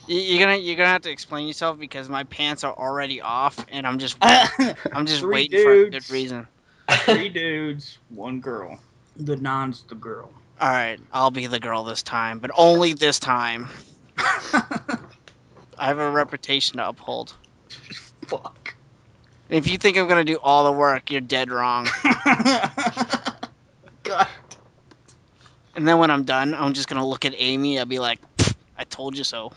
You're gonna have to explain yourself because my pants are already off and I'm just waiting. I'm just Three waiting for a good dudes. reason. 3 dudes, 1 girl. The non's the girl. All right, I'll be the girl this time, but only this time. I have a reputation to uphold. Fuck. If you think I'm gonna do all the work, you're dead wrong. God. And then when I'm done, I'm just gonna look at Amy. I'll be like, "I told you so."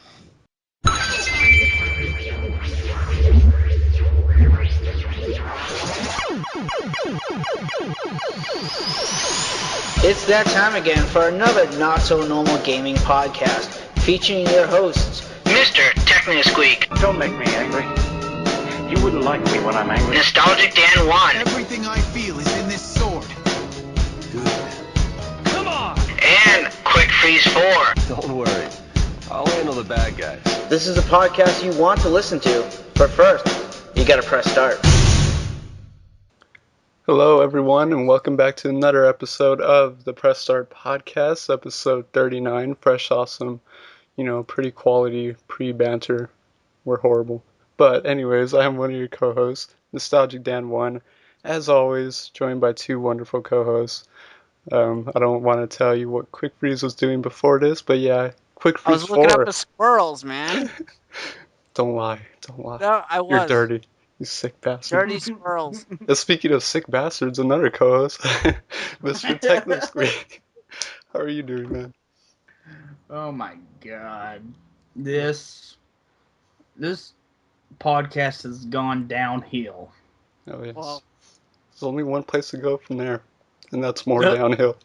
It's that time again for another not-so-normal gaming podcast, featuring your hosts, MrTechnoSqueek, Don't make me angry. You wouldn't like me when I'm angry. Nostalgic Dan 1, Everything I feel is in this sword. Come on! and Quick Freeze 4. Don't worry. I'll handle the bad guys. This is a podcast you want to listen to, but first, you gotta press start. Hello, everyone, and welcome back to another episode of the Press Start Podcast, episode 39. Fresh, awesome, pretty quality, pre-banter. We're horrible. But anyways, I am one of your co-hosts, Nostalgic Dan 1. As always, joined by two wonderful co-hosts. I don't want to tell you what Quick Freeze was doing before this, but yeah, Quick I Freeze was looking 4. up the squirrels, man. Don't lie. No, I You're was. dirty. You sick bastard. Dirty squirrels. Speaking of sick bastards, another co-host, Mr. TechnoSqueek. How are you doing, man? Oh my god. This podcast has gone downhill. Oh, yes. Well, There's only one place to go from there, and that's more downhill.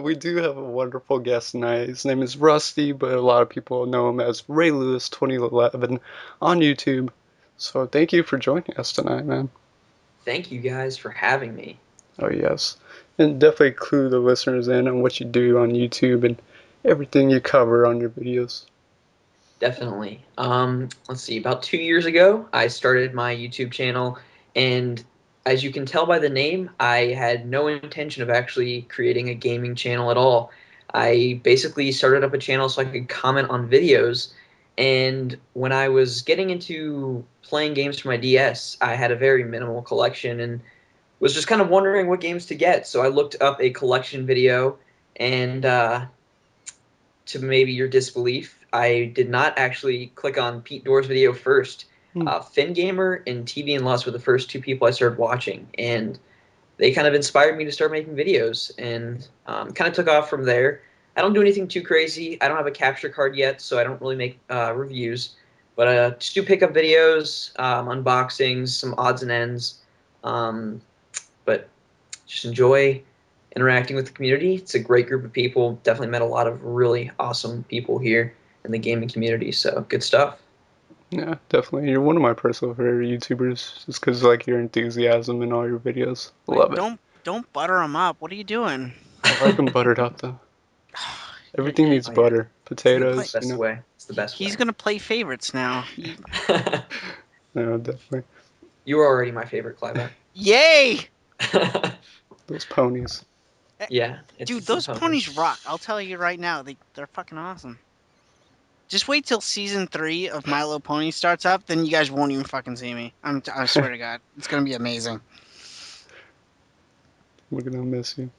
We do have a wonderful guest tonight. His name is Rusty, but a lot of people know him as Ray Lewis 2011 on YouTube. So thank you for joining us tonight, man. Thank you guys for having me. Oh, yes. And definitely clue the listeners in on what you do on YouTube and everything you cover on your videos. Definitely. Let's see. About 2 years ago, I started my YouTube channel, and as you can tell by the name, I had no intention of actually creating a gaming channel at all. I basically started up a channel so I could comment on videos, and when I was getting into playing games for my DS, I had a very minimal collection and was just kind of wondering what games to get. So I looked up a collection video, and to maybe your disbelief, I did not actually click on Pete Door's video first. Finn Gamer and TV and Lust were the first two people I started watching, and they kind of inspired me to start making videos, and kind of took off from there. I don't do anything too crazy. I don't have a capture card yet, so I don't really make reviews, but just do pickup videos, unboxings, some odds and ends, but just enjoy interacting with the community. It's a great group of people. Definitely met a lot of really awesome people here in the gaming community. So good stuff. Yeah, definitely. You're one of my personal favorite YouTubers, just because like your enthusiasm in all your videos. Love it. don't butter them up. What are you doing? I like them buttered up though. Everything needs butter. Potatoes, Best way. It's the best He's way. gonna play favorites now. No, definitely. You were already my favorite, Clive. Yay! Those ponies. Yeah, Dude, it's those the ponies rock. I'll tell you right now, they're fucking awesome. Just wait till season 3 of My Little Pony starts up, then you guys won't even fucking see me. I swear to God, it's gonna be amazing. We're gonna miss you.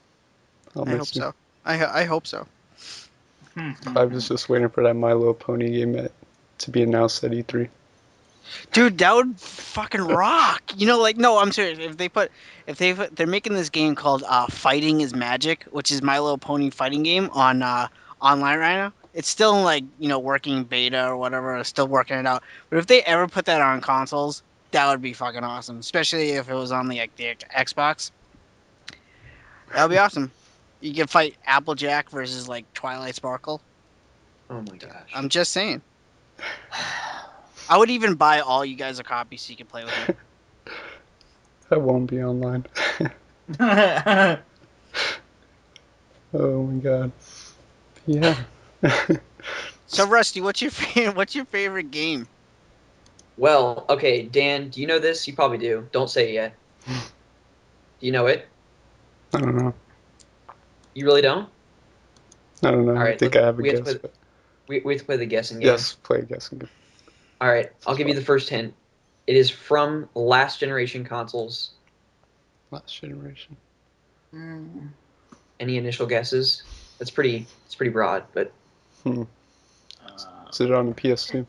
I'll I hope miss you. so. I hope so. I was just waiting for that My Little Pony game to be announced at E3. Dude, that would fucking rock. No, I'm serious. They're making this game called Fighting is Magic, which is My Little Pony fighting game on online right now. It's still working beta or whatever. It's still working it out. But if they ever put that on consoles, that would be fucking awesome. Especially if it was on the Xbox. That would be awesome. You can fight Applejack versus like Twilight Sparkle. Oh my gosh. I'm just saying. I would even buy all you guys a copy so you can play with me. I won't be online. Oh my god. Yeah. So Rusty, what's your favorite game? Well, okay, Dan, do you know this? You probably do. Don't say it yet. Do you know it? I don't know. You really don't? I don't know. All I right, think I have a we have to guess, put but We have to play the guessing game. Yes, play a guessing game. All right, I'll give you the first hint. It is from last generation consoles. Last generation. Any initial guesses? It's pretty broad, but Is it on the PS2?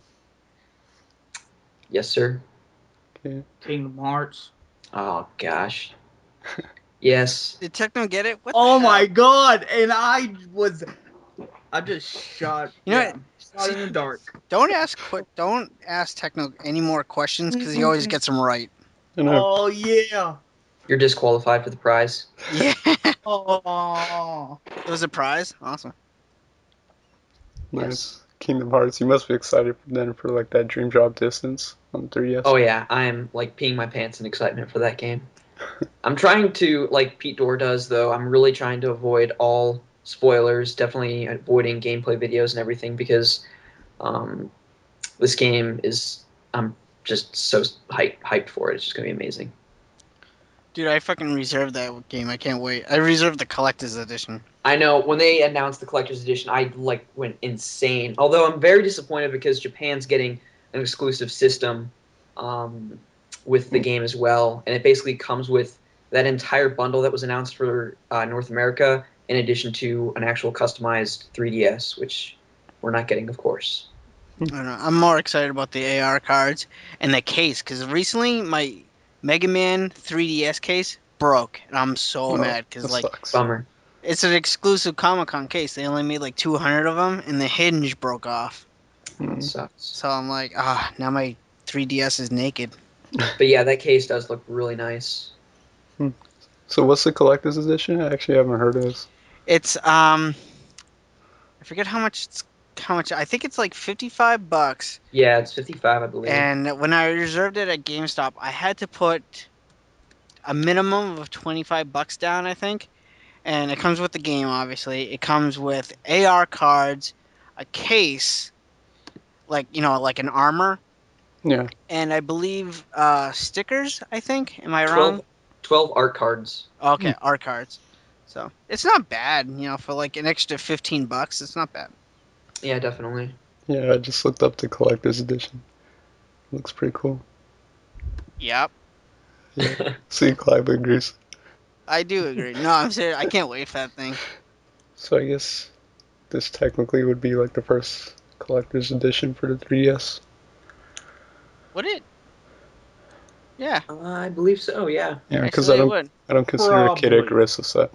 yes, sir. Okay. Kingdom Hearts. Oh gosh. Yes. Did Techno get it? What the Oh hell? my god! And I just shot. You know yeah, what? shot in the dark. Don't ask Techno any more questions because he always gets them right. I know. Oh yeah. You're disqualified for the prize. Yeah. Oh. It was a prize. Awesome. Nice. Yes. Kingdom Hearts. You must be excited then for like that Dream Drop Distance on the 3DS. Oh yeah, I am like peeing my pants in excitement for that game. I'm trying to, like Pete Dorr does though, I'm really trying to avoid all spoilers, definitely avoiding gameplay videos and everything because this game is I'm just so hyped for it. It's just gonna be amazing. Dude, I fucking reserved that game. I can't wait. I reserved the collector's edition. I know when they announced the collector's edition, I like went insane. Although I'm very disappointed because Japan's getting an exclusive system with the game as well, and it basically comes with that entire bundle that was announced for North America, in addition to an actual customized 3DS, which we're not getting, of course. I don't know. I'm more excited about the AR cards and the case because recently my Mega Man 3DS case broke, and I'm so mad because that like sucks. Bummer. it's an exclusive Comic Con case. They only made like 200 of them, and the hinge broke off. That sucks. So I'm like, now my 3DS is naked. But yeah, that case does look really nice. So what's the collector's edition? I actually haven't heard of this. It's I forget how much I think it's like $55. Yeah, it's 55, I believe. And when I reserved it at GameStop, I had to put a minimum of $25 down, I think. And it comes with the game, obviously. It comes with AR cards, a case, like like an armor, Yeah. and I believe stickers. I think. Am I 12, wrong? 12 art cards. Okay, art cards. So it's not bad, for like an extra $15. It's not bad. Yeah, definitely. Yeah, I just looked up the collector's edition. Looks pretty cool. Yep, Yeah. See, Clive agrees. I do agree. No, I'm serious. I can't wait for that thing. So I guess this technically would be like the first collector's edition for the 3DS. Would it? Yeah, I believe so, yeah. Yeah, because actually, it would. I don't consider a Kid Probably. Icarus a set.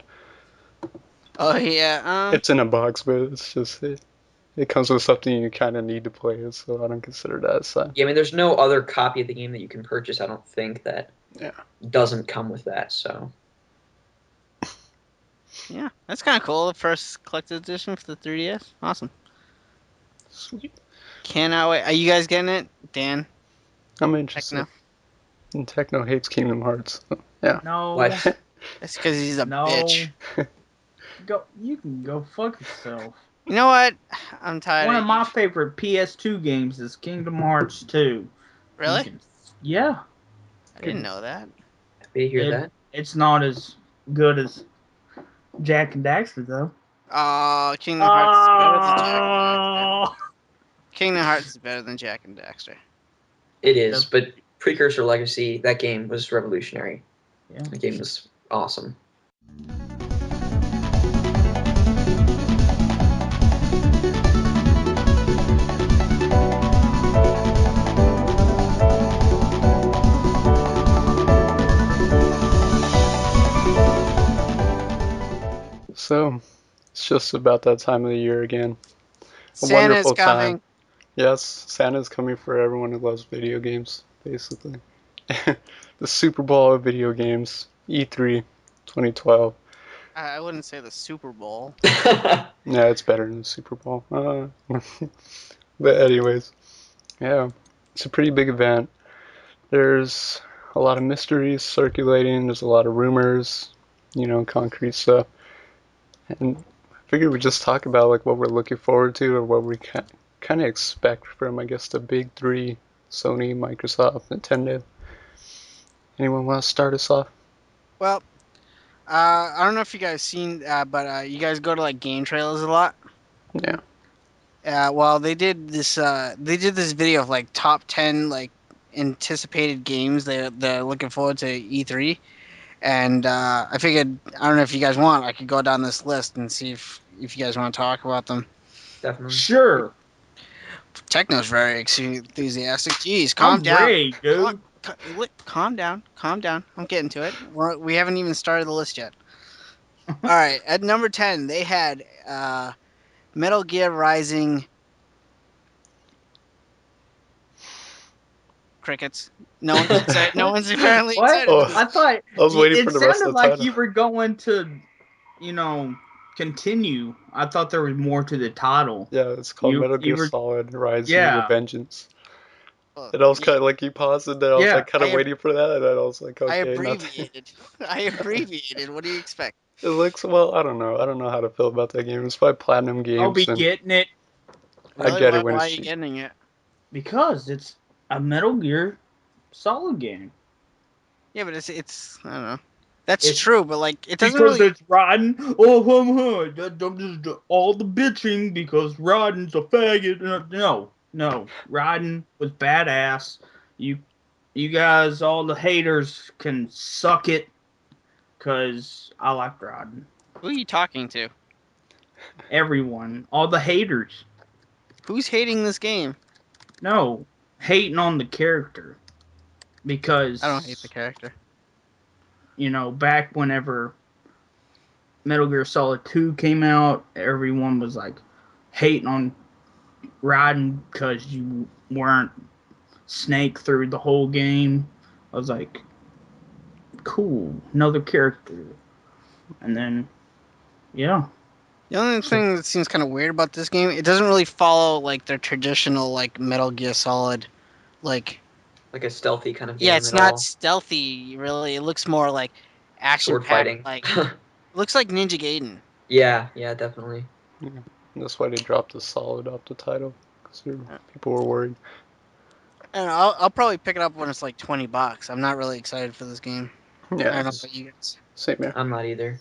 Oh yeah. It's in a box, but it's just it comes with something you kind of need to play it, so I don't consider that a set. Yeah, I mean, there's no other copy of the game that you can purchase, I don't think, that Yeah. doesn't come with that, so. Yeah, that's kind of cool. The first collector's edition for the 3DS. Awesome. Sweet. Cannot wait. Are you guys getting it, Dan? I'm interested. Techno. And Techno hates Kingdom Hearts. So, yeah. No. Why? That's because he's a No. bitch. Go. You can go fuck yourself. You know what? I'm tired. One of my favorite PS2 games is Kingdom Hearts 2. Really? Yeah. I didn't know that. Happy to hear that. It's not as good as Jack and Daxter though. Oh, Kingdom Hearts is better than Jack and Daxter. Oh. Kingdom Hearts is better than Jack and Daxter. It is, but Precursor Legacy, that game was revolutionary. Yeah. The game was awesome. So, it's just about that time of the year again. Santa's Wonderful coming. time. Yes, Santa's coming for everyone who loves video games, basically. The Super Bowl of video games, E3 2012. I wouldn't say the Super Bowl. Yeah, it's better than the Super Bowl. But anyways, yeah, it's a pretty big event. There's a lot of mysteries circulating. There's a lot of rumors, concrete stuff. And I figured we'd just talk about like what we're looking forward to or what we kind of expect from, I guess, the big three: Sony, Microsoft, Nintendo. Anyone want to start us off? Well, I don't know if you guys seen, but you guys go to like game trailers a lot. Yeah. Well, they did this. They did this video of like top 10 like anticipated games they're looking forward to E3, and I figured I don't know if you guys want, I could go down this list and see if you guys want to talk about them. Definitely. Sure. Techno's very enthusiastic. Jeez, calm I'm down. ready, dude. Calm down. Calm down. I'm getting to it. We haven't even started the list yet. All right, at number 10, they had Metal Gear Rising. Crickets. No one's excited. No one's apparently What? excited for Oh, this. I thought I was waiting it for the rest sounded of the like title. you were going to, you know, continue. I thought there was more to the title. Yeah, it's called Metal You Gear were, Solid Rising yeah, Revengeance. Oh, And I was kind of like, you paused it, then I was yeah. like kind of waiting for that, and then I was like, I okay, nothing. abbreviated. I abbreviated. What do you expect? It looks, well, I don't know. I don't know how to feel about that game. It's by Platinum I'll be Games, and getting it I Really? get it Why? when Why are it's you cheap. getting it? because it's a Metal Gear Solid game. Yeah, but it's. I don't know. That's It's true, but like it doesn't because really. it's Rodden. Oh, just all the bitching because Rodden's a faggot. No, Rodden was badass. You guys, all the haters, can suck it, cause I like Rodden. Who are you talking to? Everyone, all the haters, Who's hating this game? no, hating on the character I don't hate the because character. back whenever Metal Gear Solid 2 came out, everyone was like hating on Raiden because you weren't Snake through the whole game. I was like, cool, another character. And then, yeah. The only So, thing that seems kind of weird about this game, it doesn't really follow like their traditional like Metal Gear Solid, like Like a stealthy kind of yeah, game it's at not all. stealthy really. It looks more like action Sword packed. fighting. Like it looks like Ninja Gaiden. Yeah, definitely. Yeah. That's why they dropped the Solid off the title, because people were worried. And I'll probably pick it up when it's like $20. I'm not really excited for this game. I Yeah, don't know about you guys. same here. I'm not either.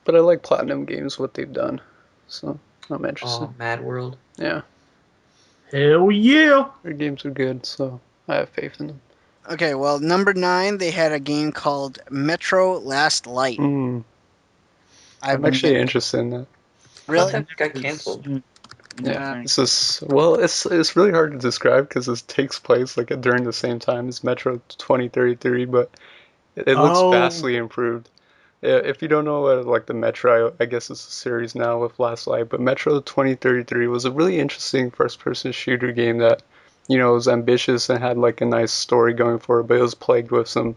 But I like Platinum Games, what they've done, so I'm interested. Oh, Mad World. Yeah, hell yeah. their games are good, so I have faith in them. Okay, well, number 9, they had a game called Metro Last Light. I've I'm actually never interested in that. I thought really. that got canceled. Yeah, Uh, it's just, well, it's really hard to describe because it takes place like during the same time as Metro 2033, but it looks Oh, vastly improved. Yeah, if you don't know what like the Metro, I guess it's a series now with Last Light, but Metro 2033 was a really interesting first-person shooter game that, was ambitious and had like a nice story going for it, but it was plagued with some,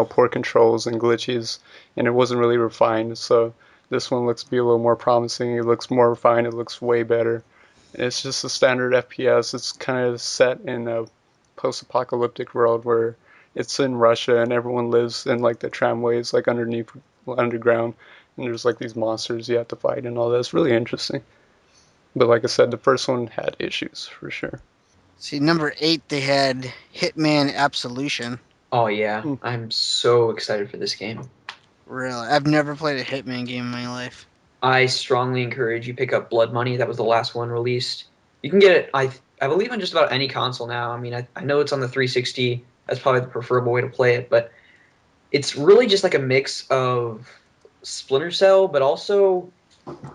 poor controls and glitches, and it wasn't really refined. So this one looks to be a little more promising. It looks more refined. It looks way better. It's just a standard FPS. It's kind of set in a post-apocalyptic world where it's in Russia and everyone lives in like the tramways, like underground, and there's like these monsters you have to fight and all that. It's really interesting. But like I said, the first one had issues for sure. See, number 8, they had Hitman Absolution. Oh yeah, Hmm. I'm so excited for this game. Really, I've never played a Hitman game in my life. I strongly encourage you pick up Blood Money. That was the last one released. You can get it, I believe, on just about any console now. I mean, I know it's on the 360. That's probably the preferable way to play it, but it's really just like a mix of Splinter Cell, but also,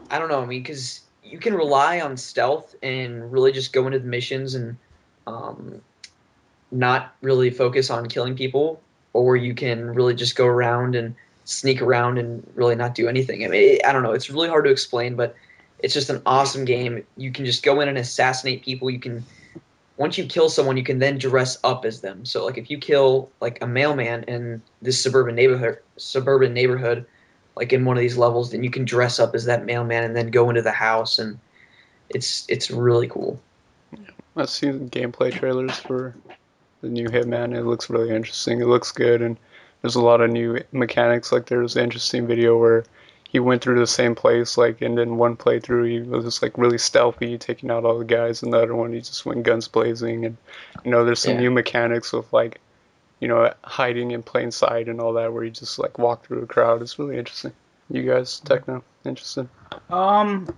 I don't know, I mean, because you can rely on stealth and really just go into the missions and um, not really focus on killing people, or you can really just go around and sneak around and really not do anything. I mean, I don't know. It's really hard to explain, but it's just an awesome game. You can just go in and assassinate people. You can once you kill someone, you can then dress up as them. So like if you kill like a mailman in this suburban neighborhood, like in one of these levels, then you can dress up as that mailman and then go into the house, and it's really cool. I've seen gameplay trailers for the new Hitman. It looks really interesting. It looks good, and there's a lot of new mechanics. Like there's an interesting video where he went through the same place, like, and then one playthrough he was just like really stealthy, taking out all the guys, and the other one he just went guns blazing. And there's some Yeah. new mechanics with like hiding in plain sight and all that, where you just like walk through a crowd. It's really interesting. You guys, Techno, interested? um,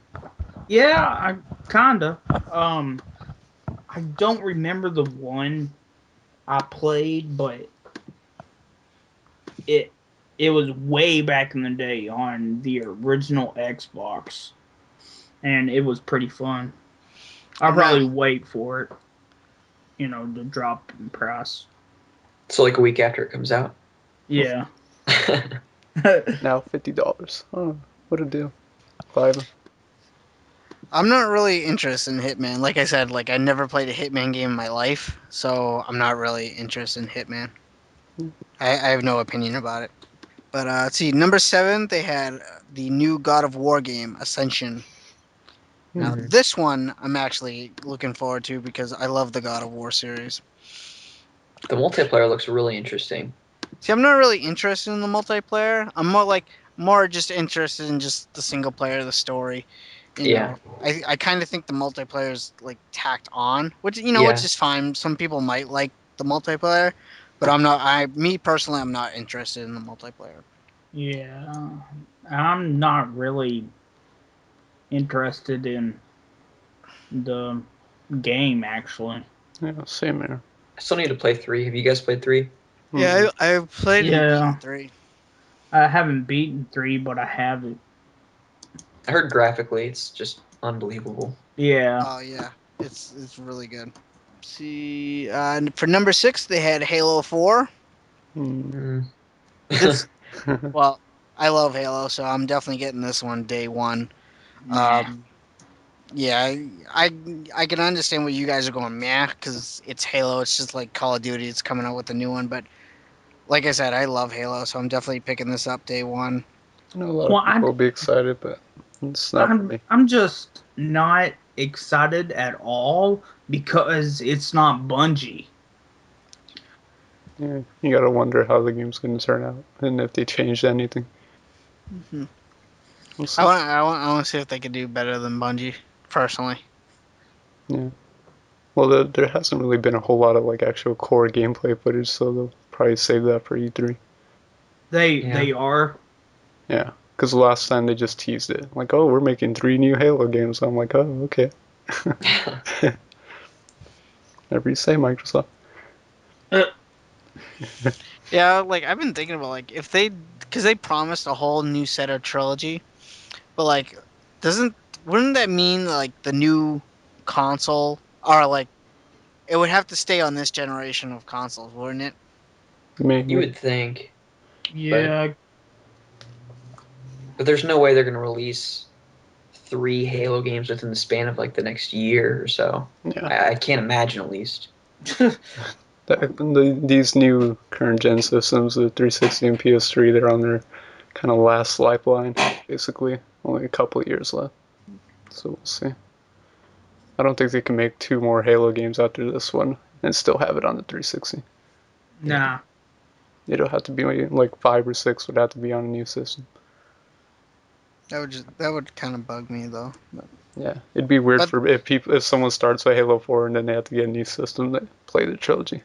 yeah. Kinda. I don't remember the one I played, but it it was way back in the day on the original Xbox, and it was pretty fun. I'll I'm not- probably wait for it, to drop in price. So like a week after it comes out. Yeah. Now $50. Oh, what a deal. Clive. I'm not really interested in Hitman. Like I said, like I never played a Hitman game in my life, so I'm not really interested in Hitman. I have no opinion about it. But let's see, number 7, they had the new God of War game, Ascension. Now Mhm. this one I'm actually looking forward to because I love the God of War series. The multiplayer looks really interesting. See, I'm not really interested in the multiplayer. I'm more just interested in just the single player, the story. You Yeah. know, I kind of think the multiplayer is like tacked on, which which Yeah. is fine. Some people might like the multiplayer, but me personally, I'm not interested in the multiplayer. Yeah. I'm not really interested in the game, actually. Yeah, same here. I still need to play 3. Have you guys played 3? Yeah, I've played and Yeah. beaten 3. I haven't beaten 3, but I have it. I heard graphically it's just unbelievable. Yeah. Oh yeah, it's really good. See, for number 6, they had Halo 4. Hmm. Mm. This Well, I love Halo, so I'm definitely getting this one day one. Nah. Yeah, I can understand what you guys are going meh because it's Halo. It's just like Call of Duty. It's coming out with a new one, but like I said, I love Halo, so I'm definitely picking this up day one. I know a lot Well, of people will be excited, but it's not for me. I'm just not excited at all because it's not Bungie. Yeah, you gotta wonder how the game's gonna turn out and if they changed anything. Mhm. We'll see. I want to see if they could do better than Bungie, personally. Yeah. Well, there hasn't really been a whole lot of like actual core gameplay footage, so they'll probably save that for E3. Yeah. They are. Yeah, because the last time they just teased it, like, oh, we're making 3 new Halo games. I'm like, oh, okay. Whatever you say, Microsoft. Uh, Yeah, like I've been thinking about like if they because they promised a whole new set of trilogy, but like doesn't wouldn't that mean like the new console or like it would have to stay on this generation of consoles, wouldn't it? You Maybe. would think, but yeah. there's no way they're going to release 3 Halo games within the span of like the next year or so. Yeah. I can't imagine at least. These new current gen systems, the 360 and PS3, they're on their kind of last lifeline, basically. Only a couple of years left. So we'll see. I don't think they can make 2 more Halo games after this one and still have it on the 360. Nah. It'll have to be like 5 or 6 would have to be on a new system. That would kind of bug me though. Yeah, it'd be weird But for if someone starts with Halo 4 and then they have to get a new system to play the trilogy.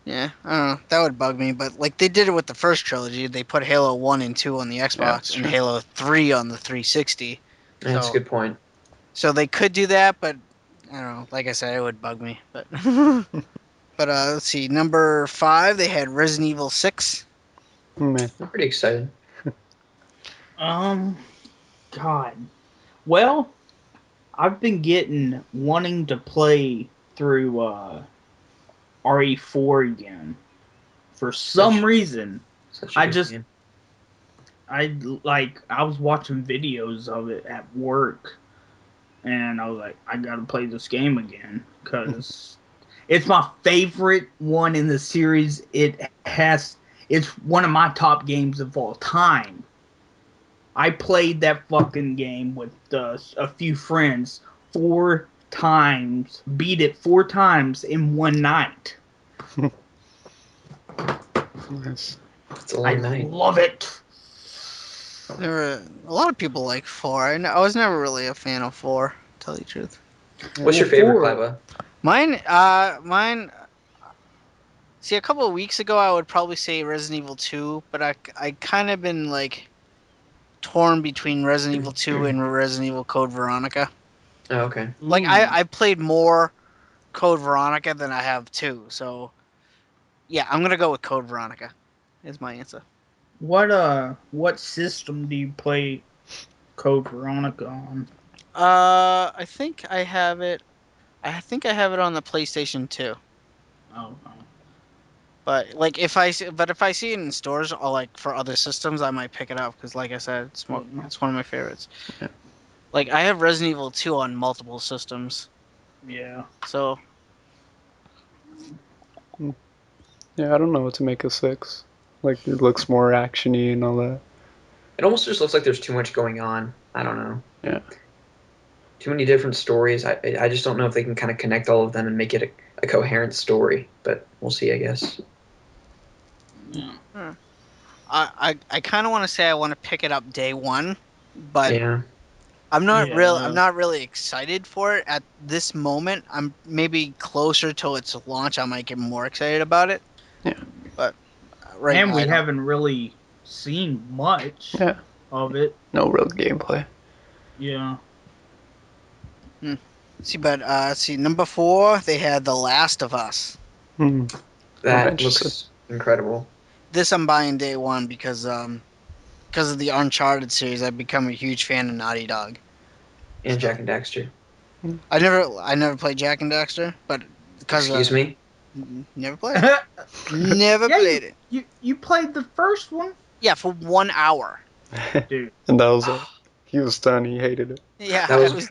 yeah, I don't know. That would bug me. But like they did it with the first trilogy, they put Halo 1 and 2 on the Yeah, Xbox that's and true. Halo 3 on the 360. That's a So good point. they could do that, but I don't know. Like I said, it would bug me. But but let's see. Number 5, they had Resident Evil 6. Man, I'm pretty excited. Um. God. Well, I've been wanting to play through RE4 again. For some Such reason, such a I good just game. I was watching videos of it at work, and I was like, I gotta play this game again because it's my favorite one in the series. It's one of my top games of all time. I played that fucking game with a few friends 4 times, beat it 4 times in one night. nice. It's a I long night. love it. There were a lot of people like 4. I was never really a fan of 4, to tell you the truth. What's Well, your favorite, four. Clive? Mine. See, a couple of weeks ago, I would probably say Resident Evil 2, but I kind of been like torn between Resident Evil 2 and Resident Evil Code Veronica. Oh, okay. Like I played more Code Veronica than I have 2, so yeah, I'm gonna go with Code Veronica. Is my answer. What system do you play Code Veronica on? I think I have it. I think I have it on the PlayStation 2. Oh, But like if I see it in stores or like for other systems, I might pick it up because like I said, it's one of my favorites. Yeah. Like I have Resident Evil 2 on multiple systems, yeah. so Yeah, I don't know what to make of 6. Like, it looks more actiony and all that. It almost just looks like there's too much going on. I don't know. Yeah. Too many different stories. I just don't know if they can kind of connect all of them and make it a coherent story. But we'll see, I guess. Yeah. I kind of want to say I want to pick it up day one, but Yeah. I'm not really excited for it at this moment. I'm maybe closer till its launch. I might get more excited about it. Yeah. But right And now we I don't. haven't really seen much Yeah. of it. No real gameplay. Yeah. See, but see, number 4 they had The Last of Us. I'm That interested. looks incredible. This I'm buying day one because of the Uncharted series. I've become a huge fan of Naughty Dog. And So Jack and Daxter. I never played Jack and Daxter, but because Excuse me? never played it. Never Yeah, played it. you played the first one, Yeah, for 1 hour. dude. And that was it. He was done. He hated it. Yeah, That was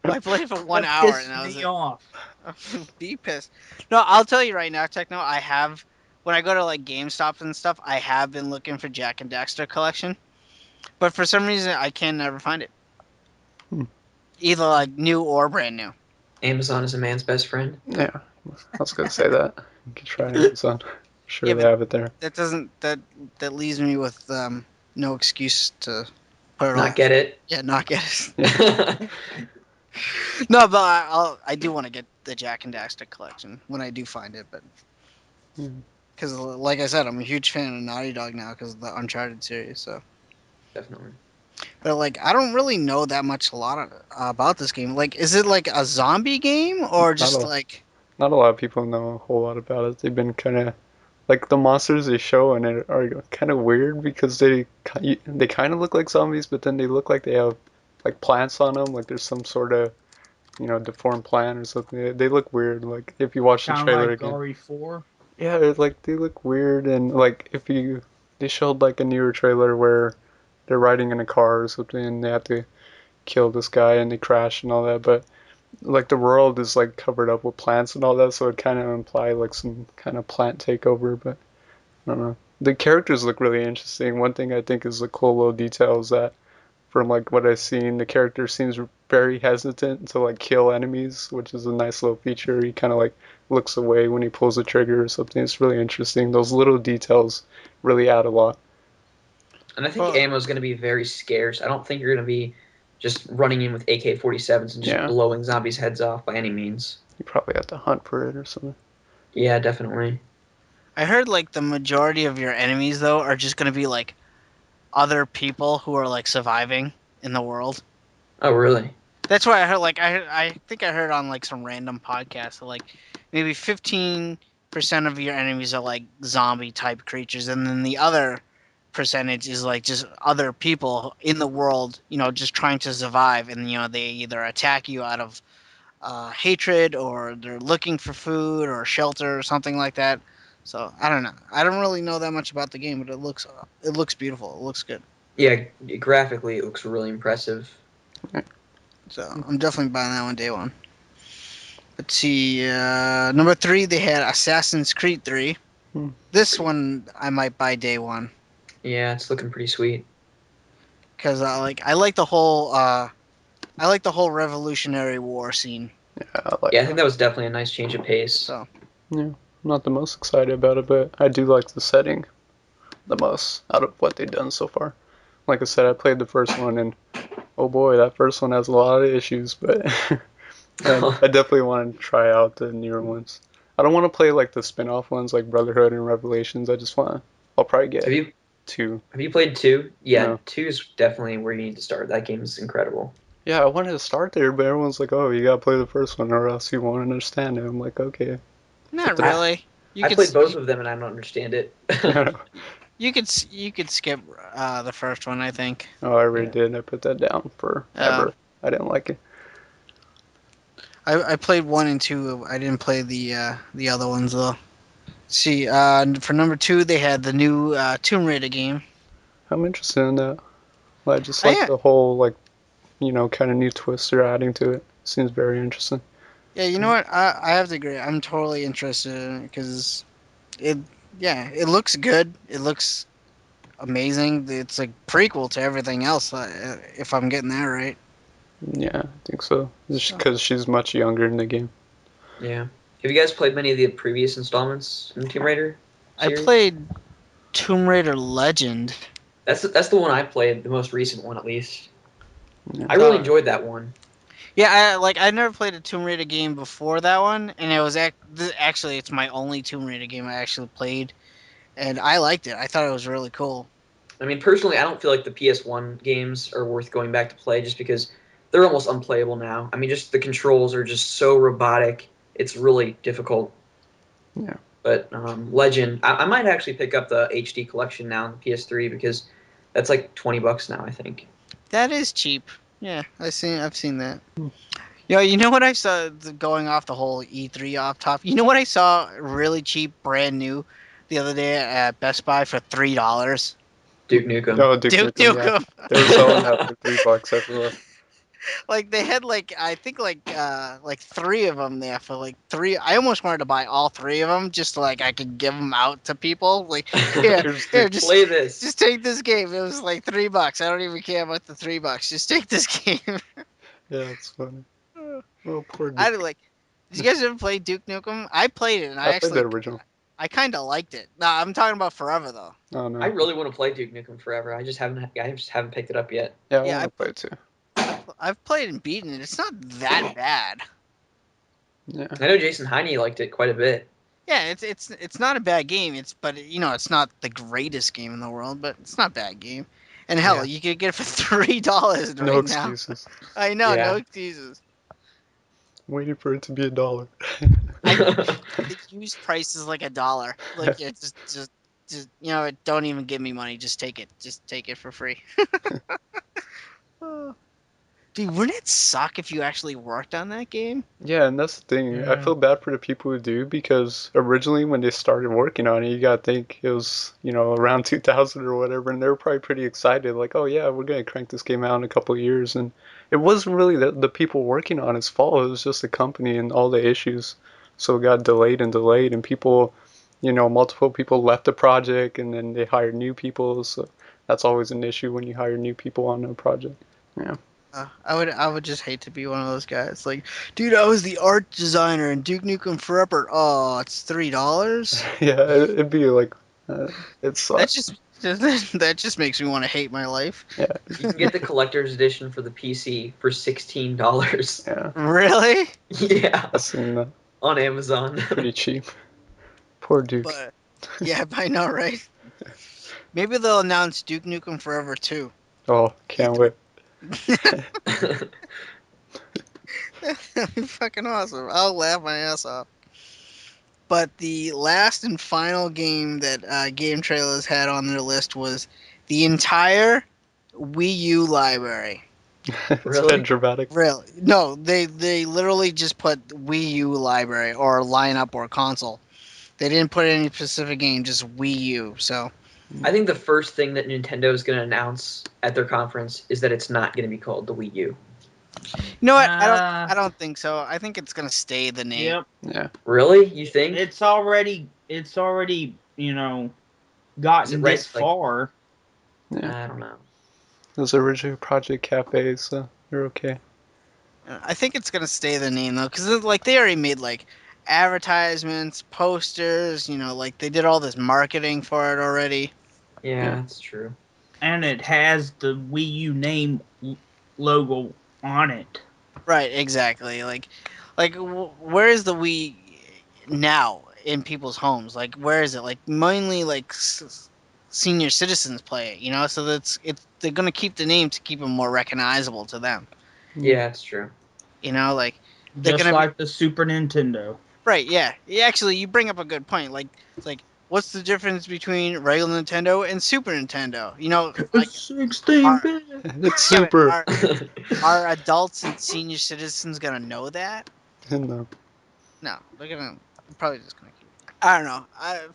I played it for one That hour and pissed that was me it. off. Be pissed. No, I'll tell you right now, Techno. I have when I go to like GameStop and stuff, I have been looking for Jack and Daxter collection, but for some reason I can never find it. Hmm. Either like new or brand new. Amazon is a man's best friend. Yeah. I was going to say that. You can try Amazon. Sure, Yeah, they but have it there. that doesn't that leaves me with no excuse to put it Not on. get it. Yeah, not get it. Yeah. No, but I do want to get the Jack and Daxter collection when I do find it, but Yeah. because like I said, I'm a huge fan of Naughty Dog now because of the Uncharted series. So, Definitely. but like I don't really know that much about this game. Like, is it like a zombie game or Not just a, like? not a lot of people know a whole lot about it. They've been kind of like the monsters they show in it are kind of weird because they kind of look like zombies, but then they look like they have like plants on them. Like there's some sort of deformed plant or something. They look weird. Like if you watch the Kind of trailer like again, RE4. yeah, it's like they look weird. And like if you they showed like a newer trailer where they're riding in a car or something and they have to kill this guy and they crash and all that, but like the world is like covered up with plants and all that, so it kind of imply like some kind of plant takeover. But I don't know. The characters look really interesting. One thing I think is a cool little detail is that from like what I've seen, the character seems very hesitant to like kill enemies, which is a nice little feature. He kind of like looks away when he pulls the trigger or something. It's really interesting. Those little details really add a lot. And I think ammo is going to be very scarce. I don't think you're going to be just running in with AK-47s and just Yeah, blowing zombies' heads off by any means. you probably have to hunt for it or something. Yeah, definitely. I heard like the majority of your enemies though are just gonna be like other people who are like surviving in the world. Oh, really? That's why I heard. Like I think I heard on like some random podcast that like maybe 15% of your enemies are like zombie type creatures, and then the other percentage is like just other people in the world, just trying to survive, and they either attack you out of hatred or they're looking for food or shelter or something like that. So I don't know. I don't really know that much about the game, but it looks beautiful. It looks good. Yeah, graphically it looks really impressive. So I'm definitely buying that one day one. Let's see. Number 3, they had Assassin's Creed 3. Hmm. This one I might buy day one Yeah, it's looking pretty sweet. because I like the whole Revolutionary War scene. Yeah, I like Yeah, I that. think that was definitely a nice change of pace. So Yeah, I'm not the most excited about it, but I do like the setting the most out of what they've done so far. Like I said, I played the first one, and oh boy, that first one has a lot of issues, but I definitely want to try out the newer ones. I don't want to play like the spin-off ones like Brotherhood and Revelations. I'll probably Have get you 2. have you played 2? Yeah, No. 2 is definitely where you need to start. That game is incredible. Yeah, I wanted to start there, but everyone's like, "Oh, you gotta play the first one, or else you won't understand it." I'm like, "Okay." Not the- really. You I could played s- both of them and I don't understand it. you could skip the first one, I think. Oh, I already Yeah. did. I put that down Uh, forever. I didn't like it. I played 1 and 2. I didn't play the other ones though. See, for number 2 they had the new Tomb Raider game. I'm interested in that. I just like I the whole kind of new twist they're adding to it. Seems very interesting. Yeah, you know what? I have to agree. I'm totally interested in it because it it looks good. It looks amazing. It's like prequel to everything else. If I'm getting that right. Yeah, I think so. Just So, because she's much younger in the game. Yeah. Have you guys played many of the previous installments in the Tomb Raider I series? played Tomb Raider Legend. That's the one I played, the most recent one at least. Yeah. I really enjoyed that one. Yeah, I never played a Tomb Raider game before that one, and it was actually it's my only Tomb Raider game I actually played, and I liked it. I thought it was really cool. I mean, personally, I don't feel like the PS1 games are worth going back to play just because they're almost unplayable now. I mean, just the controls are just so robotic. It's really difficult. Yeah. But Legend, I might actually pick up the HD collection now on the PS3 because that's like $20 now, I think. That is cheap. Yeah, I've seen that. You know what I saw going off the whole E3 off top. You know what I saw really cheap, brand new, the other day at Best Buy for $3. Duke Nukem. Oh, Duke Duke Nukem, yeah. Nukem. They were selling that for $3 everywhere. Like they had like I think like 3 of them there for like 3. I almost wanted to buy all 3 of them just so like I could give them out to people. Like here, Here's here, the Play this. just take this game. It was like $3. I don't even care about the $3. Just take this game. Yeah, it's funny. Oh, poor I Duke. did like. Did you guys ever play Duke Nukem? I played it and I played the original. I kind of liked it. No, I'm talking about forever though. Oh I no. really want to play Duke Nukem Forever. I just haven't picked it up yet. Yeah, I Yeah, want to play it too. I've played and beaten it. It's not that bad. Yeah. I know Jason Heine liked it quite a bit. Yeah, it's not a bad game. It's not the greatest game in the world, but it's not a bad game. And hell, Yeah. you could get it for $3 No right now. excuses. I know, no Yeah. excuses. Waiting for it to be $1. The used price is like $1. Like it's just don't even give me money. Just take it. Just take it for free. Dude, wouldn't it suck if you actually worked on that game? Yeah, and that's the thing. I Yeah. feel bad for the people who do because originally when they started working on it, you gotta think it was, around 2000 or whatever, and they were probably pretty excited, like, oh yeah, we're gonna crank this game out in a couple of years. And it wasn't really the people working on its fault. It was just the company and all the issues. So it got delayed and delayed, and people, multiple people left the project, and then they hired new people. So that's always an issue when you hire new people on a project. Yeah. I would just hate to be one of those guys. Like, dude, I was the art designer in Duke Nukem Forever. Oh, it's $3. Yeah, it'd be like, it That sucks. just that just makes me want to hate my life. Yeah, You can get the collector's edition for the PC for $16. yeah. Really? Yeah, I've seen that. on Amazon. Pretty cheap. Poor Duke. But yeah, I know, right? Maybe they'll announce Duke Nukem Forever too. Oh, can't wait. That'd be fucking awesome. I'll laugh my ass off. But the last and final game that Game Trailers had on their list was the entire Wii U library. It's Really? that dramatic. Really? No, they literally just put Wii U library or lineup or console. They didn't put any specific game, just Wii U. So I think the first thing that Nintendo is going to announce at their conference is that it's not going to be called the Wii U. you know what? Uh, I don't think so. I think it's gonna stay the name. Yep. Yeah. Really? You think? It's already Is it gotten right? this far. I don't know. It was originally Project Cafe, so you're okay. I think it's gonna stay the name though, because like they already made like advertisements, posters. Like they did all this marketing for it already. Yeah, Yeah. that's true. And it has the Wii U name logo on it. Right? Exactly. Like where is the Wii now in people's homes? Like where is it? Like mainly like senior citizens play it. So that's they're gonna keep the name to keep it more recognizable to them. Yeah, it's true. You know, like they're Just gonna like the Super Nintendo. right. Yeah, actually, you bring up a good point. Like, it's like, what's the difference between regular Nintendo and Super Nintendo? You know, like, 16-bit. It's yeah, but super. are adults and senior citizens gonna know that? No. No, they're probably just gonna keep. I don't know.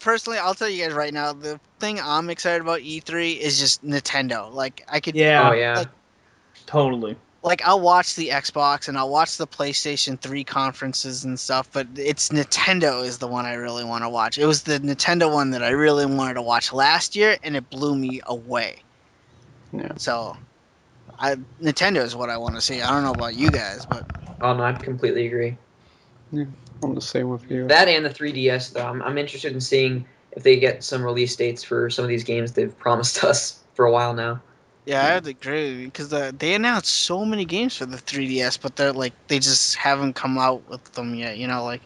Personally, I'll tell you guys right now. The thing I'm excited about E3 is just Nintendo. Like, I could, Oh Yeah, yeah. totally. like, I'll watch the Xbox and I'll watch the PlayStation 3 conferences and stuff, but it's Nintendo is the one I really want to watch. It was the Nintendo one that I really wanted to watch last year, and it blew me away. Yeah. So, Nintendo is what I want to see. I don't know about you guys, but Oh no, I completely agree. I'm the same with you. That and the 3DS though. I'm interested in seeing if they get some release dates for some of these games they've promised us for a while now. yeah, I would agree because they announced so many games for the 3DS, but they just haven't come out with them yet. You know, like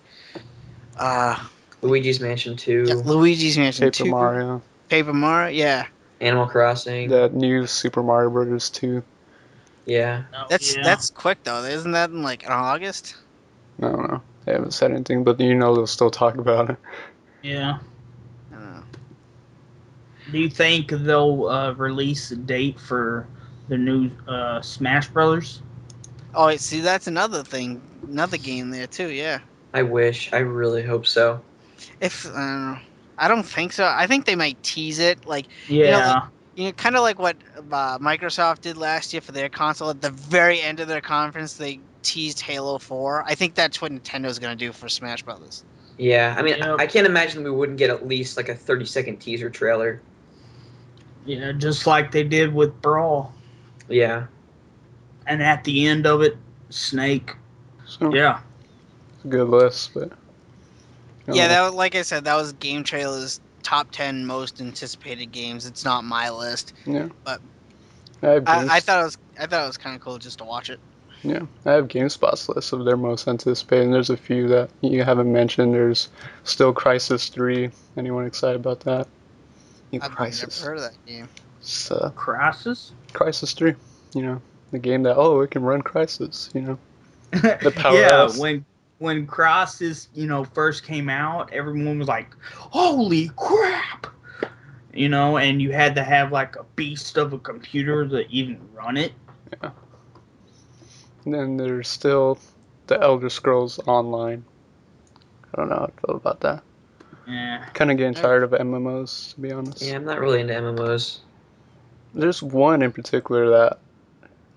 uh, Luigi's Mansion yeah, 2, Luigi's Mansion Paper 2, Mario. Paper Mario. Yeah, Animal Crossing. That new Super Mario Brothers 2. Yeah. Oh, that's yeah. that's quick though. Isn't that in like in August? I don't know. They haven't said anything, but they'll still talk about it. Yeah. I don't know. Do you think they'll release a date for the new Smash Brothers? Oh, wait, see, that's another thing, another game there too. Yeah, I wish. I really hope so. if I don't think so. I think they might tease it, like like Yeah. kind of like what Microsoft did last year for their console. At the very end of their conference, they teased Halo 4. I think that's what Nintendo's gonna do for Smash Brothers. Yeah. I mean, Yep. I can't imagine we wouldn't get at least like a 30-second teaser trailer. Yeah, just like they did with Brawl. Yeah. And at the end of it, Snake. So, Yeah. it's a good list, but I don't Yeah, know. like I said, that was Game Trailer's top 10 most anticipated games. It's not my list, Yeah. but I have I games. thought it was kind of cool just to watch it. Yeah, I have GameSpot's list of their most anticipated, and there's a few that you haven't mentioned. There's still Crisis 3. Anyone excited about that? New I've never Crisis. heard of that game. It's, Crisis? Crisis 3. The game that, it can run Crisis, the Yeah, powerhouse. when Crisis, first came out, everyone was like, "Holy crap!" And you had to have like a beast of a computer to even run it. Yeah. And then there's still the Elder Scrolls Online. I don't know how I feel about that. Yeah. Kind of getting tired of MMOs, to be honest. Yeah, I'm not really into MMOs. There's one in particular that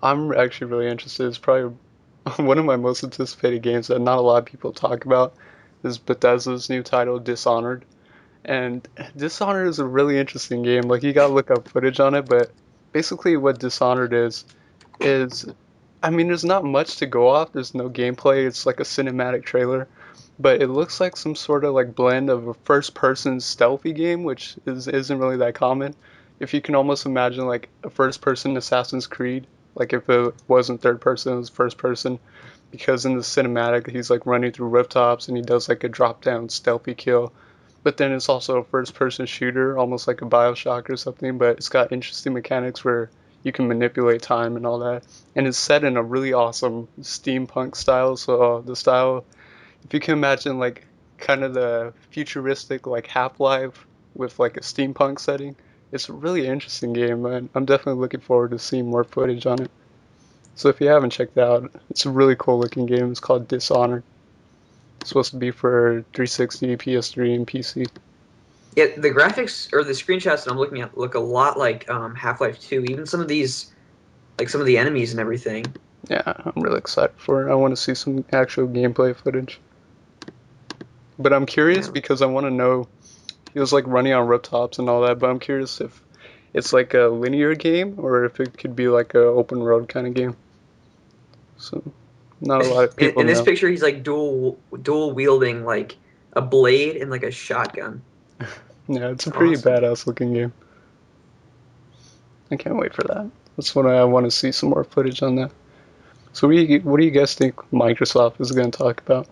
I'm actually really interested. It's probably one of my most anticipated games that not a lot of people talk about. Is Bethesda's new title, Dishonored. And Dishonored is a really interesting game. Like, you gotta look up footage on it, but basically what Dishonored is, I mean, there's not much to go off. There's no gameplay. It's like a cinematic trailer, but it looks like some sort of like blend of a first-person stealthy game, which isn't really that common. If you can almost imagine like a first-person Assassin's Creed, like if it wasn't third person, it was first person, because in the cinematic he's like running through rooftops and he does like a drop-down stealthy kill. But then it's also a first-person shooter, almost like a BioShock or something, but it's got interesting mechanics where you can manipulate time and all that. And it's set in a really awesome steampunk style. So the style, if you can imagine like kind of the futuristic like Half-Life with like a steampunk setting, it's a really interesting game, and I'm definitely looking forward to seeing more footage on it. So if you haven't checked it out, it's a really cool looking game. It's called Dishonored. It's supposed to be for 360, PS3, and PC. Yeah, the graphics or the screenshots that I'm looking at look a lot like Half-Life 2. Even some of these, like some of the enemies and everything. Yeah, I'm really excited for it. I want to see some actual gameplay footage. But I'm curious Yeah. because I want to know. He was like running on rooftops and all that, but I'm curious if it's like a linear game or if it could be like a open road kind of game. So not a lot of people In this know. picture, he's like dual wielding like a blade and like a shotgun. Yeah, it's It's a pretty awesome. badass looking game. I can't wait for that. That's what I want to see some more footage on that. So what do you guys think Microsoft is going to talk about?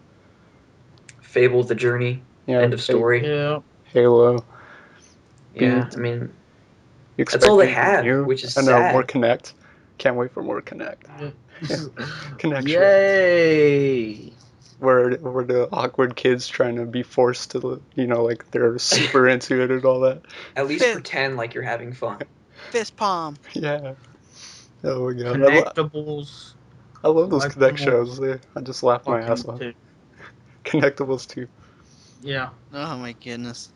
Fable: The Journey. Yeah, End of story. Yeah. Halo. Be Yeah, I mean you that's expect all they anything have, new? which is I know more sad. Connect. Can't wait for more Connect. Connect shorts. Yay! Where the awkward kids trying to be forced to, like they're super into it and all that. At least Fist- pretend like you're having fun. Fist palm. Yeah. Oh my god. Connectables. I love those Like Connect them all. shows. I just laugh my ass off. Fucking Connectables too. Yeah. Oh my goodness.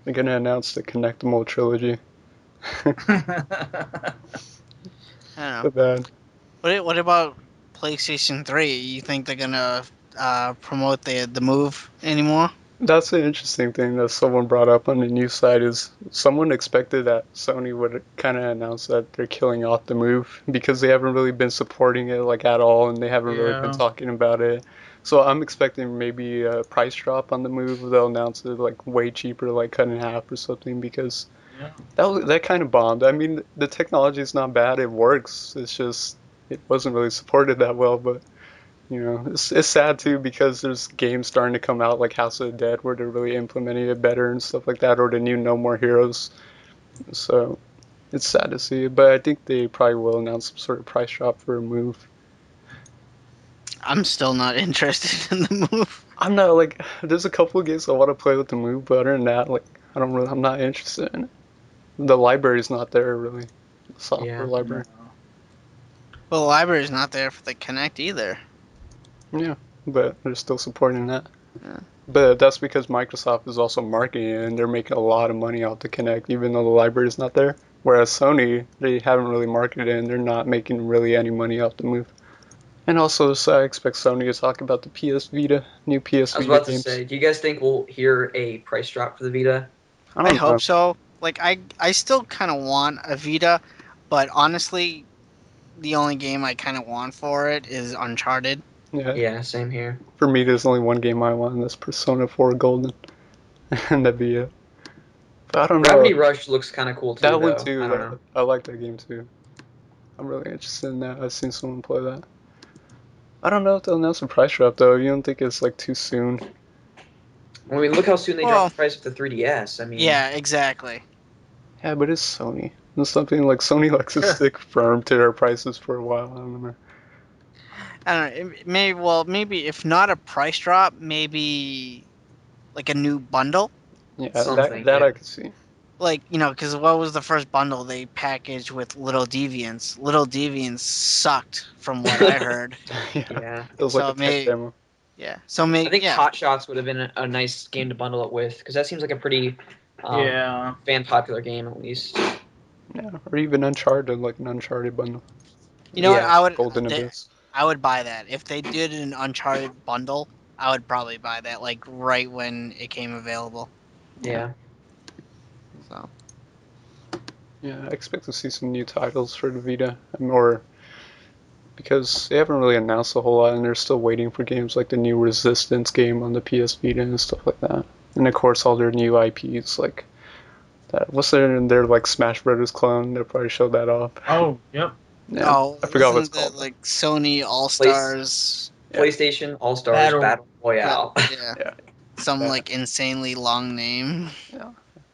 They're gonna announce the Connectable trilogy. I don't know. So bad. What about PlayStation 3? You think they're gonna promote the Move anymore? That's an interesting thing that someone brought up on the news side is someone expected that Sony would kind of announce that they're killing off the Move because they haven't really been supporting it like at all and they haven't really been Yeah. talking about it. So I'm expecting maybe a price drop on the Move. They'll announce it like way cheaper, like cut in half or something because Yeah. that kind of bombed. I mean, the technology is not bad. It works. It's just it wasn't really supported that well, but it's sad too because there's games starting to come out like House of the Dead where they're really implementing it better and stuff like that, or the new No More Heroes. So it's sad to see, but I think they probably will announce some sort of price drop for a Move. I'm still not interested in the Move. I'm not like there's a couple of games I want to play with the Move, but other than that, like I'm not interested in it. The library's not there really. The software Yeah. library. Well, the library's not there for the Connect either. Yeah, but they're still supporting that. Yeah. But that's because Microsoft is also marketing it and they're making a lot of money off the Kinect, even though the library is not there. Whereas Sony, they haven't really marketed it and they're not making really any money off the Move. And also, so I expect Sony to talk about the PS Vita, new PS I was Vita about to games. say, do you guys think we'll hear a price drop for the Vita? I I don't know. hope so. Like I still kind of want a Vita, but honestly, the only game I kind of want for it is Uncharted. Yeah, Yeah, same here. for me, there's only one game I want, and that's Persona 4 Golden. And that'd be it. But I don't know. Gravity Rush looks kind of cool too, That one though. I too, don't know. I like that game too. I'm really interested in that. I've seen someone play that. I don't know if they'll announce a price drop though. You don't think it's like too soon? I mean, look how soon they Well, dropped the price of the 3DS. I mean, yeah, exactly. Yeah, but it's Sony. It's something like Sony likes to stick firm to their prices for a while. I don't know. I don't know. Maybe if not a price drop, maybe like a new bundle. Yeah, something. that Yeah. I could see. Like, because what was the first bundle they packaged with Little Deviants? Little Deviants sucked, from what I heard. Yeah, Yeah. it was like So a tech demo. yeah. So I think yeah. Hot Shots would have been a nice game to bundle it with because that seems like a pretty Yeah. fan popular game at least. Yeah, or even Uncharted, like an Uncharted bundle. You know what? Yeah. Golden Abyss. I would buy that if they did an Uncharted bundle. I would probably buy that like right when it came available. Yeah. So Yeah, I expect to see some new titles for the Vita, or because they haven't really announced a whole lot, and they're still waiting for games like the new Resistance game on the PS Vita and stuff like that. And of course, all their new IPs like that. What's their like Smash Brothers clone? They'll probably show that off. Oh, yep. Yeah, I forgot what it's isn't that called. like Sony All Place- Stars? Yeah. PlayStation All Stars Battle Royale. Yeah, Yeah, some that. like insanely long name. Yeah,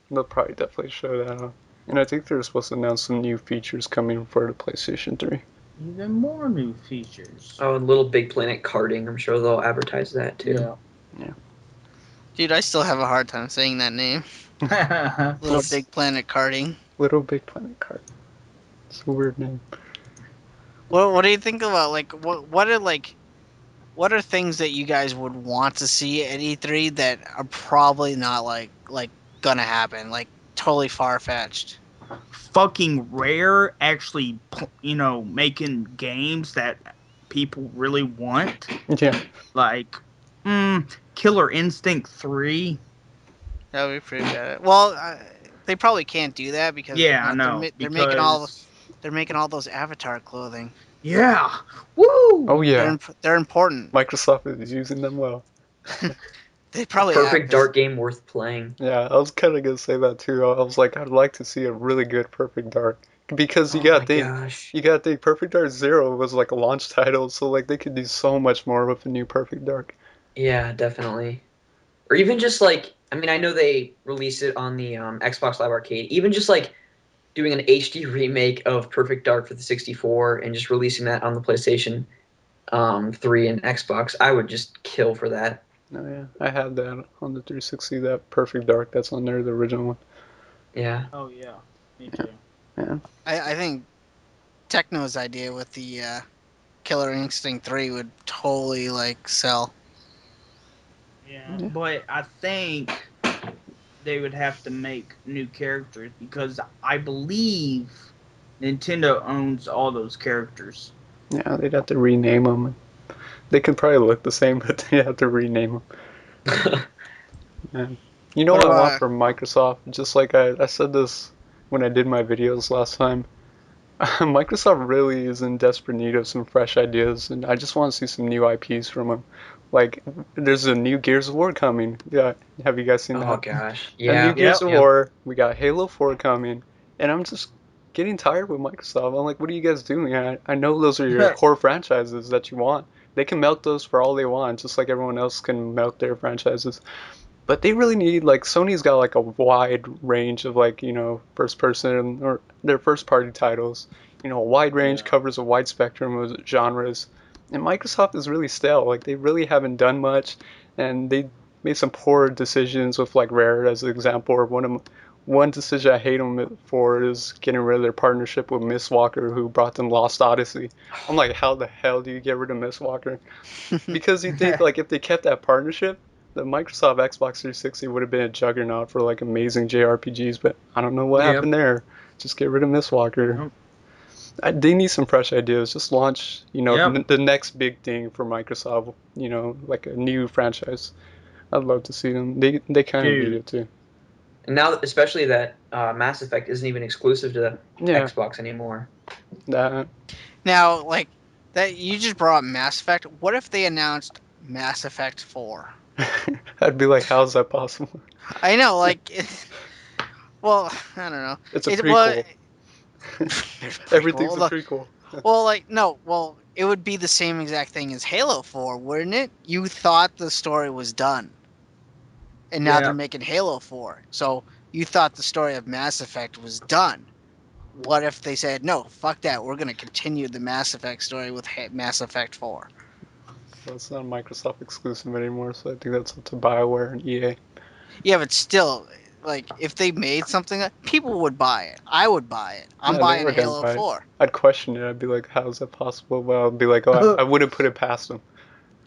they'll probably definitely show that off. And I think they're supposed to announce some new features coming for the PlayStation 3. Even more new features. Oh, and Little Big Planet karting. I'm sure they'll advertise that too. Yeah. Dude, I still have a hard time saying that name. Little What's Big Planet Karting. Little Big Planet Kart? It's a weird name. What do you think about like what are things that you guys would want to see at E3 that are probably not like gonna happen, like totally far fetched? Fucking Rare actually, making games that people really want. Yeah, Like, Killer Instinct 3. That would be pretty bad. Well, they probably can't do that because Yeah, I know. they're making Because, all those Avatar clothing. yeah. Woo! oh yeah, They're important. Microsoft is using them well. They A probably have. perfect dark game worth playing. Yeah, I was kind of gonna say that too. I was like, I'd like to see a really good Perfect Dark because Oh my gosh. you gotta think, Perfect Dark Zero was like a launch title, so like they could do so much more with a new Perfect Dark. Yeah, definitely. Or even just like, I mean, I know they released it on the Xbox Live Arcade. Even just like doing an HD remake of Perfect Dark for the 64 and just releasing that on the PlayStation 3 and Xbox, I would just kill for that. Oh yeah, I had that on the 360. That Perfect Dark that's on there, the original one. Yeah. Oh yeah, me too. Yeah. I think Techno's idea with the Killer Instinct 3 would totally like sell. Yeah, but I think they would have to make new characters because I believe Nintendo owns all those characters. Yeah, they'd have to rename them. They could probably look the same, but they have to rename them. Man. You know What what I want about from Microsoft? Just like I said this when I did my videos last time. Microsoft really is in desperate need of some fresh ideas, and I just want to see some new IPs from them. Like, there's a new Gears of War coming. Yeah, have you guys seen Oh that? gosh. A new Yeah. Gears Yep. of War. We got Halo 4 coming, and I'm just getting tired with Microsoft. I'm like, what are you guys doing? I know those are your core franchises that you want. They can milk those for all they want, just like everyone else can milk their franchises. But they really need, like, Sony's got like a wide range of, like, first person or their first party titles. A wide range Yeah. covers a wide spectrum of genres. And Microsoft is really stale. Like, they really haven't done much, and they made some poor decisions with, like, Rare as an example. Or one decision I hate them for is getting rid of their partnership with Miss Walker, who brought them Lost Odyssey. I'm like, how the hell do you get rid of Miss Walker? Because you think, like, if they kept that partnership, the Microsoft Xbox 360 would have been a juggernaut for, like, amazing JRPGs, but I don't know what Yep. happened there. Just get rid of Miss Walker. Yep. They need some fresh ideas. Just launch, Yep. the next big thing for Microsoft, like a new franchise. I'd love to see them. They kind of need Dude. it too. And now, especially that Mass Effect isn't even exclusive to the Yeah, Xbox anymore. that. now like that you just brought up Mass Effect? What if they announced Mass Effect 4? I'd be like, how's that possible? I know, like well, I don't know. It's a Well, prequel. Everything's a prequel. prequel. Well, like no, well, it would be the same exact thing as Halo 4, wouldn't it? You thought the story was done, and now they're Yeah. making Halo 4. So you thought the story of Mass Effect was done. What if they said, no, fuck that, we're going to continue the Mass Effect story with Mass Effect 4? Well, it's not a Microsoft exclusive anymore, so I think that's up to BioWare and EA. Yeah, but still, like, if they made something, people would buy it. I would buy it. I'm Yeah, they buying are a gonna Halo buy it. 4. I'd question it. I'd be like, how is that possible? But I'd be like, oh, I wouldn't put it past them.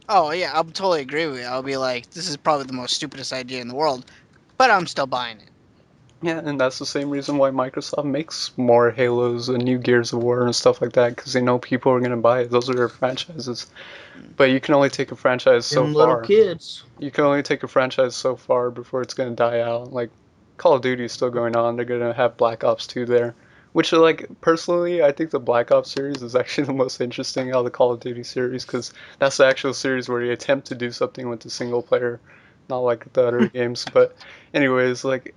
Oh, yeah, I'll totally agree with you. I'll be like, this is probably the most stupidest idea in the world, but I'm still buying it. Yeah, and that's the same reason why Microsoft makes more Halos and new Gears of War and stuff like that, because they know people are gonna buy it. Those are their franchises. But you can only take a franchise so Them little far. kids. You can only take a franchise so far before it's gonna die out. Like, Call of Duty is still going on. They're gonna have Black Ops 2 there, which are, like, personally, I think the Black Ops series is actually the most interesting out of the Call of Duty series, because that's the actual series where you attempt to do something with the single player, not like the other games. But anyways, like,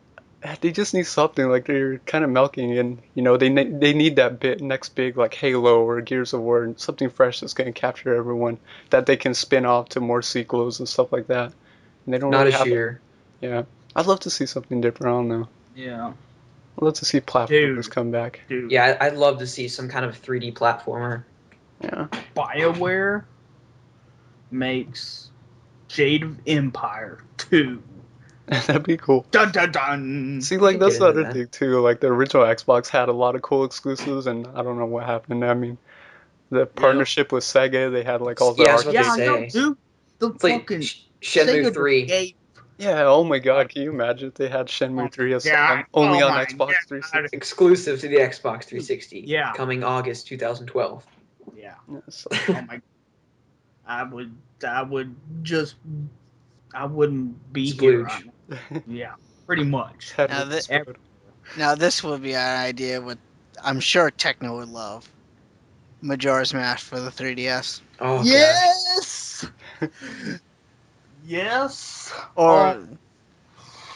they just need something. Like, they're kind of milking, and they need that next big, like, Halo or Gears of War, and something fresh that's gonna capture everyone that they can spin off to more sequels and stuff like that. And they don't Not really a have that. shooter. Yeah, I'd love to see something different. I don't know. Yeah. I'd love to see platformers Dude. come back. Dude. Yeah, I'd love to see some kind of 3D platformer. Yeah, BioWare makes Jade of Empire 2. that'd be cool. Dun dun dun. See, I like, could get that's the into other that. thing too. Like, the original Xbox had a lot of cool exclusives, and I don't know what happened. I mean, the Yep. partnership with Sega, they had, like, all the Yeah, I was about to Yeah, arcade I know, say. games. dude. The It's like fucking Shenmue Sega 3. gave. Yeah, oh my Oh god, can you imagine if they had my Shenmue 3 as god. only Oh on my Xbox god. 360? Exclusive to the Xbox 360. Yeah. Coming August 2012. Yeah. Yeah, so, Oh my. I would. I would just. I wouldn't be here Splooge. right now. Yeah. Pretty much. head Now, would th- explode. now this would be an idea what I'm sure Techno would love. Majora's Mask for the 3DS. Oh gosh. Yes. Yes. Oh. Or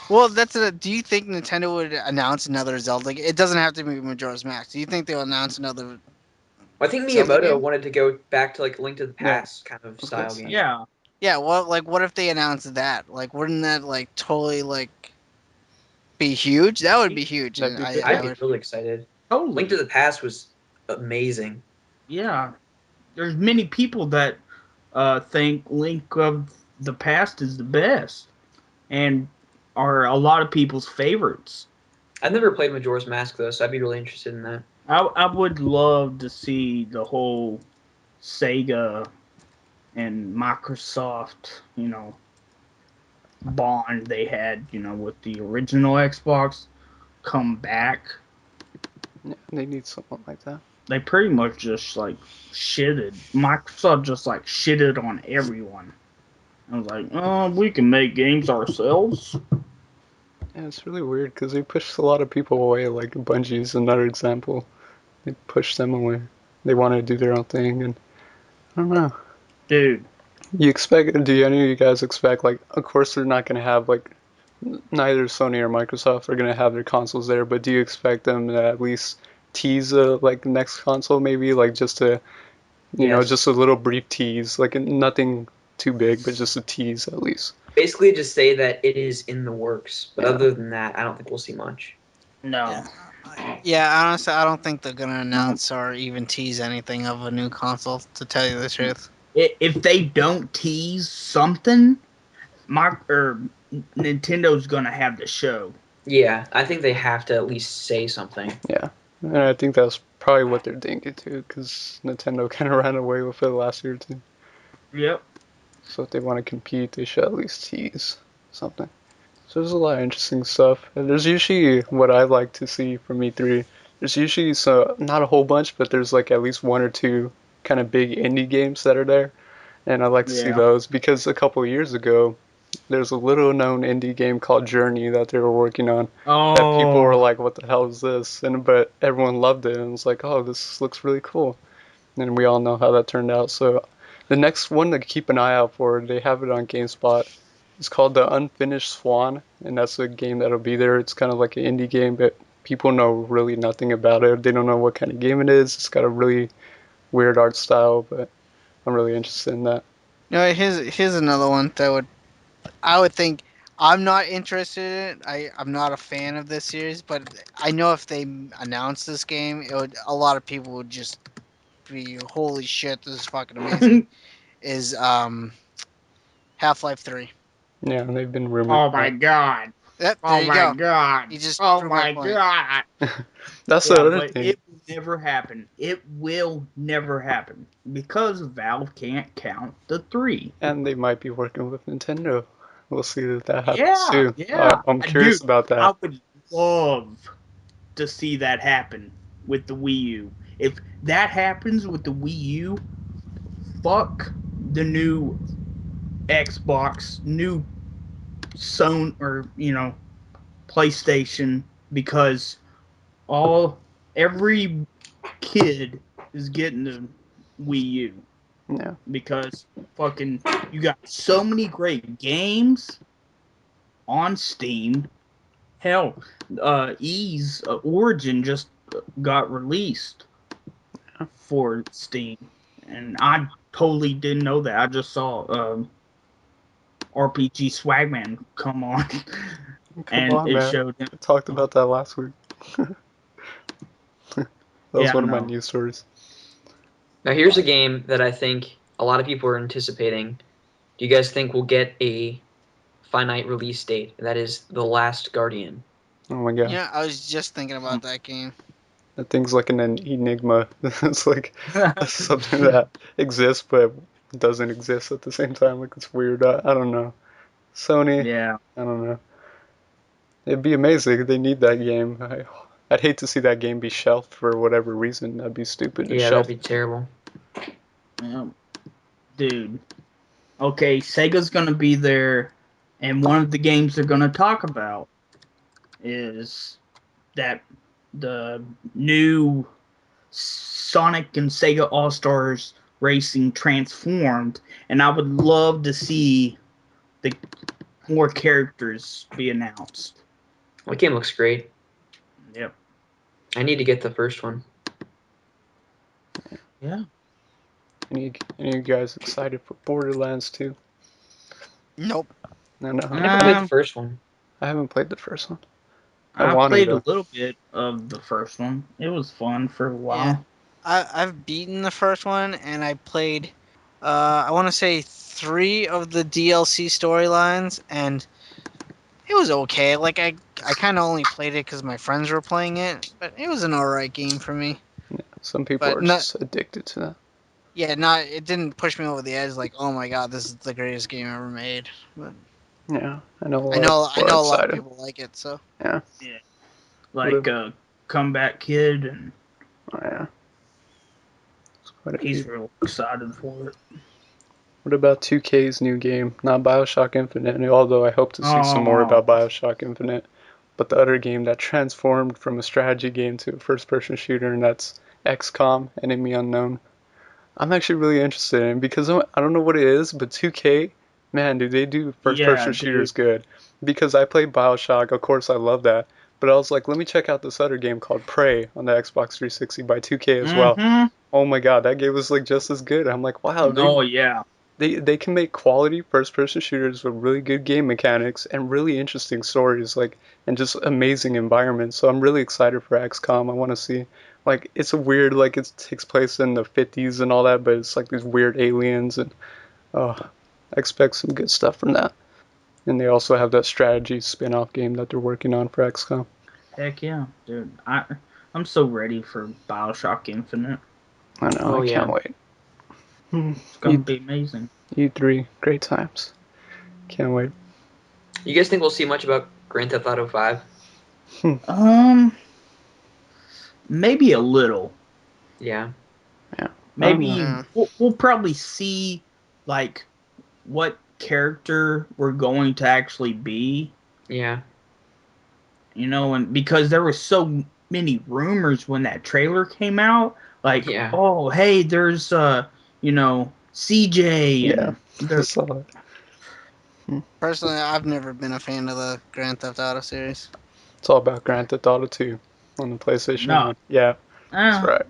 well, do you think Nintendo would announce another Zelda game? It doesn't have to be Majora's Mask. Do you think they'll announce another I think Zelda Miyamoto game? wanted to go back to like Link to the Yeah, Past kind of I was gonna style say. game. Yeah. Yeah, what if they announced that? Like, wouldn't that like totally like be huge. That would be huge. That'd be I, big. I I'd be would, really excited. Totally. Link to the Past was amazing. Yeah. There's many people that think Link of the Past is the best, and are a lot of people's favorites. I've never played Majora's Mask though, so I'd be really interested in that. I would love to see the whole Sega and Microsoft, bond they had, with the original Xbox come back. Yeah, they need someone like that. They pretty much just like shitted. Microsoft just like shitted on everyone. I was like, oh, we can make games ourselves. Yeah, it's really weird because they pushed a lot of people away. Like Bungie is another example. They pushed them away. They want to do their own thing, and I don't know. Dude, Do any of you guys expect, like, of course they're not going to have, like, neither Sony or Microsoft are going to have their consoles there, but do you expect them to at least tease, like, the next console, maybe? Like, just to, yes. just a little brief tease. Like, nothing too big, but just a tease at least. Basically, just say that it is in the works. But Yeah. other than that, I don't think we'll see much. No. yeah. Honestly, I don't think they're gonna announce or even tease anything of a new console. To tell you the truth. If they don't tease something, Nintendo's gonna have the show. Yeah, I think they have to at least say something. Yeah. And I think that's probably what they're thinking, too, because Nintendo kind of ran away with it last year, too. Yep. So if they want to compete, they should at least tease something. So there's a lot of interesting stuff. And there's usually what I like to see from E3. There's usually not a whole bunch, but there's like at least one or two kind of big indie games that are there. And I like to see Yeah. those because a couple of years ago, there's a little known indie game called Journey that they were working on that people were Oh. like, what the hell is this? But everyone loved it and was like, oh, this looks really cool. And we all know how that turned out. So the next one to keep an eye out for, they have it on GameSpot. It's called the Unfinished Swan, and that's a game that'll be there. It's kind of like an indie game, but people know really nothing about it. They don't know what kind of game it is. It's got a really weird art style, but I'm really interested in that. Here's another one that I would think I'm not interested in it. I'm not a fan of this series, but I know if they announce this game, a lot of people would just be holy shit, this is fucking amazing. Is Half-Life 3. Yeah, and they've been rumored. Oh my god. Yep, there Oh you my go. god. You just Oh proved my my point. god. That's the Yeah, other but thing. it will never happen. It will never happen because Valve can't count the 3. And they might be working with Nintendo. We'll see if that happens Yeah, too. yeah. I'm curious Dude, about I that. would love to see that happen with the Wii U. If that happens with the Wii U, fuck the new Xbox, new Sony, or PlayStation, because every kid is getting the Wii U Yeah. because fucking you got so many great games on Steam. Hell, E's Origin just got released for Steam, and I totally didn't know that. I just saw RPG Swagman come on, Come and on, it man. showed him. I talked about that last week. That was Yeah, one of my no. news stories. Now, here's a game that I think a lot of people are anticipating. Do you guys think we'll get a finite release date? That is The Last Guardian. Oh my god. Yeah, I was just thinking about that game. That thing's like an enigma. It's like something that exists but doesn't exist at the same time. Like it's weird. I don't know. Sony, Yeah. I don't know. It'd be amazing. They need that game. I'd hate to see that game be shelved for whatever reason. That'd be stupid to Yeah, shelf. that'd be terrible. Yeah. Dude. Okay, Sega's gonna be there, and one of the games they're gonna talk about is that the new Sonic and Sega All Stars Racing Transformed, and I would love to see the more characters be announced. Well, the game looks great. Yep. I need to get the first one. Yeah. Any of you guys excited for Borderlands 2? Nope. No, no. I never played the first one. I haven't played the first one. I wanted played to. a little bit of the first one. It was fun for a Yeah. while. I've beaten the first one, and I played, I want to say 3 of the DLC storylines, and it was okay. Like I kind of only played it because my friends were playing it, but it was an alright game for me. Some people But are not, just addicted to that. yeah, not it didn't push me over the edge. Like, oh my god, this is the greatest game ever made. But Yeah, I know a lot of I people are know a lot of excited. people like it. So Yeah. Yeah. What Like a- Comeback Kid, and Oh, yeah. It's quite a he's few. real excited for it. What about 2K's new game? Not Bioshock Infinite, although I hope to see some more Oh, about Bioshock Infinite. But the other game that transformed from a strategy game to a first-person shooter, and that's XCOM: Enemy Unknown. I'm actually really interested in it because I don't know what it is, but 2K, man, do they do yeah, first-person shooters dude. good? Because I played Bioshock, of course I love that, but I was like, let me check out this other game called Prey on the Xbox 360 by 2K as well. Mm-hmm. Oh my god, that game was like just as good. I'm like, wow, Oh, yeah. they can make quality first person shooters with really good game mechanics and really interesting stories, like, and just amazing environments. So I'm really excited for XCOM. I want to see, like, it's a weird, like, it takes place in the 50s and all that, but it's like these weird aliens, and oh, I expect some good stuff from that. And they also have that strategy spin-off game that they're working on for XCOM. Heck yeah, dude. I'm so ready for Bioshock Infinite. I know, Oh I can't yeah. wait. Hmm. It's gonna be amazing. E3, great times. Can't wait. You guys think we'll see much about Grand Theft Auto 5? Um, maybe a little. Yeah. Yeah, I don't know. Maybe we'll probably see like what character we're going to actually be. Yeah. And because there were so many rumors when that trailer came out, like, Yeah. oh, hey, there's CJ, Yeah, and I there. saw it. personally, I've never been a fan of the Grand Theft Auto series. It's all about Grand Theft Auto 2 on the PlayStation No, 1. Yeah, that's uh, right.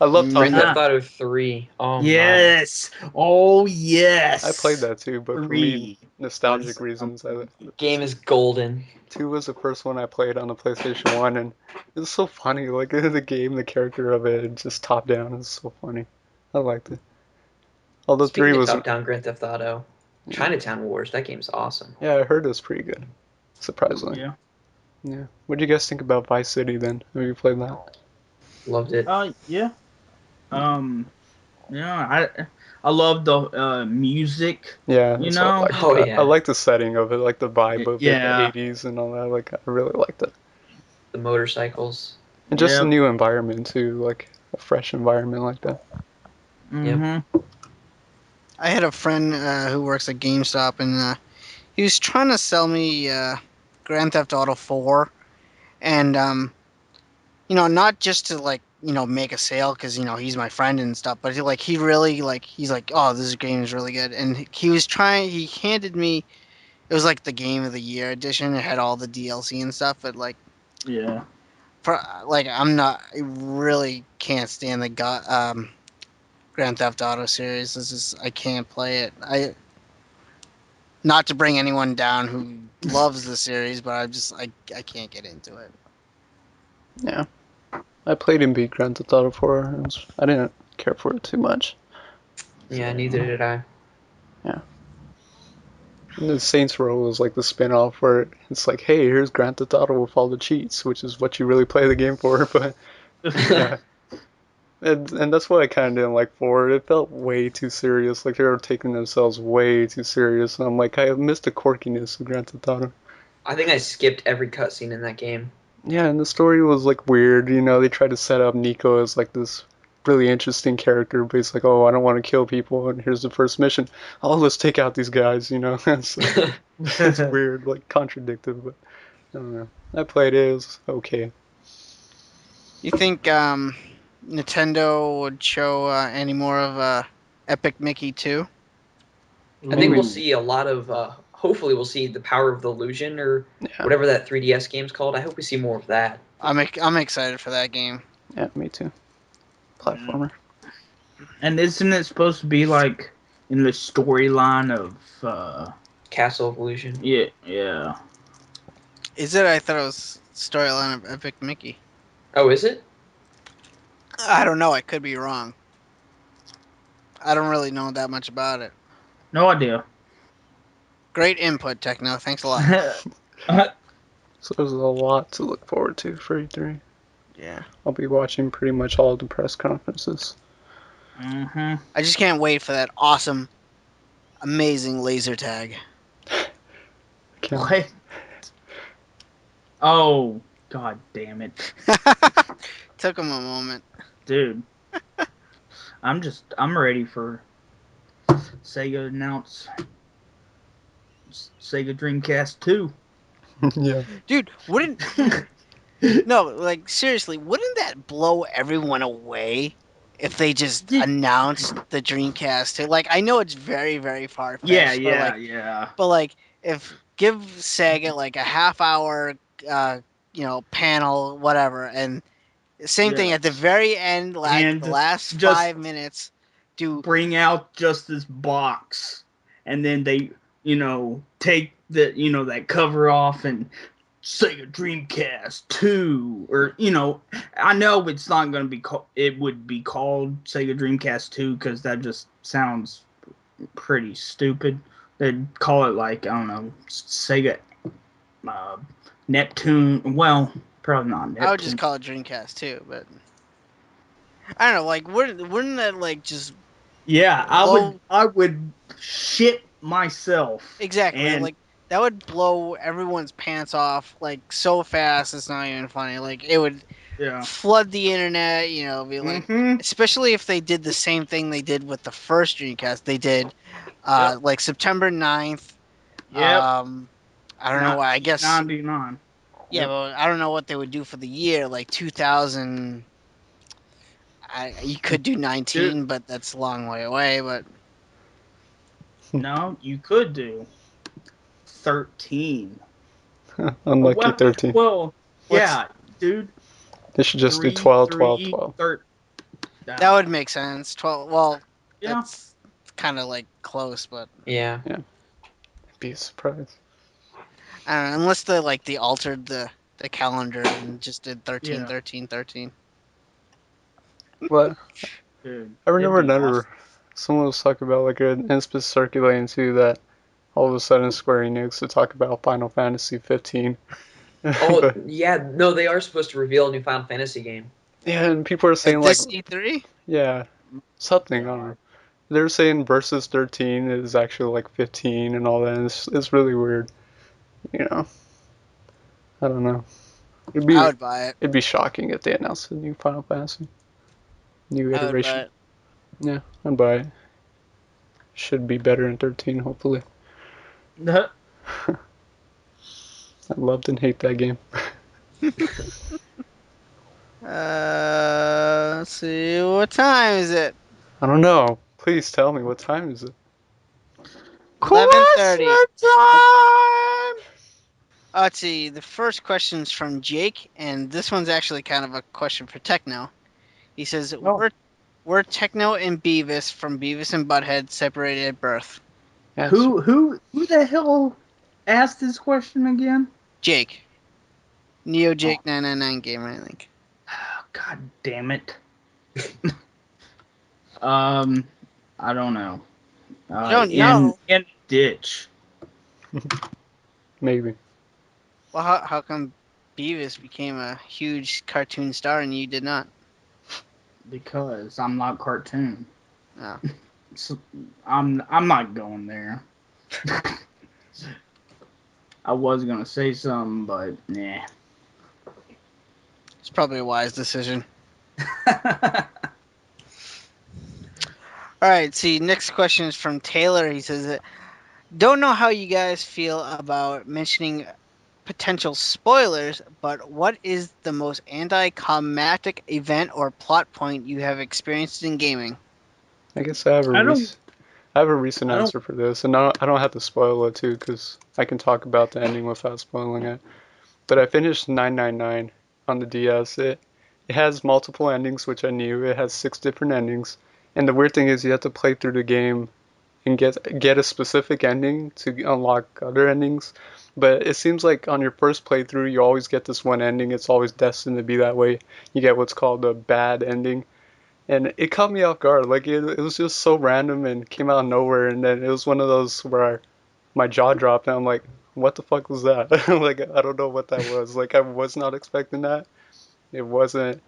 I love Top Grand Hat. Theft not Auto 3. Oh my. yes. Oh I played yes. that too, but for me, 3 nostalgic was reasons, Game is golden. 2 was the first one I played on the PlayStation 1, and it was so funny. Like, the game, the character of it, just top down, is so funny. I liked it. Although 3 Speaking of wasn't. top-down Grand Theft Auto, Yeah, Chinatown Wars, that game's awesome. yeah, I heard it was pretty good, surprisingly. yeah. Yeah. What do you guys think about Vice City then? Have you played that? Loved it. Yeah. Um. I love the music. Yeah, You that's what I know. liked Oh about it. I yeah. like the setting of it, like the vibe of it, the Yeah. 80s and all that. Like, I really liked it. The motorcycles. And just a Yep. new environment too, like a fresh environment like that. Yep. Mm-hmm. I had a friend who works at GameStop, and he was trying to sell me Grand Theft Auto 4, and not just to like make a sale because he's my friend and stuff, but he really like he's like, oh, this game is really good, and he handed me, it was like the Game of the Year edition. It had all the DLC and stuff, but like Yeah. for like I really can't stand the Grand Theft Auto series. This is I can't play it. Not to bring anyone down who loves the series, but I can't get into it. Yeah, I played and beat Grand Theft Auto 4. I didn't care for it too much. Yeah, So neither did I. yeah, and the Saints Row was like the spin-off where it's like, hey, here's Grand Theft Auto with all the cheats, which is what you really play the game for. But yeah, and that's what I kind of didn't like for it. It felt way too serious. Like they were taking themselves way too serious. And I'm like, I missed the quirkiness of Grand Theft Auto. I think I skipped every cutscene in that game. Yeah, and the story was like weird. They tried to set up Nico as like this really interesting character, but he's like, oh, I don't want to kill people, and here's the first mission. Oh, let's take out these guys. It's weird, like contradictive, but I don't know. I played it, it was okay. You think Nintendo would show any more of Epic Mickey 2? I think we'll Ooh. see a lot of. Hopefully, we'll see the Power of the Illusion or Yeah, whatever that 3DS game's called. I hope we see more of that. I'm excited for that game. yeah, me too. Yeah. Platformer. And isn't it supposed to be like in the storyline of Castle of Illusion. yeah, yeah. Is it? I thought it was storyline of Epic Mickey. Oh, is it? I don't know. I could be wrong. I don't really know that much about it. No idea. Great input, Techno. Thanks a lot. So there's a lot to look forward to for E3. Yeah. I'll be watching pretty much all of the press conferences. Mm-hmm. I just can't wait for that awesome, amazing laser tag. Can't- What? Oh, god damn it. Took him a moment. Dude. I'm ready for Sega to announce Sega Dreamcast 2. yeah. Dude, wouldn't no, like seriously, wouldn't that blow everyone away if they just announced the Dreamcast too? Like I know it's very, very far Yeah, fetched, yeah. but like if give Sega like a half hour panel, whatever, and same thing at the Yes. very end, like the And last just 5 minutes, do bring out just this box, and then they, take the, that cover off and Sega Dreamcast 2, or I know it's not going to be called. It would be called Sega Dreamcast 2 because that just sounds pretty stupid. They'd call it like, I don't know, Sega uh, Neptune. Well, probably not I would just Neptune. call it Dreamcast too, but I don't know, like wouldn't that like just Yeah, blow I would shit myself. exactly And like that would blow everyone's pants off like so fast it's not even funny. Like it would yeah. flood the internet, be like Mm-hmm. especially if they did the same thing they did with the first Dreamcast. They did Yep. like September 9th. Yep. I don't know why. I guess 99. yeah, Yep. but I don't know what they would do for the year like 2000. You could do Dude, 19, but that's a long way away. But no, you could do 13. Unlucky Well, 13. well, what's yeah, dude. They should just do 3, 12, 12, 3, 12. 13. that would make sense. 12. Well, Yeah. that's kind of like close, but Yeah. Be a surprise. I don't know. Unless they altered the calendar and just did 13, Yeah. 13, 13. What? Dude, I it'd remember be awesome. someone was talking about like an inspo circulating too that all of a sudden Square Enix would talk about Final Fantasy 15. Oh, But yeah. No, they are supposed to reveal a new Final Fantasy game. yeah, and people are saying At like, this E3, yeah, something. I don't know. They're saying Versus 13 is actually like 15 and all that. And it's really weird. You know, I don't know. It'd I be would buy it. it'd be shocking if they announced a new Final Fantasy, new I would buy iteration. Yeah, I'd buy it. Should be better in 13, hopefully. I loved and hate that game. it. Let's see. What time is it? I don't know. Please tell me what time is it? 11:30. Time! Let's see. The first question's from Jake, and this one's actually kind of a question for Techno. He says, Oh. "Were Techno and Beavis from Beavis and Butthead separated at birth?" Yes. Who the hell asked this question again? Jake, Neo Jake 999 gamer, I think. God damn it. I don't know. You don't know? In ditch. Maybe. Well, how come Beavis became a huge cartoon star and you did not? Because I'm not cartoon. Oh. So I'm not going there. I was gonna say something, but nah. It's probably a wise decision. All right, see, next question is from Taylor. He says, "Don't know how you guys feel about mentioning potential spoilers, but what is the most anticlimactic event or plot point you have experienced in gaming?" I guess I have I don't. a recent I don't. answer for this, and I don't have to spoil it too, because I can talk about the ending without spoiling it. But I finished 999 on the DS. It has multiple endings, which I knew. It has 6 different endings, and the weird thing is you have to play through the game and get a specific ending to unlock other endings. But it seems like on your first playthrough, you always get this one ending. It's always destined to be that way. You get what's called a bad ending. And it caught me off guard. Like, it was just so random and came out of nowhere. And then it was one of those where my jaw dropped and I'm like, what the fuck was that? Like, I don't know what that was. Like, I was not expecting that. It wasn't,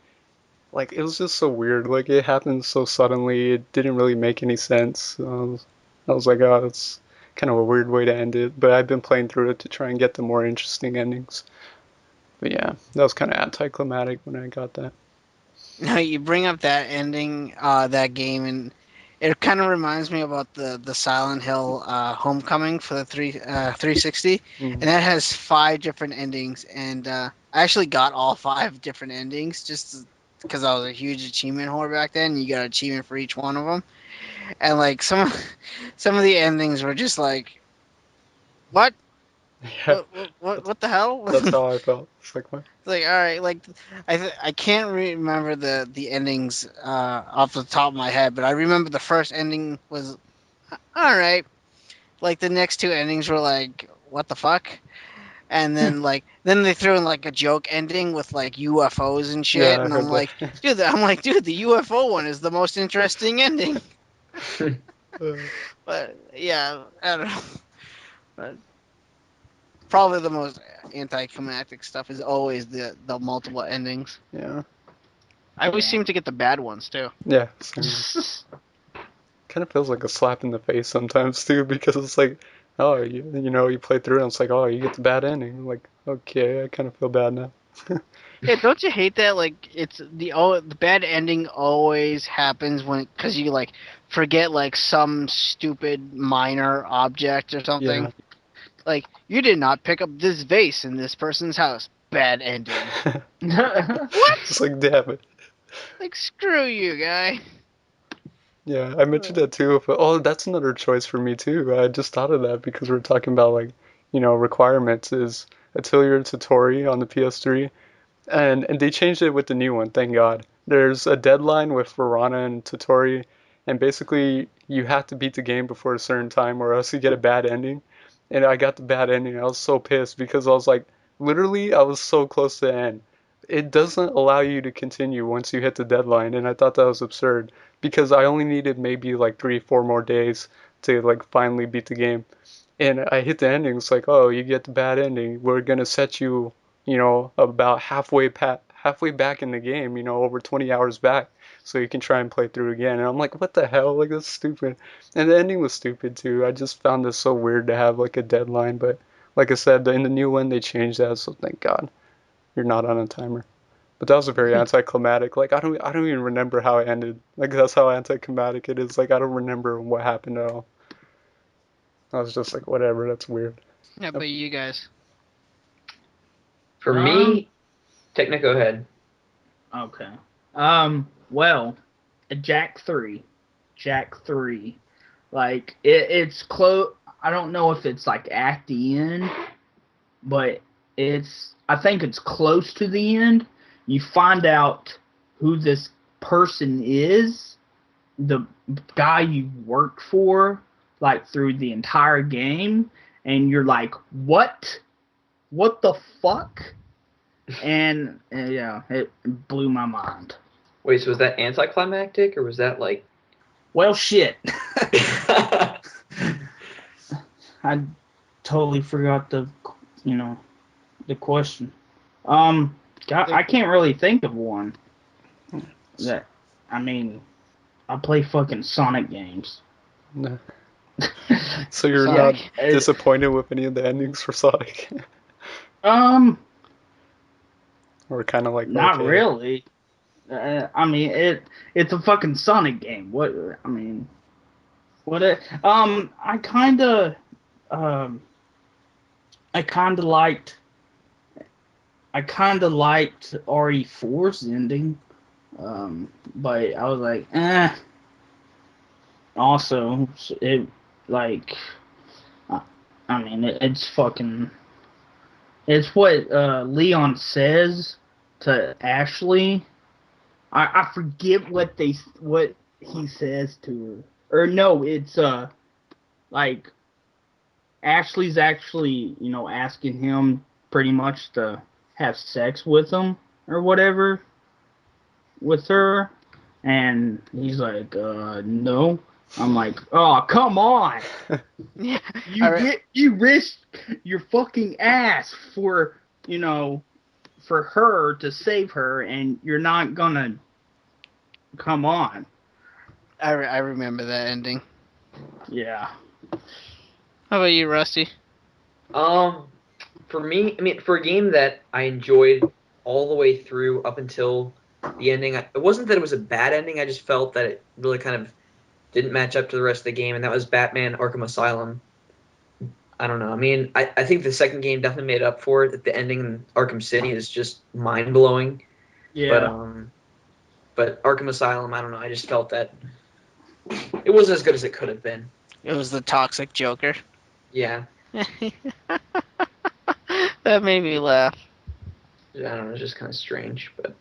like, it was just so weird. Like, it happened so suddenly. It didn't really make any sense. I was like, oh, that's kind of a weird way to end it. But I've been playing through it to try and get the more interesting endings. But yeah, that was kind of anticlimactic when I got that. No, you bring up that ending, that game, and it kind of reminds me about the Silent Hill Homecoming for the 360, Mm. and that has 5 different endings, and I actually got all 5 different endings just because I was a huge achievement whore back then. You got an achievement for each one of them, and like some of the endings were just like, what? Yeah, What the hell? that's how I felt. It's like, what? Like, all right, like I can't remember the endings off the top of my head, but I remember the first ending was all right. Like the next 2 endings were like, what the fuck? And then they threw in like a joke ending with like UFOs and Yeah, shit, I and heard that. dude, the UFO one is the most interesting ending. But yeah, I don't know. But probably the most anticlimactic stuff is always the multiple endings. Yeah, I always seem to get the bad ones too. yeah, same. Kind of feels like a slap in the face sometimes too, because it's like, oh, you play through it and it's like, oh, you get the bad ending. I'm like, okay, I kind of feel bad now. Yeah, don't you hate that? Like, it's the bad ending always happens when because you like forget like some stupid minor object or something. Yeah. Like, you did not pick up this vase in this person's house. Bad ending. It's What? like, damn it. Like, screw you, guy. Yeah, I mentioned that too. But, oh, that's another choice for me too. I just thought of that because we're talking about like, requirements is Atelier Tutori on the PS3. And they changed it with the new one, thank God. There's a deadline with Verana and Totori, and basically you have to beat the game before a certain time or else you get a bad ending. And I got the bad ending. I was so pissed because I was like, literally, I was so close to the end. It doesn't allow you to continue once you hit the deadline, and I thought that was absurd because I only needed maybe like 3, 4 more days to like finally beat the game. And I hit the ending. It's like, oh, you get the bad ending. We're gonna set you, about halfway back in the game. Over 20 hours back, so you can try and play through again. And I'm like, what the hell? Like, that's stupid. And the ending was stupid too. I just found this so weird to have like a deadline. But like I said, in the new one they changed that, so thank God you're not on a timer. But that was a very anticlimactic. Like I don't even remember how it ended. Like that's how anticlimactic it is. Like I don't remember what happened at all. I was just like, whatever, that's weird. Yeah, but you guys. For me, Techno, go ahead. Okay. Well, Jack 3. Jack 3. Like, it's close. I don't know if it's, like, at the end, but I think it's close to the end. You find out who this person is, the guy you worked for, like, through the entire game, and you're like, what? What the fuck? And yeah, it blew my mind. Wait, so was that anticlimactic or was that like? Well, shit. I totally forgot the question. I can't really think of one. That I mean, I play fucking Sonic games. No. So you're not Sonic. disappointed with any of the endings for Sonic? Um, Or kind of like, not okay. really. I mean, it's a fucking Sonic game. What I mean, what it um I kind of liked RE4's ending, but I was like, eh. Also, it like, I I mean, it's fucking, it's what Leon says to Ashley. I forget what he says to her, or no, it's like Ashley's actually, asking him pretty much to have sex with him or whatever with her, and he's like, no. I'm like, oh, come on. Yeah. You risk your fucking ass for, for her to save her, and you're not gonna come on. I remember that ending. Yeah. How about you, Rusty? For me, I mean, for a game that I enjoyed all the way through up until the ending, it wasn't that it was a bad ending. I just felt that it really kind of didn't match up to the rest of the game, and that was Batman Arkham Asylum. I don't know. I mean, I think the second game definitely made up for it. That the ending in Arkham City is just mind blowing. Yeah. But Arkham Asylum, I don't know. I just felt that it wasn't as good as it could have been. It was the toxic Joker. Yeah. That made me laugh. I don't know. It's just kind of strange, but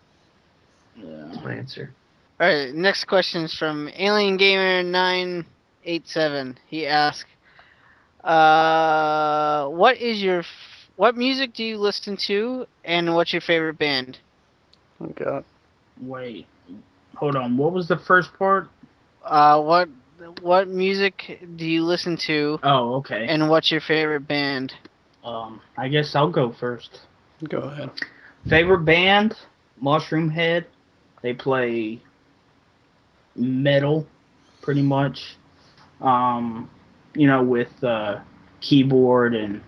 that's my answer. All right, next question is from Alien Gamer 987. He asked, what music do you listen to, and what's your favorite band?" Oh God. Wait. Hold on. What was the first part? What music do you listen to, Oh, okay. and what's your favorite band? I guess I'll go first. Go ahead. Favorite band? Mushroom Head. They play metal, pretty much. With keyboard and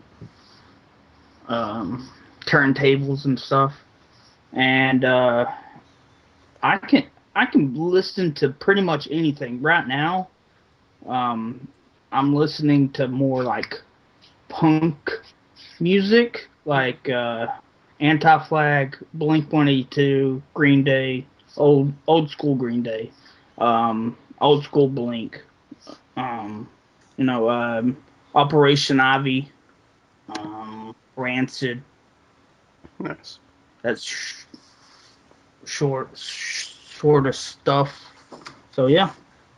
turntables and stuff. And I can listen to pretty much anything right now. I'm listening to more like punk music, like Anti-Flag, Blink-182, Green Day, old school Green Day, old school Blink, Operation Ivy, Rancid. Nice. That's short of stuff. So yeah.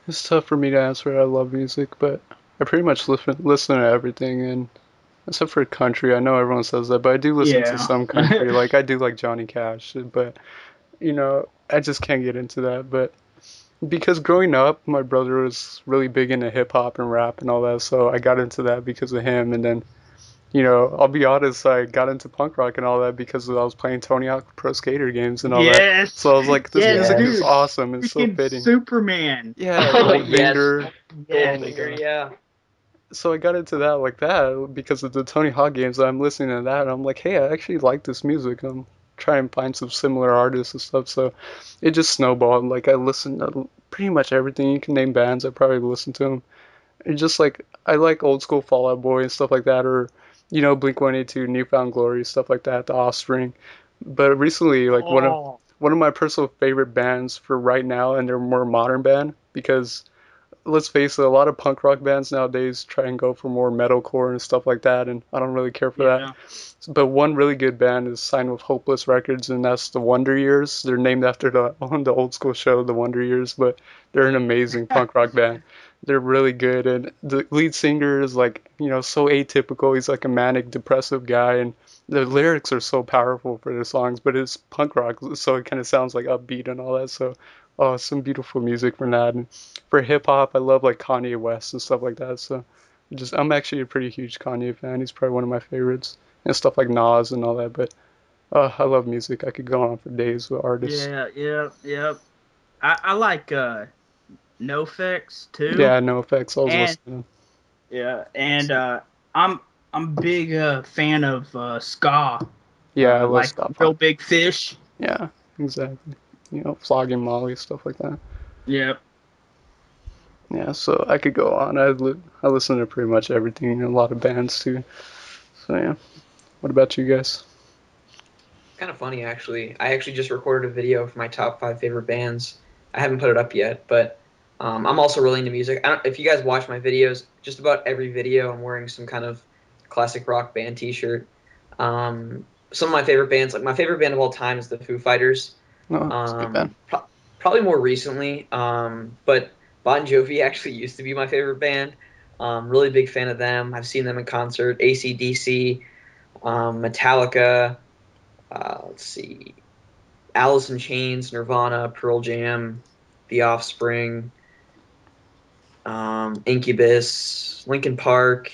It's tough for me to answer. I love music, but I pretty much listen to everything, and except for country. I know everyone says that, but I do listen to Yeah. some country. Like I do like Johnny Cash, but I just can't get into that. But because growing up, my brother was really big into hip hop and rap and all that, so I got into that because of him. And then, I'll be honest, I got into punk rock and all that because I was playing Tony Hawk Pro Skater games and all that. Yes. So I was like, this Yes, music is dude. awesome and so Freaking fitting. Superman. Yeah, Oh, yes. Goldfinger. Yes. Goldfinger, yeah. So I got into that like that because of the Tony Hawk games. I'm listening to that and I'm like, hey, I actually like this music. I'm trying to find some similar artists and stuff. So it just snowballed. Like I listened to pretty much everything you can name bands. I probably listened to them. It's just like I like old school Fall Out Boy and stuff like that, or Blink-182, Newfound Glory, stuff like that, The Offspring. But recently, like one of my personal favorite bands for right now, and they're more modern band because let's face it, a lot of punk rock bands nowadays try and go for more metalcore and stuff like that, and I don't really care for that. But one really good band is signed with Hopeless Records, and that's the Wonder Years. They're named after the old school show, The Wonder Years, but they're an amazing punk rock band. They're really good, and the lead singer is like, so atypical. He's like a manic, depressive guy, and the lyrics are so powerful for the songs, but it's punk rock, so it kind of sounds like upbeat and all that. So, oh, some beautiful music from that. And for hip hop, I love like Kanye West and stuff like that. So, I'm actually a pretty huge Kanye fan. He's probably one of my favorites, and stuff like Nas and all that. But I love music. I could go on for days with artists. Yeah. I like NoFX too. Yeah, no effects. I was And listening. yeah, and I'm big fan of ska. Yeah, I love Like ska Real punk. Big Fish. Yeah, exactly. Flogging Molly, stuff like that. Yep. Yeah, so I could go on. I listen to pretty much everything, a lot of bands too. So yeah. What about you guys? Kind of funny, actually. I actually just recorded a video for my top 5 favorite bands. I haven't put it up yet, but I'm also really into music. If you guys watch my videos, just about every video, I'm wearing some kind of classic rock band T-shirt. Some of my favorite bands, like my favorite band of all time, is the Foo Fighters. No, it's a good band. Probably more recently, but Bon Jovi actually used to be my favorite band. Really big fan of them. I've seen them in concert. AC/DC, Metallica. Let's see, Alice in Chains, Nirvana, Pearl Jam, The Offspring, Incubus, Linkin Park.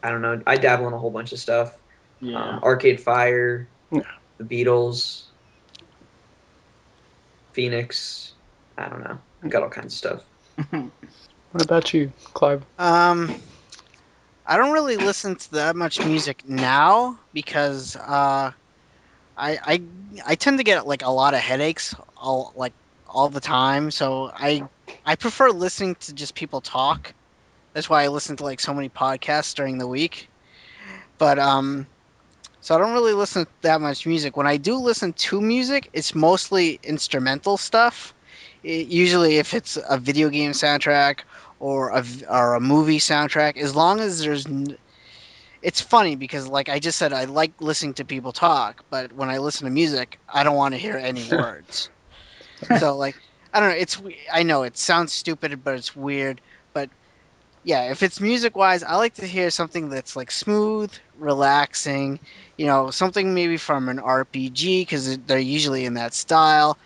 I don't know. I dabble in a whole bunch of stuff. Yeah. Arcade Fire, Yeah. The Beatles, Phoenix. I don't know. Got all kinds of stuff. What about you, Clive? I don't really listen to that much music now because I I I tend to get like a lot of headaches all the time. So I prefer listening to just people talk. That's why I listen to like so many podcasts during the week. But so I don't really listen to that much music. When I do listen to music, it's mostly instrumental stuff. Usually, if it's a video game soundtrack or a movie soundtrack, as long as it's funny because like I just said, I like listening to people talk, but when I listen to music, I don't want to hear any words. So like I don't know, I know it sounds stupid, but it's weird. But yeah, if it's music wise, I like to hear something that's like smooth, relaxing, something maybe from an RPG because they're usually in that style.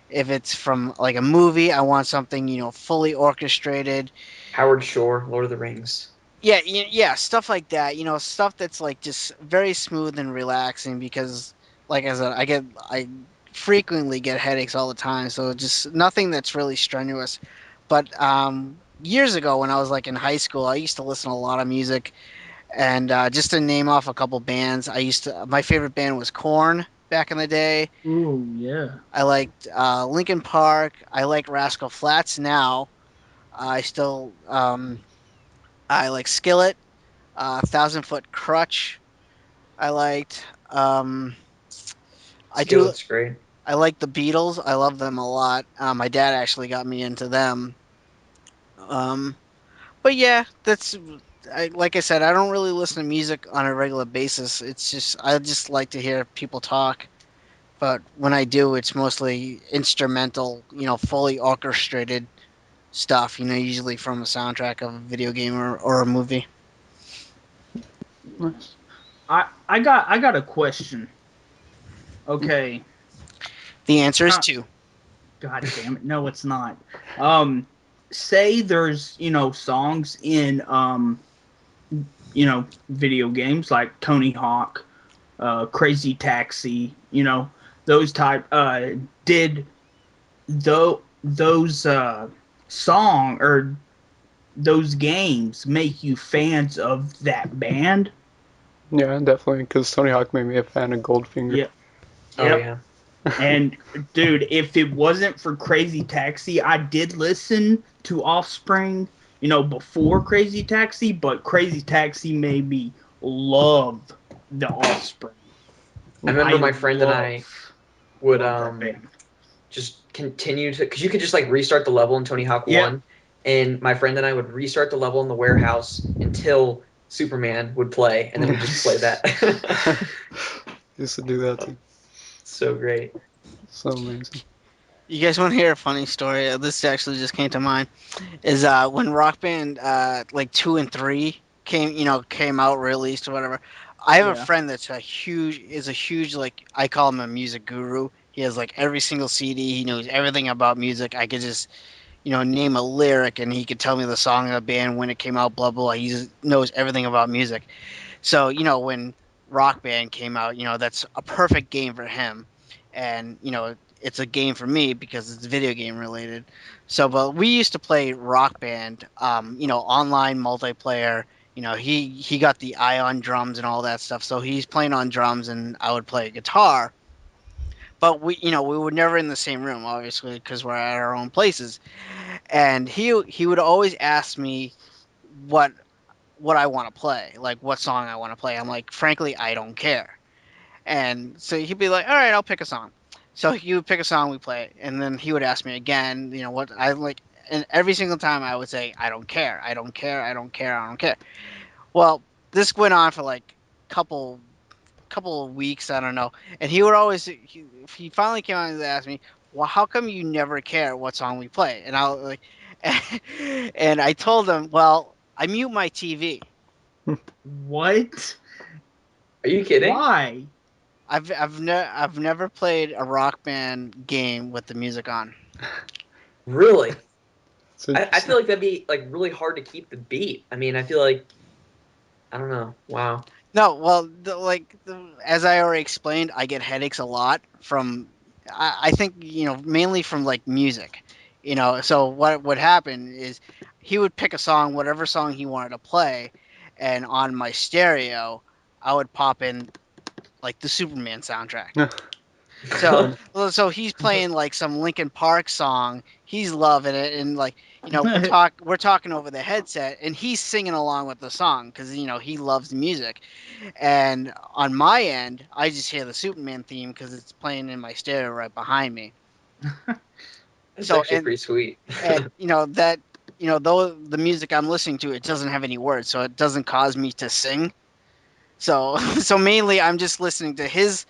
If it's from like a movie, I want something, fully orchestrated. Howard Shore, Lord of the Rings. Yeah, yeah, stuff like that. Stuff that's like just very smooth and relaxing because, like I said, I frequently get headaches all the time. So just nothing that's really strenuous. But years ago, when I was like in high school, I used to listen to a lot of music. And just to name off a couple bands, my favorite band was Korn back in the day. Ooh, yeah. I liked Linkin Park. I like Rascal Flatts now. I still I like Skillet. Thousand Foot Crutch. I liked. I do. Skillet's great. I like the Beatles. I love them a lot. My dad actually got me into them. Um, but yeah, like I said. I don't really listen to music on a regular basis. It's just I just like to hear people talk. But when I do, it's mostly instrumental. Fully orchestrated stuff. Usually from a soundtrack of a video game or a movie. Nice. I got a question. Okay. The answer is Uh, two. God damn it. No, it's not. Um say there's, songs in video games like Tony Hawk, Crazy Taxi, those type did those song or those games make you fans of that band? Yeah, definitely, because Tony Hawk made me a fan of Goldfinger. Yep. Oh Yep. yeah. And dude, if it wasn't for Crazy Taxi, I did listen to Offspring, before Crazy Taxi, but Crazy Taxi made me love the Offspring. I Yeah. I remember my friend and I would love that band. just continue to, because you could just like restart the level in Tony Hawk Yep. 1, and my friend and I would restart the level in the warehouse until Superman would play, and then we just play that. Used to do that too. So great. So amazing. You guys want to hear a funny story? This actually just came to mind. Is when Rock Band like 2 and 3 came out, released or whatever. I have a Yeah. friend that's a huge like I call him a music guru. He has like every single CD. He knows everything about music. I could just name a lyric and he could tell me the song of the band when it came out. Blah blah. He just knows everything about music. So when Rock Band came out, that's a perfect game for him, and it's a game for me because it's video game related. So, but we used to play Rock Band, online multiplayer. He got the Ion drums and all that stuff, so he's playing on drums and I would play guitar. But we were never in the same room, obviously, because we're at our own places. And he would always ask me what what I want to play, like what song I want to play. I'm like, frankly, I don't care. And so he'd be like, all right, I'll pick a song. So he would pick a song, we play it, and then he would ask me again, what I like. And every single time I would say, I don't care, I don't care, I don't care, I don't care. Well, this went on for like couple couple of weeks, I don't know. And he would always he finally came out and asked me, "Well, how come you never care what song we play?" And I was like, and I told him, "Well, I mute my TV. What? Are you kidding? Why? I've never played a Rock Band game with the music on. Really? It's I interesting. feel like that'd be like really hard to keep the beat. I mean, I feel like I don't know. Wow. No, well, as I already explained, I get headaches a lot from. I think mainly from like music. So what would happen is he would pick a song, whatever song he wanted to play, and on my stereo, I would pop in like the Superman soundtrack. So, so he's playing like some Linkin Park song. He's loving it, and like we're talking over the headset, and he's singing along with the song because he loves the music. And on my end, I just hear the Superman theme because it's playing in my stereo right behind me. That's So actually pretty sweet. and though the music I'm listening to, it doesn't have any words, so it doesn't cause me to sing. So so mainly I'm just listening to his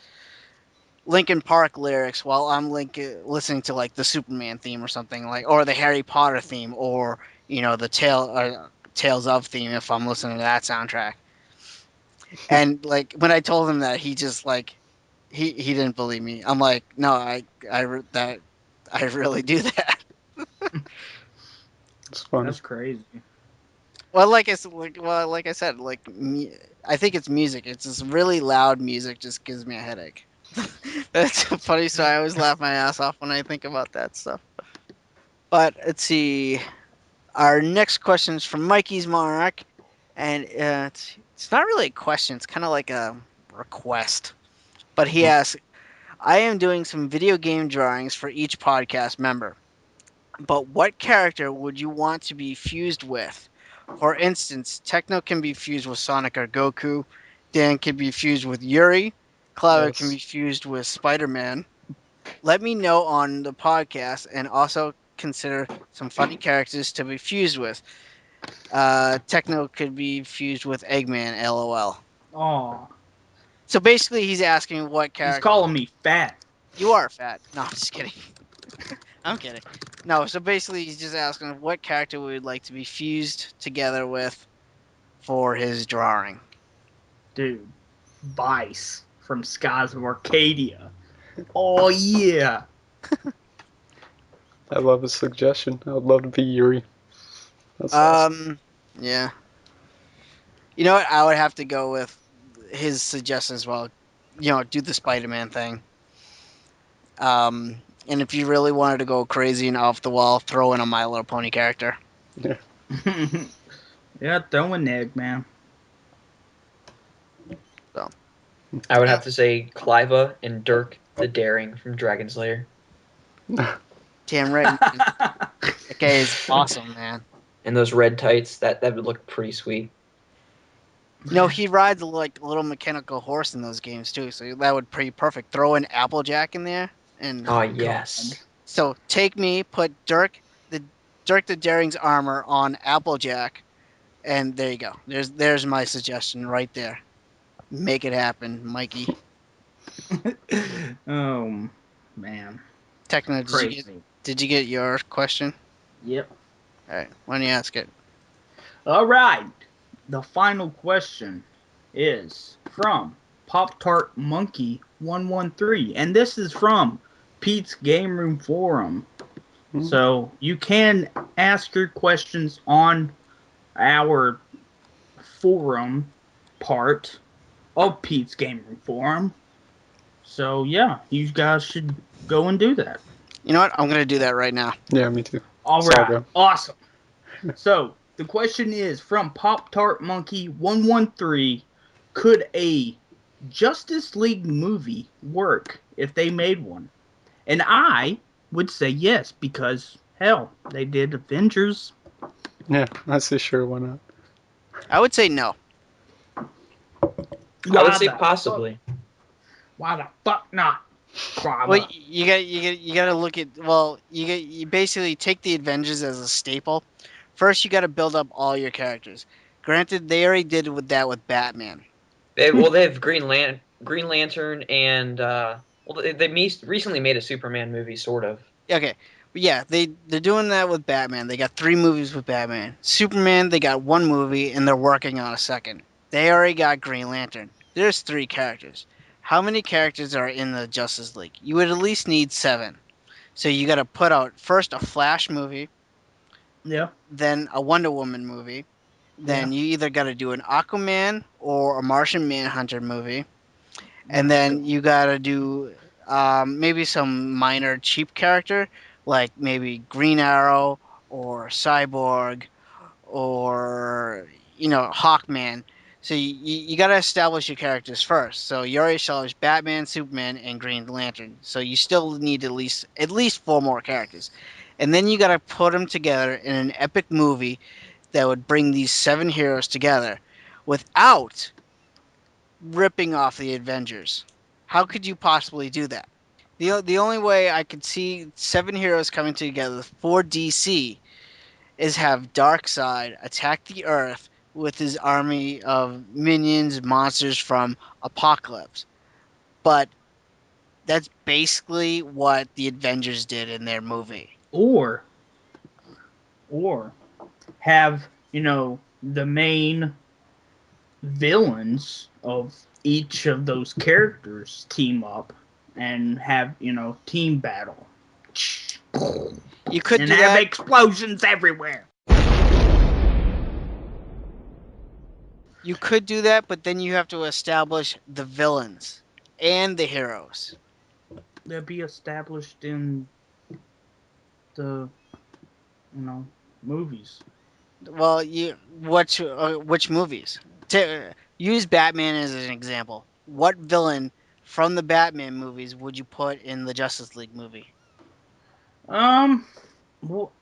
Linkin Park lyrics while I'm listening to like the Superman theme or something like, or the Harry Potter theme, or the Tales of theme if I'm listening to that soundtrack. And like when I told him that, he just like he didn't believe me. I'm like, no, that I really do that. It's funny. That's crazy. Well, like I said, I think it's music. It's this really loud music just gives me a headache. That's funny. So I always laugh my ass off when I think about that stuff. But let's see. Our next question is from Mikey's Monarch, and it's not really a question. It's kind of like a request. But he asks, "I am doing some video game drawings for each podcast member. But what character would you want to be fused with? For instance, Techno can be fused with Sonic or Goku. Dan can be fused with Yuri. Clive can be Yes. fused with Spider-Man. Let me know on the podcast and also consider some funny characters to be fused with. Techno could be fused with Eggman, lol." Oh, So basically, he's asking what he's character. calling me fat. You are fat. No, I'm just kidding. I'm kidding. No, so basically, he's just asking what character we would like to be fused together with for his drawing. Dude, Vice from Skies of Arcadia. Oh, yeah. I love his suggestion. I would love to be Yuri. That's awesome. Yeah. You know what? I would have to go with his suggestion as well. Do the Spider-Man thing. And if you really wanted to go crazy and off the wall, throw in a My Little Pony character. Yeah. Yeah, throw an egg, man. So, I would have to say Clive and Dirk the Daring from Dragon Slayer. damn right, man. That guy is awesome, man. And those red tights, that would look pretty sweet. He rides like a little mechanical horse in those games too, so that would be perfect. Throw an Applejack in there, and Oh God. yes. so take me, put Dirk the Daring's armor on Applejack, and there you go. There's my suggestion right there. Make it happen, Mikey. Oh, man. Techno, Crazy. did you get your question? Yep. All right, why don't you ask it? All right. The final question is from Pop Tart Monkey 113, and this is from Pete's Game Room Forum. So you can ask your questions on our forum part of Pete's Game Room Forum. So yeah, you guys should go and do that. You know what? I'm gonna do that right now. Yeah, me too. All So I'll right, go. awesome. So the question is from Pop Tart Monkey 113: could a Justice League movie work if they made one? And I would say yes, because hell, they did Avengers. Yeah, I say sure, why not? I would say no. I would Why say the possibly. fuck? Why the fuck not? Well, Bravo. you got to look at you basically take the Avengers as a staple. First, you got to build up all your characters. Granted, they already did with that with Batman. They have Green Lantern, and recently made a Superman movie, sort of. Okay, But yeah, they're doing that with Batman. They got 3 movies with Batman. Superman, they got 1 movie, and they're working on a second. They already got Green Lantern. There's 3 characters. How many characters are in the Justice League? You would at least need 7. So you got to put out first a Flash movie, Yeah. then a Wonder Woman movie, then Yeah. you either got to do an Aquaman or a Martian Manhunter movie, and Let's then go. you got to do maybe some minor cheap character like maybe Green Arrow or Cyborg or Hawkman. So you got to establish your characters first. So you already established Batman, Superman, and Green Lantern. So you still need at least 4 more characters, and then you got to put them together in an epic movie that would bring these 7 heroes together without ripping off the Avengers. How could you possibly do that? The only way I could see 7 heroes coming together for DC is have Darkseid attack the Earth with his army of minions, monsters from Apocalypse. But that's basically what the Avengers did in their movie. Or have, the main villains of each of those characters team up and have, team battle. You could And do have that. explosions everywhere. You could do that, but then you have to establish the villains and the heroes. They'll be established in the, movies. Well, which movies? Use Batman as an example. What villain from the Batman movies would you put in the Justice League movie? Um,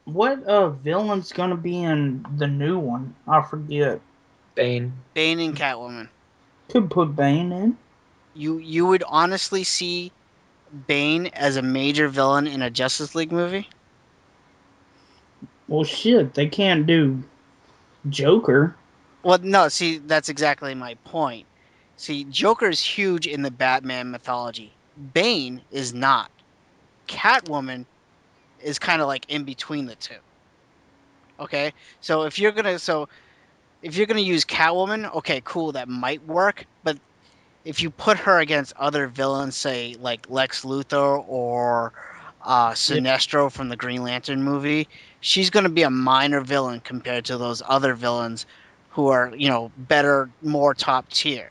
what villain's gonna be in the new one? I forget. Bane. Bane and Catwoman. Could put Bane in. You would honestly see Bane as a major villain in a Justice League movie? Well, shit, they can't do Joker. Well, no, see, that's exactly my point. See, Joker's huge in the Batman mythology. Bane is not. Catwoman is kind of like in between the two. Okay? So if you're gonna use Catwoman, okay, cool, that might work, but if you put her against other villains, say like Lex Luthor or Yeah. Sinestro from the Green Lantern movie, she's going to be a minor villain compared to those other villains who are, better, more top tier.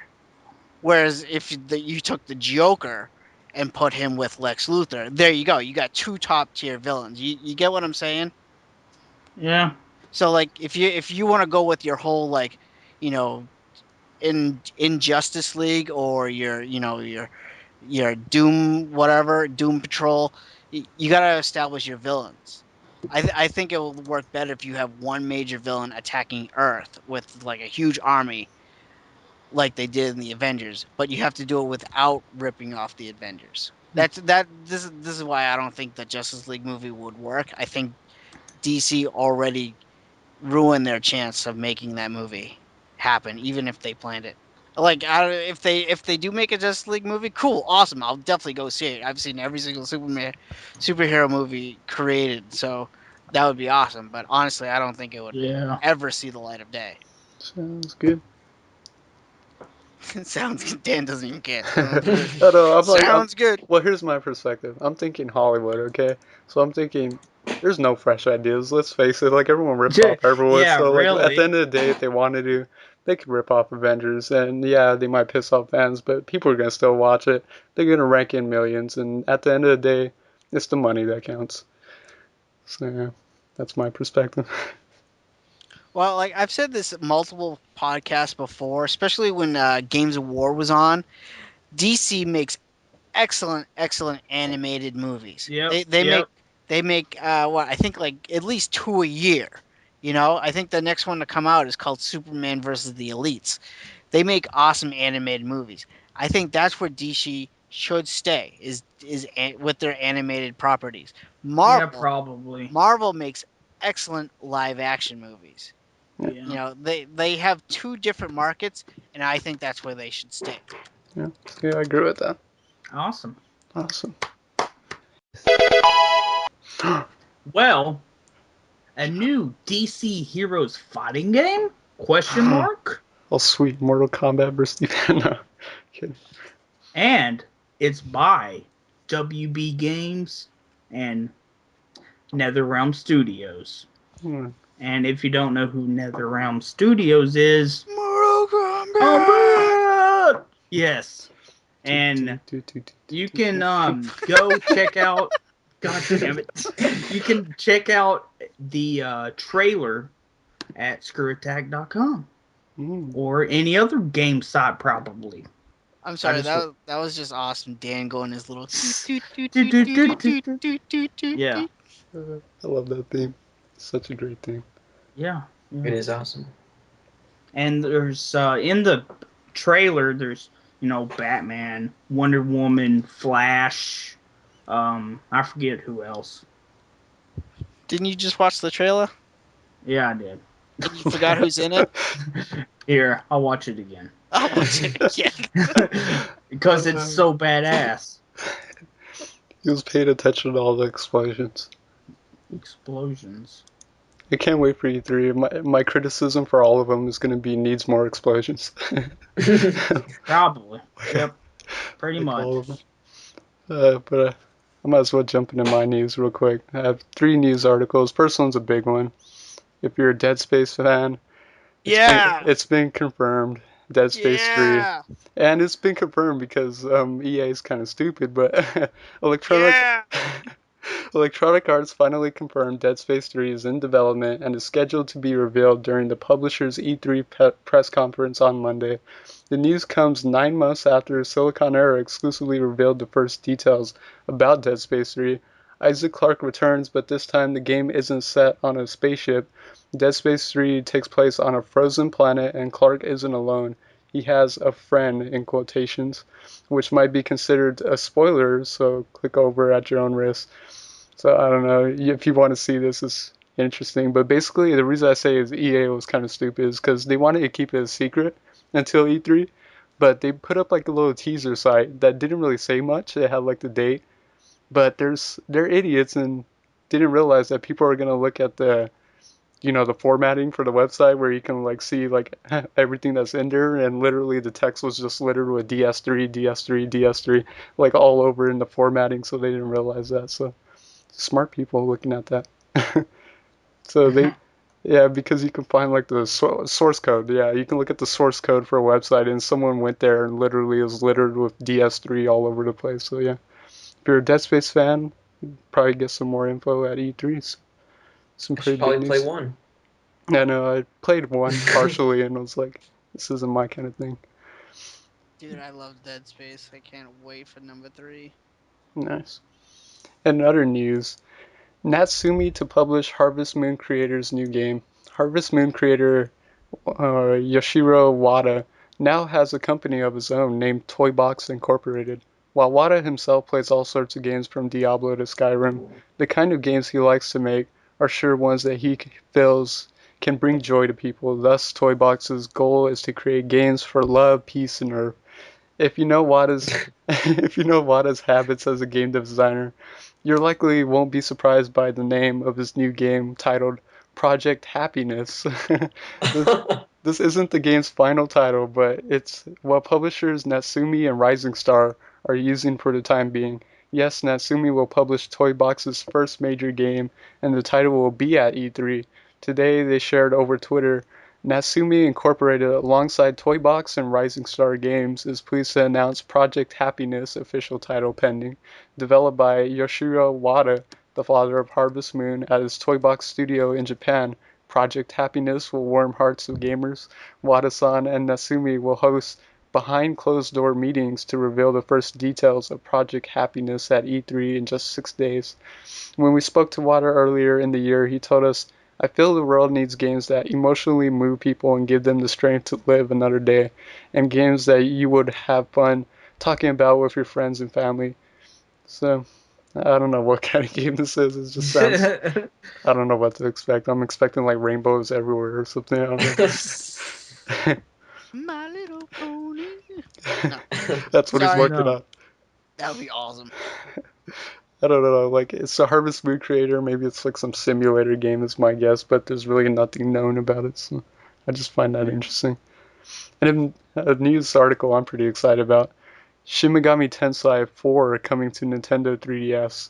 Whereas if you took the Joker and put him with Lex Luthor, there you go. You got 2 top tier villains. You get what I'm saying? Yeah. So like if you want to go with your whole like, you know, in Justice League or your Doom Patrol, you got to establish your villains. I think it will work better if you have one major villain attacking Earth with like a huge army, like they did in the Avengers. But you have to do it without ripping off the Avengers. This is why I don't think the Justice League movie would work. I think DC already ruined their chance of making that movie happen, even if they planned it. Like, if they do make a Justice League movie, cool, awesome. I'll definitely go see it. I've seen every single superhero movie created, so that would be awesome. But honestly, I don't think it would Yeah. ever see the light of day. Sounds good. It sounds Dan doesn't even care. Sounds I good. don't know. Sounds good. Well, here's my perspective. I'm thinking Hollywood, okay? So I'm thinking there's no fresh ideas. Let's face it. Like everyone rips off everyone. Yeah, So like at the really. end of the day, if they wanted to, they could rip off Avengers, and yeah, they might piss off fans, but people are gonna still watch it. They're gonna rank in millions, and at the end of the day, it's the money that counts. So yeah, that's my perspective. Well, like I've said this multiple podcasts before, especially when Games of War was on. DC makes excellent animated movies. Yep. They make what I think like at least 2 a year. I think the next one to come out is called Superman versus the Elites. They make awesome animated movies. I think that's where DC should stay with their animated properties. Yeah, Marvel probably. Marvel makes excellent live action movies. Yeah. They have 2 different markets, and I think that's where they should stay. Yeah, yeah, I agree with that. Awesome. Awesome. Well, a new DC Heroes fighting game? Question mark? Oh, sweet. Mortal Kombat versus Defend. No, kidding. And it's by WB Games and NetherRealm Studios. Hmm. And if you don't know who NetherRealm Studios is, Mortal Kombat. Yes. And Do, do, do, you do, can do. go check out. God damn it! You can check out the trailer at screwattack.com or any other game site probably. I'm I sorry, just that was just awesome. Dan going his little yeah, I love that theme. Such a great theme. yeah. It is awesome. And there's in the trailer there's Batman, Wonder Woman, Flash, I forget who else. Didn't you just watch the trailer? Yeah, I did. And you forgot who's in it? Here, I'll watch it again. I'll watch it again. Because it's so badass. He was paying attention to all the explosions. Explosions. I can't wait for E3. My criticism for all of them is going to be needs more explosions. Probably. Yep. Pretty Like much. all of them. But I might as well jump into my news real quick. I have 3 news articles. First one's a big one. If you're a Dead Space fan, Yeah. it's been confirmed. Dead Space 3. Yeah. And it's been confirmed because EA is kind of stupid, but Electronic Yeah. Electronic Arts finally confirmed Dead Space 3 is in development and is scheduled to be revealed during the publisher's E3 press conference on Monday. The news comes 9 months after Silicon Era exclusively revealed the first details about Dead Space 3. Isaac Clarke returns, but this time the game isn't set on a spaceship. Dead Space 3 takes place on a frozen planet, and Clarke isn't alone. He has a friend, in quotations, which might be considered a spoiler, so click over at your own risk. So I don't know if you want to see this, it's interesting. But basically, the reason I say is EA was kind of stupid is because they wanted to keep it a secret until E3, but they put up like a little teaser site that didn't really say much. It had like the date, but they're idiots and didn't realize that people are gonna look at the formatting for the website where you can like see like everything that's in there, and literally the text was just littered with DS3, DS3, DS3, like all over in the formatting, so they didn't realize that. So smart people looking at that. So yeah, because you can find like the source code. Yeah, you can look at the source code for a website, and someone went there and literally is littered with DS3 all over the place. So yeah, if you're a Dead Space fan, probably get some more info at E3. Some I pretty should big probably play news. one. Yeah, no, I played one partially and was like, this isn't my kind of thing. Dude, I love Dead Space. I can't wait for number 3. Nice. And in other news, Natsumi to publish Harvest Moon creator's new game. Harvest Moon creator Yoshiro Wada now has a company of his own named Toybox Incorporated. While Wada himself plays all sorts of games from Diablo to Skyrim, the kind of games he likes to make are sure ones that he feels can bring joy to people. Thus, Toybox's goal is to create games for love, peace, and earth. If you know Wada's if you know Wada's habits as a game designer, you likely won't be surprised by the name of his new game titled Project Happiness. this, this isn't the game's final title, but it's what publishers Natsumi and Rising Star are using for the time being. Yes, Natsumi will publish Toybox's first major game, and the title will be at E3. Today, they shared over Twitter Natsumi Incorporated, alongside Toybox and Rising Star Games, is pleased to announce Project Happiness official title pending. Developed by Yoshiro Wada, the father of Harvest Moon, at his Toybox studio in Japan, Project Happiness will warm hearts of gamers. Wada-san and Natsumi will host behind closed door meetings to reveal the first details of Project Happiness at E3 in just 6 days. When we spoke to Wada earlier in the year, he told us, I feel the world needs games that emotionally move people and give them the strength to live another day, and games that you would have fun talking about with your friends and family. So, I don't know what kind of game this is. It just sounds, I don't know what to expect. I'm expecting like rainbows everywhere or something. I don't know. My Little Pony. No, That's what he's sorry. working No. on. That would be awesome. I don't know. Like it's a Harvest Moon creator. Maybe it's like some simulator game, is my guess. But there's really nothing known about it. So I just find that interesting. And in a news article I'm pretty excited about, Shin Megami Tensei 4 coming to Nintendo 3DS.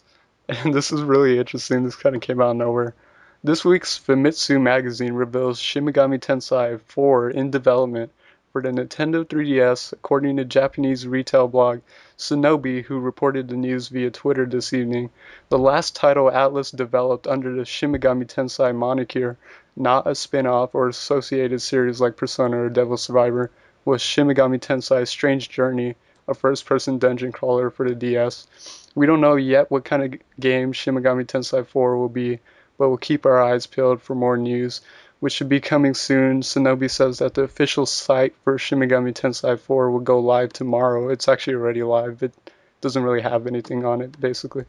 And this is really interesting. This kind of came out of nowhere. This week's Famitsu magazine reveals Shin Megami Tensei 4 in development for the Nintendo 3DS, according to Japanese retail blog Shinobi, who reported the news via Twitter this evening. The last title Atlas developed under the Shin Megami Tensei moniker, not a spin-off or associated series like Persona or Devil Survivor, was Shin Megami Tensei Strange Journey, a first-person dungeon crawler for the DS. We don't know yet what kind of game Shin Megami Tensei 4 will be, but we'll keep our eyes peeled for more news, which should be coming soon. Shinobi says that the official site for Shin Megami Tensei 4 will go live tomorrow. It's actually already live. It doesn't really have anything on it, basically.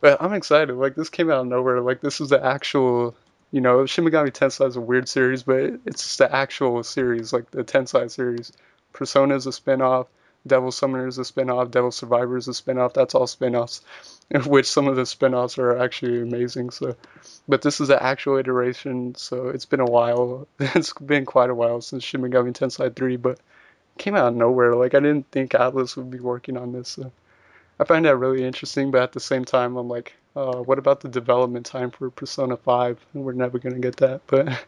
But I'm excited. Like, this came out of nowhere. Like, this is the actual, Shin Megami Tensei is a weird series, but it's the actual series, like the Tensei series. Persona is a spin-off. Devil Summoner is a spin-off. Devil Survivor is a spin-off. That's all spin-offs, of which some of the spin-offs are actually amazing. So, but this is the actual iteration, so it's been a while. It's been quite a while since Shin Megami Tensei 3, but it came out of nowhere. Like, I didn't think Atlas would be working on this. So I find that really interesting, but at the same time, I'm like, what about the development time for Persona 5? We're never gonna get that, but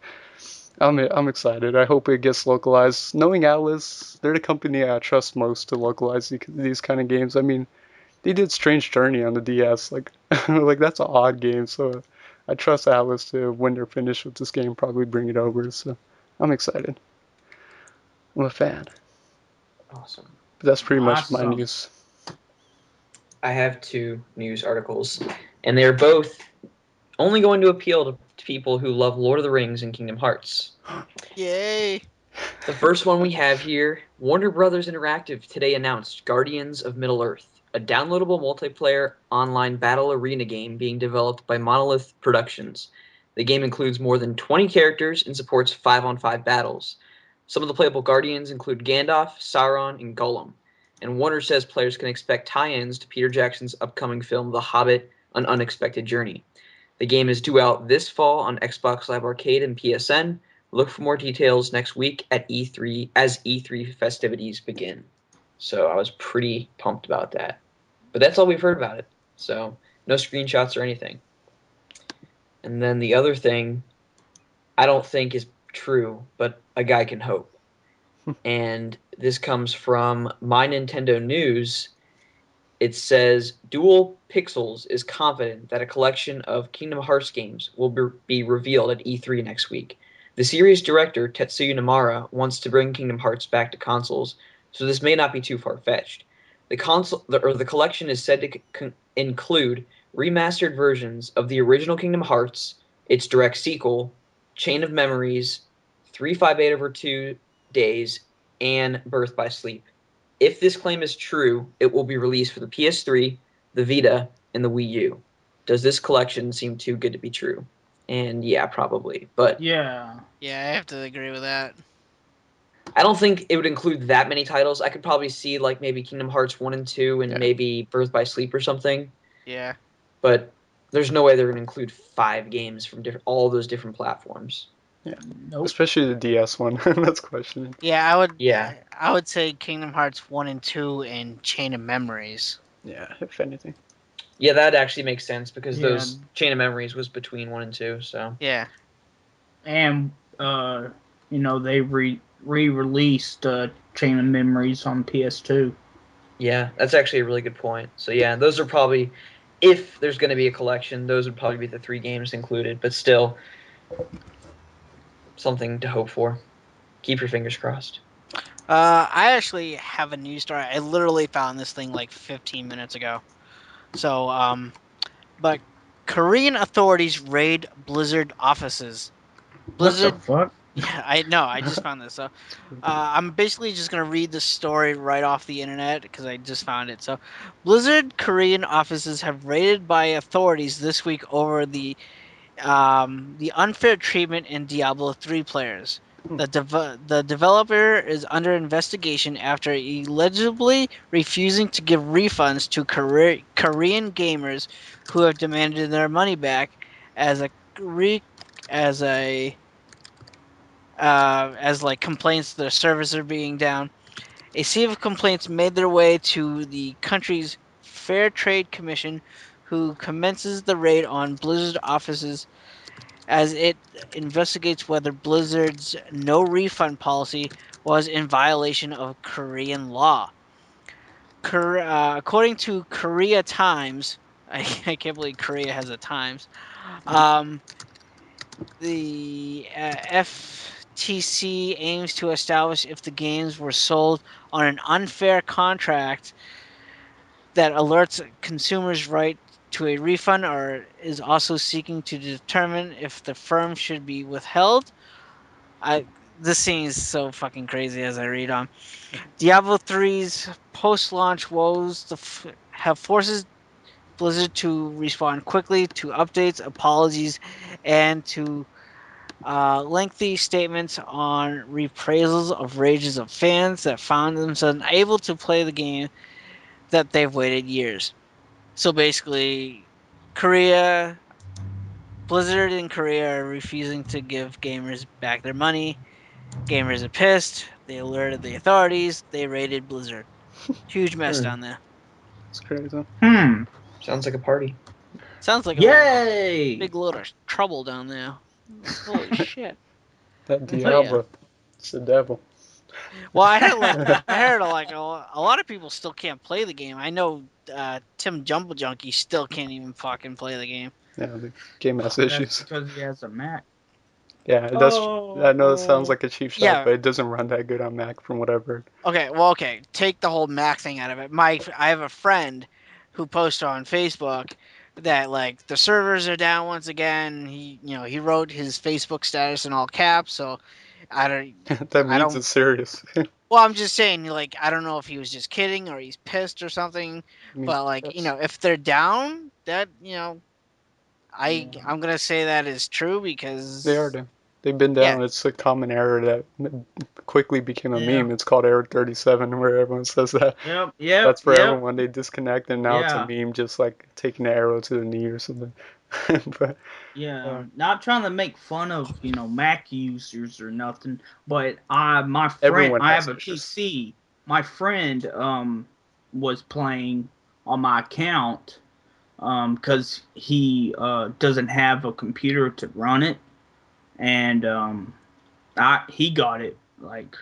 I'm excited. I hope it gets localized. Knowing Atlas, they're the company I trust most to localize these kind of games. I mean, they did Strange Journey on the DS, like like that's an odd game, so I trust Atlas to when they're finished with this game, probably bring it over. So I'm excited. I'm a fan. Awesome. But that's pretty much my Awesome. news. I have two news articles, and they're both only going to appeal to people who love Lord of the Rings and Kingdom Hearts. Yay! The first one we have here, Warner Brothers Interactive today announced Guardians of Middle-earth, a downloadable multiplayer online battle arena game being developed by Monolith Productions. The game includes more than 20 characters and supports 5-on-5 battles. Some of the playable Guardians include Gandalf, Sauron, and Gollum. And Warner says players can expect tie-ins to Peter Jackson's upcoming film The Hobbit: An Unexpected Journey. The game is due out this fall on Xbox Live Arcade and PSN. Look for more details next week at E3 as E3 festivities begin. So I was pretty pumped about that. But that's all we've heard about it. So no screenshots or anything. And then the other thing I don't think is true, but a guy can hope. And this comes from My Nintendo News. It says Dual Pixels is confident that a collection of Kingdom Hearts games will be revealed at E3 next week. The series director, Tetsuya Nomura, wants to bring Kingdom Hearts back to consoles, so this may not be too far-fetched. The collection is said to include remastered versions of the original Kingdom Hearts, its direct sequel, Chain of Memories, 358 over 2 Days, and Birth by Sleep. If this claim is true, it will be released for the PS3, the Vita, and the Wii U. Does this collection seem too good to be true? And yeah, probably. But Yeah. Yeah, I have to agree with that. I don't think it would include that many titles. I could probably see like maybe Kingdom Hearts 1 and 2 and Yeah. maybe Birth by Sleep or something. Yeah. But there's no way they're going to include 5 games from all those different platforms. Yeah. Nope. Especially the DS one. That's questioning. Yeah, I would. Yeah. I would say Kingdom Hearts 1 and 2 and Chain of Memories. Yeah, if anything. Yeah, that actually makes sense because Yeah. those Chain of Memories was between 1 and 2, so. Yeah. And they re-released Chain of Memories on PS2. Yeah, that's actually a really good point. So yeah, those are probably, if there's going to be a collection, those would probably be the 3 games included. But still, something to hope for. Keep your fingers crossed. I actually have a news story. I literally found this thing like 15 minutes ago. So, but Korean authorities raid Blizzard offices. What the Blizzard. fuck? Yeah, I know. I just found this. So, I'm basically just gonna read the story right off the internet because I just found it. So, Blizzard Korean offices have raided by authorities this week over the unfair treatment in Diablo 3 players. The developer is under investigation after allegedly refusing to give refunds to Korean gamers who have demanded their money back as a as a as like complaints their servers are being down. A sea of complaints made their way to the country's Fair Trade Commission, who commences the raid on Blizzard offices as it investigates whether Blizzard's no refund policy was in violation of Korean law. According to Korea Times, I can't believe Korea has a Times. The FTC aims to establish if the games were sold on an unfair contract that alerts consumers' right to a refund, or is also seeking to determine if the firm should be withheld. I This seems so fucking crazy as I read on. Diablo 3's post-launch woes have forces Blizzard to respond quickly to updates, apologies, and to lengthy statements on reprisals of rages of fans that found themselves unable to play the game that they've waited years. So basically, Korea, Blizzard in Korea are refusing to give gamers back their money. Gamers are pissed. They alerted the authorities. They raided Blizzard. Huge mess down there. It's crazy. Sounds like a party. Sounds like a Yay! big load of trouble down there. Holy shit. That But yeah. Diablo, it's the devil. Well, I heard a lot of people still can't play the game. I know Tim Jumble Junkie still can't even fucking play the game. Yeah, the game has That's issues. because he has a Mac. Yeah, that's. I know it sounds like a cheap shot, Yeah. but it doesn't run that good on Mac from what I've heard. Okay. Take the whole Mac thing out of it. I have a friend who posted on Facebook that like the servers are down once again. He wrote his Facebook status in all caps. So I That means don't. it's serious. Well, I'm just saying, like, I don't know if he was just kidding or he's pissed or something. But like, if they're down, that I'm gonna say that is true because They are down. They've been yeah. down. It's a common error that quickly became a Yeah. meme. It's called error 37, where everyone says that. Yep. That's for everyone. They disconnect, and now it's a Yeah. meme, just like taking an arrow to the knee or something. But Yeah, not trying to make fun of Mac users or nothing, but my friend, everyone I has have a issues. PC. My friend was playing on my account because he doesn't have a computer to run it, and he got it like,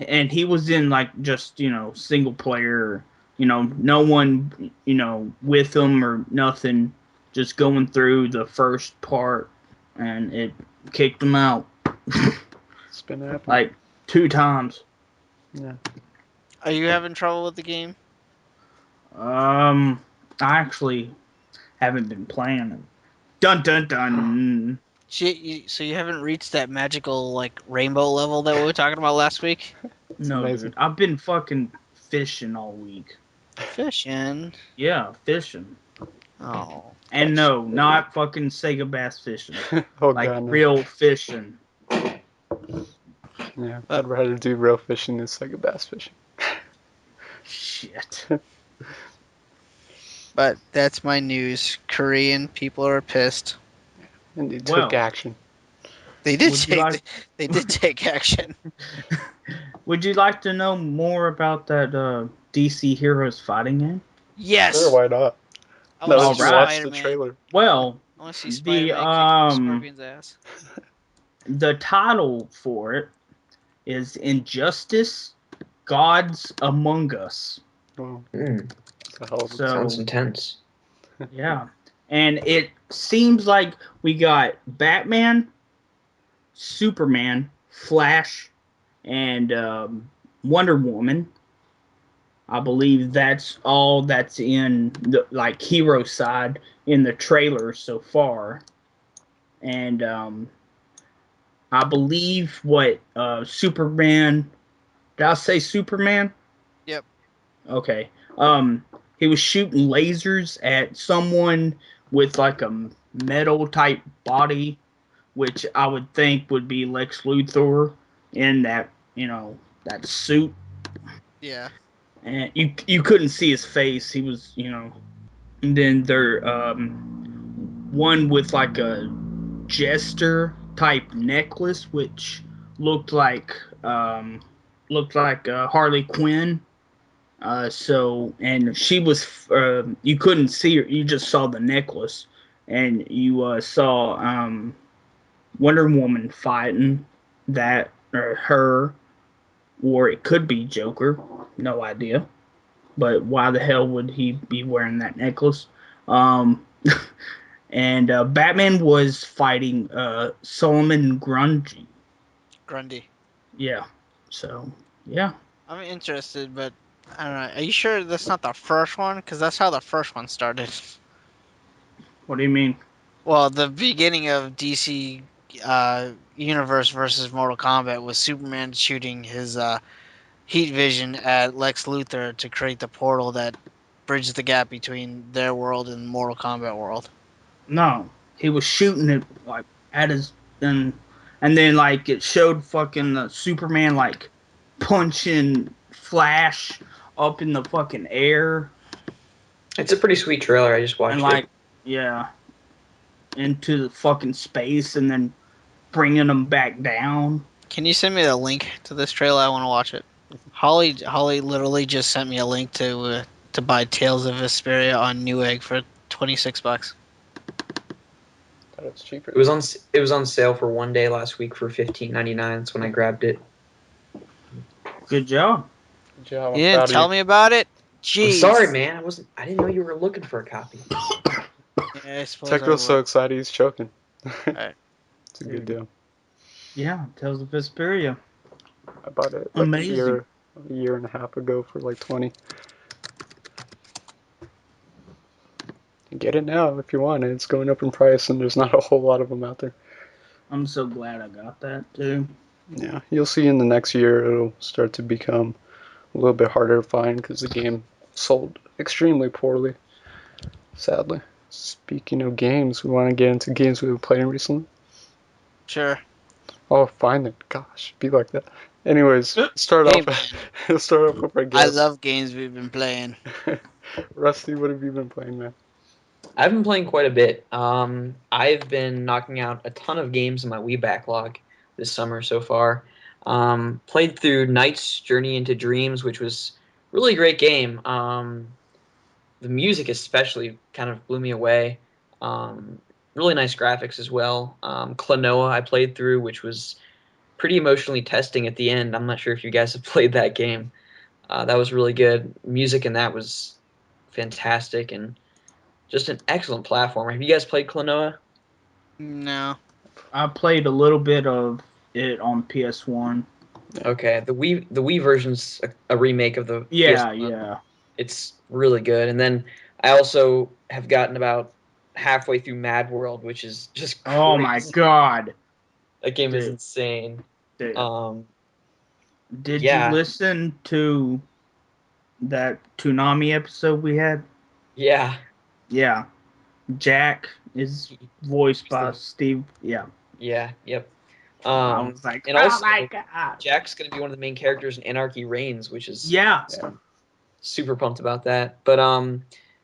and he was in like just single player, no one with him or nothing, just going through the first part, and it kicked him out It's been happening. like 2 times. Yeah. Are you having trouble with the game? I actually haven't been playing it. Dun dun dun. So you haven't reached that magical like rainbow level that we were talking about last week? No, amazing. dude, I've been fucking fishing all week. Fishing. Yeah, fishing. Oh. And no, not fucking Sega bass fishing. Oh Like god, no. real fishing. Yeah, I'd rather do real fishing than Sega bass fishing. Shit. But that's my news. Korean people are pissed. And they took Well, action. They did Would you like- they did take action. would you like to know more about that DC Heroes fighting game? Yes. Sure, why not? I Now want that to you see Alright. watched the Spider-Man. trailer. Well, I want to see the Spider-Man kick Scorpion's ass. the title for it is Injustice: Gods Among Us. Well, Mm, it's a hell of a So sounds intense. yeah, and it seems like we got Batman, Superman, Flash, and Wonder Woman. I believe that's all that's in the like hero side in the trailer so far. And I believe what Superman, did I say Superman? Yep. Okay. He was shooting lasers at someone with like a metal type body which I would think would be Lex Luthor in that, that suit. Yeah. And you couldn't see his face. He was, and then there one with like a jester type necklace, which looked like um, Harley Quinn. So and she was you couldn't see her, you just saw the necklace, and you saw Wonder Woman fighting that or her, or it could be Joker. No idea. But why the hell would he be wearing that necklace? Um, and Batman was fighting Solomon Grundy. Grundy. Yeah. So yeah. I'm interested, but I don't know. Are you sure that's not the first one? Because that's how the first one started. What do you mean? Well, the beginning of DC Universe versus Mortal Kombat was Superman shooting his heat vision at Lex Luthor to create the portal that bridges the gap between their world and Mortal Kombat world. No, he was shooting it like at his and then like it showed fucking Superman like punching Flash up in the fucking air It's a pretty sweet trailer. I just and watched it. like yeah into the fucking space and then bringing them back down. Can you send me the link to this trailer? I want to watch it. Holly literally just sent me a link to buy Tales of Vesperia on Newegg for $26. Thought it's cheaper. It was on sale for one day last week for $15.99. That's when I grabbed it. Good job. Good job. I'm You didn't proud of tell you. me about it. I'm Jeez. sorry, man. I didn't know you were looking for a copy. Yeah, I suppose I Techno's so would. excited he's choking. Alright. It's a good deal. Yeah, Tales of Vesperia. I bought it like Amazing. a year and a half ago for like 20. Get it now if you want it. It's going up in price and there's not a whole lot of them out there. I'm so glad I got that too. Yeah, you'll see in the next year it'll start to become a little bit harder to find because the game sold extremely poorly, sadly. Speaking of games, we want to get into games we've been playing recently. Sure. Oh, fine then. Gosh, be like that. Anyways, start Hey off. man, Start off with our I guest. love games we've been playing. Rusty, what have you been playing, man? I've been playing quite a bit. I've been knocking out a ton of games in my Wii backlog this summer so far. Played through Knight's Journey into Dreams, which was a really great game. The music especially kind of blew me away. Um, really nice graphics as well. Klonoa I played through, which was pretty emotionally testing at the end. I'm not sure if you guys have played that game. That was really good. Music in that was fantastic and just an excellent platformer. Have you guys played Klonoa? No. I played a little bit of it on PS1. Okay, the Wii version's a remake of the Yeah, PS1. yeah. It's really good. And then I also have gotten about halfway through Mad World, which is just Oh my crazy. god. That game is Dude, insane. dude. Um, Did you yeah, listen to that Toonami episode we had? yeah. Yeah. Jack is voiced He's by the Steve. Yeah. Yeah, yep. I was like, And oh my also god. Jack's gonna be one of the main characters in Anarchy Reigns, which is Yeah. Yeah. super pumped about that. But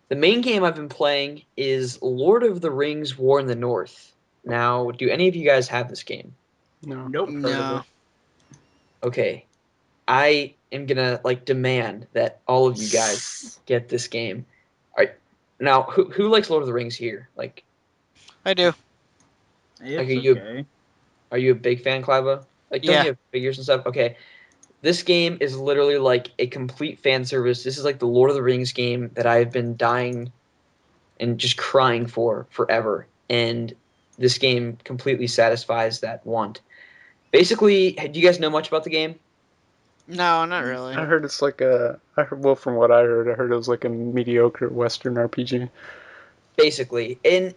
the main game I've been playing is Lord of the Rings: War in the North. Now, do any of you guys have this game? No, Nope. I've heard of No. it. Okay, I am gonna like demand that all of you guys get this game. All right, now who likes Lord of the Rings here? I do. Like It's okay. are you a big fan, Clive? Like, don't Yeah. you have figures and stuff? Okay, this game is literally like a complete fan service. This is like the Lord of the Rings game that I've been dying and just crying for forever. And this game completely satisfies that want. Basically, do you guys know much about the game? No, not really. I heard it's like well, from what I heard it was like a mediocre Western RPG. Basically, and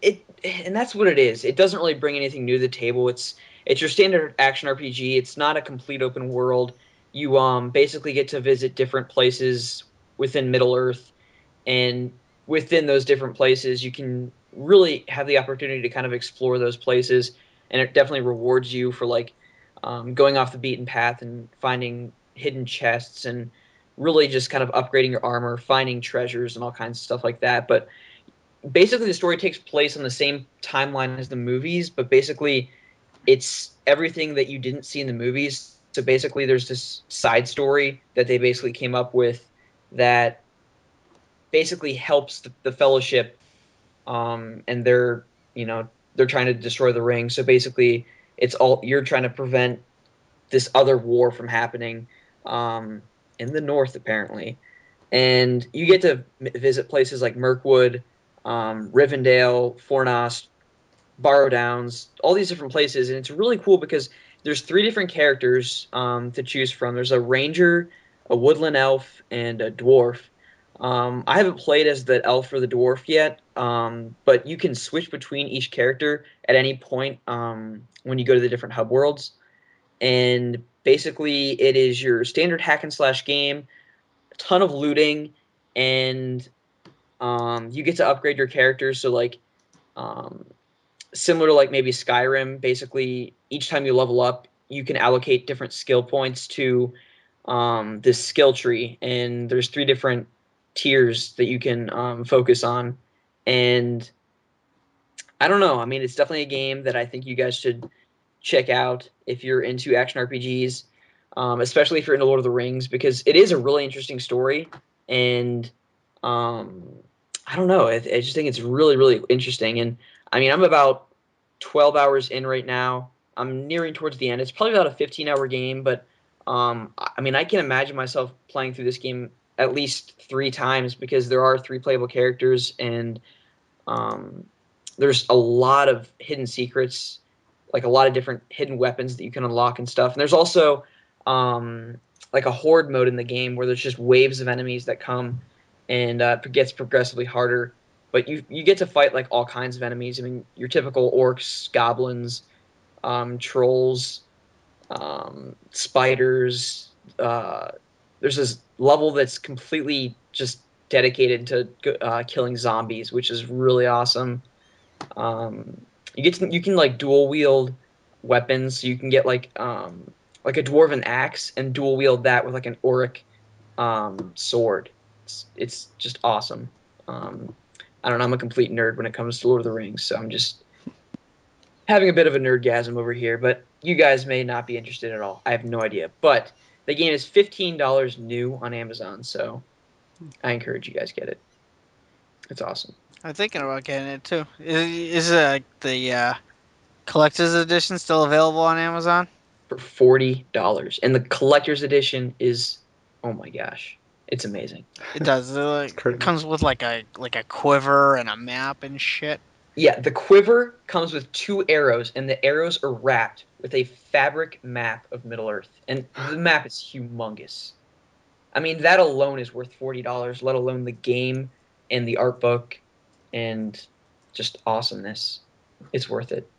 that's what it is. It doesn't really bring anything new to the table. It's your standard action RPG. It's not a complete open world. You basically get to visit different places within Middle Earth, and within those different places you can really have the opportunity to kind of explore those places and it definitely rewards you for like going off the beaten path and finding hidden chests and really just kind of upgrading your armor, finding treasures and all kinds of stuff like that. But basically the story takes place on the same timeline as the movies, but basically it's everything that you didn't see in the movies. So basically there's this side story that they basically came up with that basically helps the fellowship, and they're trying to destroy the ring. So basically it's all you're trying to prevent this other war from happening, in the north apparently. And you get to visit places like Mirkwood, Rivendell, Fornost, Borrow Downs, all these different places, and it's really cool because there's 3 different characters to choose from. There's a ranger, a woodland elf, and a dwarf. I haven't played as the elf or the dwarf yet, but you can switch between each character at any point when you go to the different hub worlds. And basically, it is your standard hack and slash game, a ton of looting, and you get to upgrade your characters. So like um, similar to like maybe Skyrim, basically each time you level up, you can allocate different skill points to this skill tree, and there's 3 different tiers that you can focus on. And I don't know. I mean, it's definitely a game that I think you guys should check out if you're into action RPGs, especially if you're into Lord of the Rings, because it is a really interesting story. And um, I don't know. I just think it's really, really interesting. And I mean, I'm about 12 hours in right now. I'm nearing towards the end. It's probably about a 15-hour game, but I mean, I can imagine myself playing through this game at least 3 times because there are 3 playable characters, and um, there's a lot of hidden secrets, like a lot of different hidden weapons that you can unlock and stuff. And there's also um, like a horde mode in the game where there's just waves of enemies that come, and it gets progressively harder. But you get to fight like all kinds of enemies. I mean, your typical orcs, goblins, trolls, spiders. There's this level that's completely just dedicated to killing zombies, which is really awesome. You can like dual wield weapons. So you can get like a dwarven axe and dual wield that with like an auric sword. It's just awesome. I don't know. I'm a complete nerd when it comes to Lord of the Rings, so I'm just having a bit of a nerdgasm over here. But you guys may not be interested at all. I have no idea. But the game is $15 new on Amazon, so I encourage you guys get it. It's awesome. I'm thinking about getting it too. Is the collector's edition still available on Amazon? For $40. And the collector's edition is, oh my gosh, it's amazing. It does. It Crazy. comes with like a quiver and a map and shit. Yeah, the quiver comes with 2 arrows, and the arrows are wrapped with a fabric map of Middle Earth. And the map is humongous. I mean, that alone is worth $40, let alone the game and the art book and just awesomeness. It's worth it.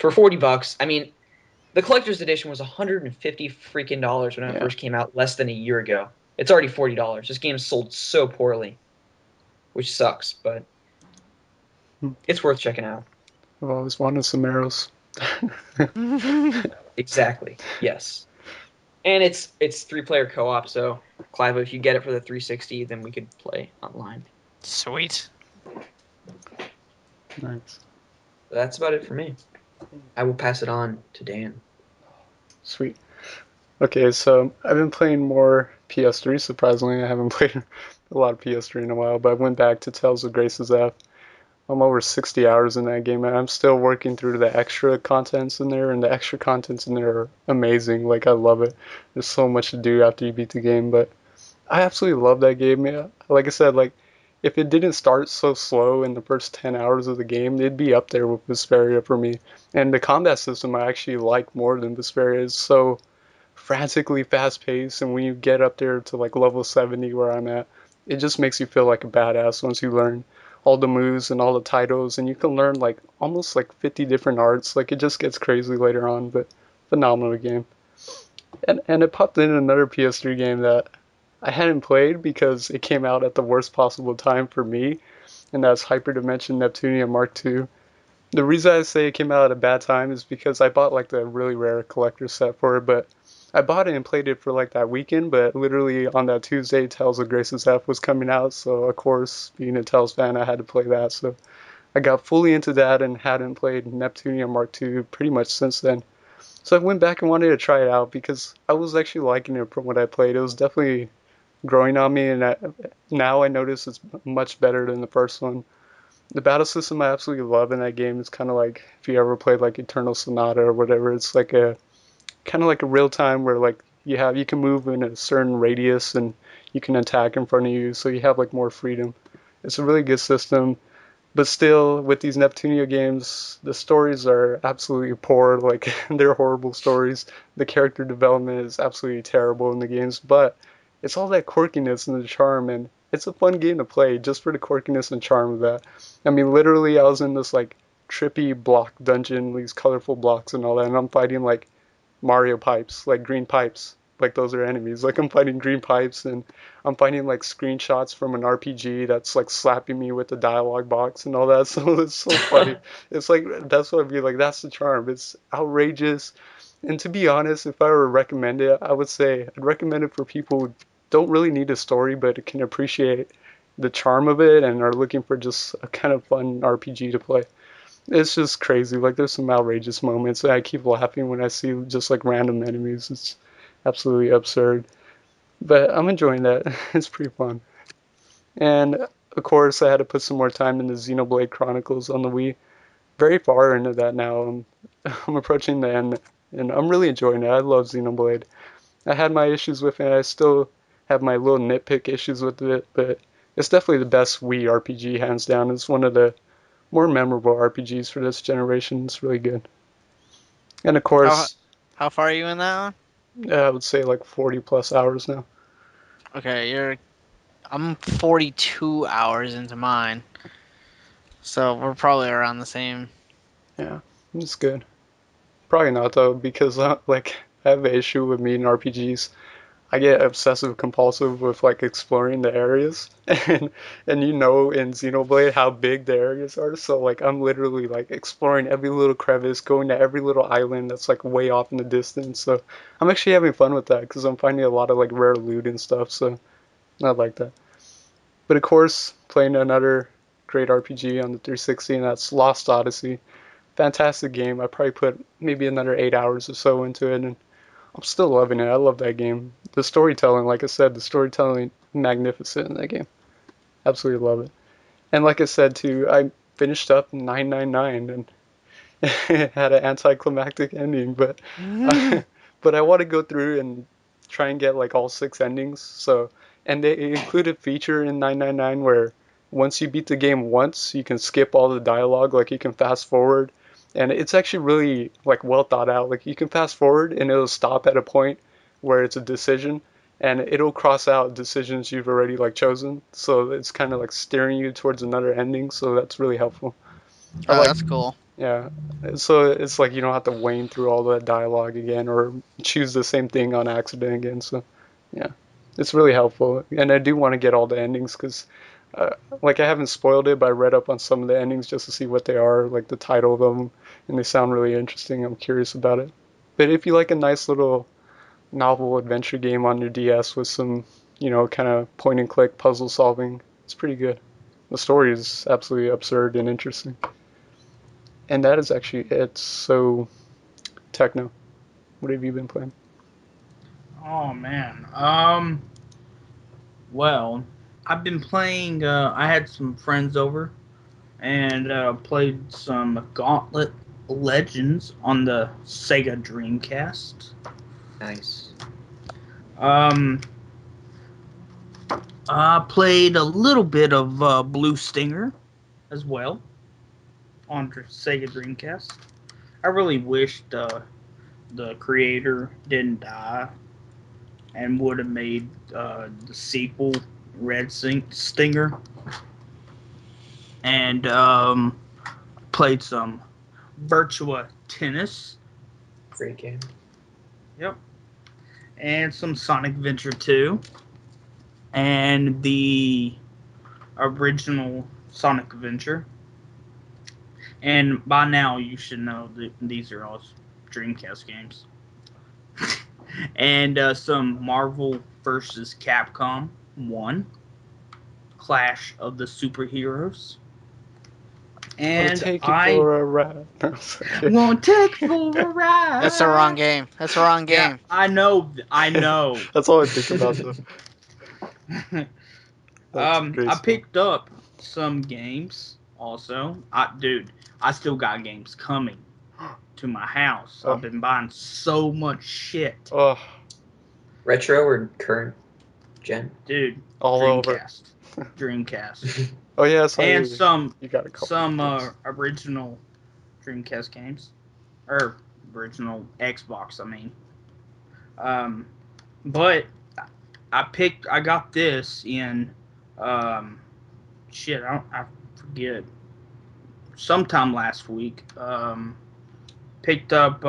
For $40, I mean, the collector's edition was 150 freaking dollars when it first came out less than a year ago. It's already $40. This game sold so poorly, which sucks, but it's worth checking out. I've always wanted some arrows. Exactly. Yes. And it's 3-player co-op, so Clive, if you get it for the 360, then we could play online. Sweet. Nice. That's about it for me. I will pass it on to Dan. Sweet. Okay, so I've been playing more PS3, surprisingly. I haven't played a lot of PS3 in a while, but I went back to Tales of Grace's F. I'm over 60 hours in that game, and I'm still working through the extra contents in there, and the extra contents in there are amazing. Like, I love it. There's so much to do after you beat the game, but I absolutely love that game. Yeah. Like I said, like, if it didn't start so slow in the first 10 hours of the game, it'd be up there with Vesperia for me. And the combat system I actually like more than Vesperia. It's so frantically fast paced, and when you get up there to like level 70 where I'm at, it just makes you feel like a badass once you learn all the moves and all the titles, and you can learn like almost like 50 different arts. Like, it just gets crazy later on, but phenomenal game. And it popped in another PS3 game that I hadn't played because it came out at the worst possible time for me, and that's Hyperdimension Neptunia Mark II. The reason I say it came out at a bad time is because I bought like the really rare collector set for it, but I bought it and played it for like that weekend, but literally on that Tuesday, Tales of Grace's F was coming out, so of course, being a Tales fan, I had to play that. So I got fully into that and hadn't played Neptunia Mark II pretty much since then. So I went back and wanted to try it out because I was actually liking it from what I played. It was definitely growing on me, and now I notice it's much better than the first one. The battle system I absolutely love in that game. It's kind of like if you ever played like Eternal Sonata or whatever. It's like a kind of like a real time where like you can move in a certain radius and you can attack in front of you, so you have like more freedom. It's a really good system, but still with these Neptunia games, the stories are absolutely poor. Like they're horrible stories. The character development is absolutely terrible in the games, but it's all that quirkiness and the charm, and it's a fun game to play just for the quirkiness and charm of that. I mean, literally, I was in this like trippy block dungeon, these colorful blocks and all that, and I'm fighting like Mario pipes, like green pipes. Like those are enemies. Like I'm fighting green pipes and I'm finding like screenshots from an RPG that's like slapping me with the dialogue box and all that. So it's so funny. It's like that's what I'd be like. That's the charm. It's outrageous. And to be honest, if I were to recommend it, I would say I'd recommend it for people who don't really need a story, but can appreciate the charm of it and are looking for just a kind of fun RPG to play. It's just crazy. Like there's some outrageous moments, and I keep laughing when I see just like random enemies. It's absolutely absurd. But I'm enjoying that. It's pretty fun. And of course, I had to put some more time into Xenoblade Chronicles on the Wii. Very far into that now. I'm approaching the end, and I'm really enjoying it. I love Xenoblade. I had my issues with it. I still have my little nitpick issues with it, but it's definitely the best Wii RPG, hands down. It's one of the more memorable RPGs for this generation. It's really good. And of How course, how far are you in that one? I would say like 40 plus hours now. Okay, I'm 42 hours into mine, so we're probably around the same. Yeah, it's good. Probably not though, because like I have an issue with me in RPGs. I get obsessive compulsive with like exploring the areas, and you know in Xenoblade how big the areas are. So like I'm literally like exploring every little crevice, going to every little island that's like way off in the distance. So I'm actually having fun with that because I'm finding a lot of like rare loot and stuff. So I like that. But of course, playing another great RPG on the 360, and that's Lost Odyssey. Fantastic game. I probably put maybe another 8 hours or so into it, and I'm still loving it. I love that game. The storytelling, like I said, the storytelling magnificent in that game. Absolutely love it. And like I said too, I finished up 999 and it had an anticlimactic ending, but but I want to go through and try and get like all six endings. So and they included a feature in 999 where once you beat the game once, you can skip all the dialogue, like you can fast forward, and it's actually really like well thought out. Like you can fast forward and it'll stop at a point where it's a decision, and it'll cross out decisions you've already like chosen. So it's kind of like steering you towards another ending. So that's really helpful. I Oh, like that's cool. yeah. So it's like you don't have to wane through all that dialogue again or choose the same thing on accident again. So yeah, it's really helpful. And I do want to get all the endings because uh, like I haven't spoiled it, but I read up on some of the endings just to see what they are, like the title of them, and they sound really interesting. I'm curious about it. But if you like a nice little novel adventure game on your DS with some, kind of point and click puzzle solving, it's pretty good. The story is absolutely absurd and interesting. And that is actually it. So, Techno, what have you been playing? Oh man. Well, I've been playing. I had some friends over and played some Gauntlet Legends on the Sega Dreamcast. Nice. Um, I played a little bit of Blue Stinger as well on Sega Dreamcast. I really wished the creator didn't die and would have made the sequel Stinger. And played some Virtua Tennis. Great game. Yep. And some Sonic Adventure 2. And the original Sonic Adventure. And by now, you should know that these are all Dreamcast games. And some Marvel vs. Capcom 1, Clash of the Superheroes. And take you I for a ride. No, it's okay. won't take for a ride. That's the wrong game. That's the wrong Yeah, game. I know. That's all I think about though. That's great I stuff. picked up some games also. I still got games coming to my house. Oh. I've been buying so much shit. Oh, Retro or current gen? Dude, all over. Dreamcast. Oh yeah, so And you got a couple. some of games. original Dreamcast games. Or original Xbox, I mean. But I got this in I forget, sometime last week. Picked up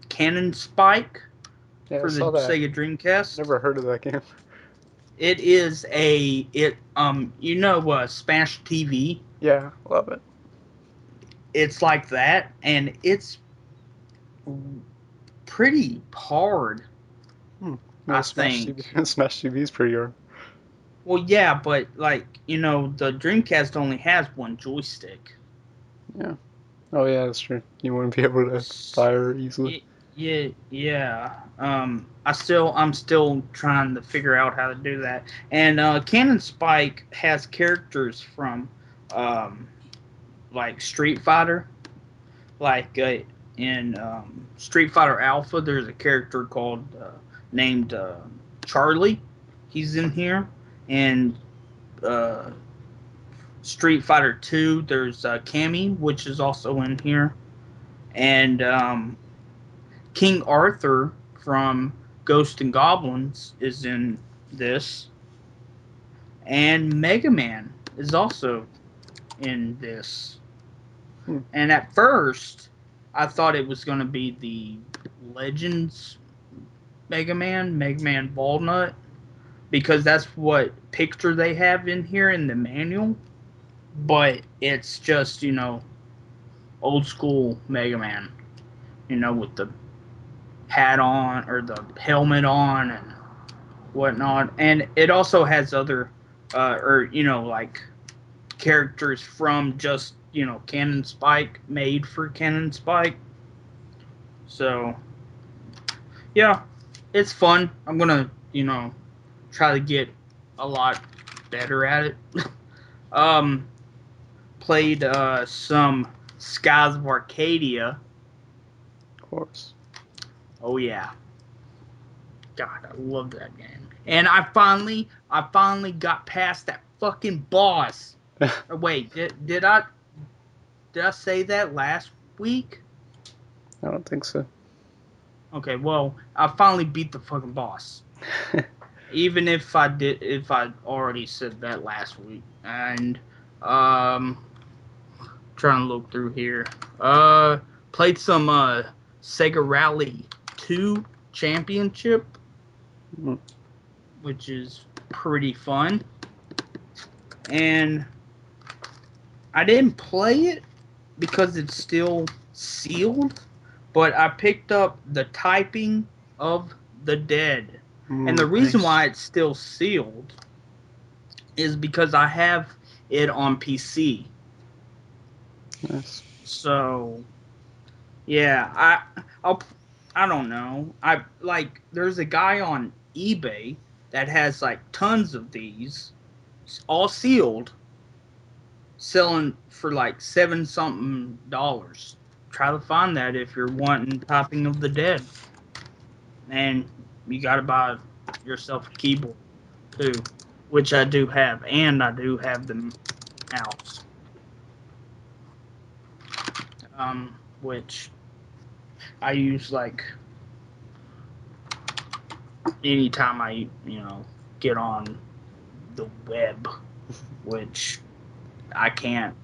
Cannon Spike Yeah, I for the saw that. Sega Dreamcast. Never heard of that game. It is Smash TV. Yeah, love it. It's like that, and it's pretty hard. I Smash think. TV. Smash TV's pretty hard. Well, yeah, but the Dreamcast only has one joystick. Yeah. Oh yeah, that's true. You wouldn't be able to fire easily. Yeah. I'm still trying to figure out how to do that. And Cannon Spike has characters from, like Street Fighter. Like in Street Fighter Alpha, there's a character named Charlie. He's in here, and Street Fighter 2, there's Cammy, which is also in here, and King Arthur from Ghost and Goblins is in this, and Mega Man is also in this. And at first, I thought it was going to be the Legends Mega Man Walnut, because that's what picture they have in here in the manual. But it's just, old school Mega Man, with the hat on or the helmet on and whatnot. And it also has other, like characters from just, Cannon Spike, made for Cannon Spike. So, yeah, it's fun. I'm gonna, try to get a lot better at it. Played some Skies of Arcadia. Of course. Oh yeah. God, I love that game. And I finally got past that fucking boss. Or wait, did I say that last week? I don't think so. Okay, well, I finally beat the fucking boss. Even if I already said that last week. And trying to look through here. Played some Sega Rally 2 Championship, which is pretty fun. And I didn't play it because it's still sealed, but I picked up the Typing of the Dead. And the reason why it's still sealed is because I have it on PC. Nice. So, yeah, I don't know. There's a guy on eBay that has like tons of these, all sealed, selling for like $7 something. Try to find that if you're wanting Typing of the Dead. And you gotta buy yourself a keyboard too, which I do have, and I do have them out. Which I use like anytime I, get on the web, which I can't.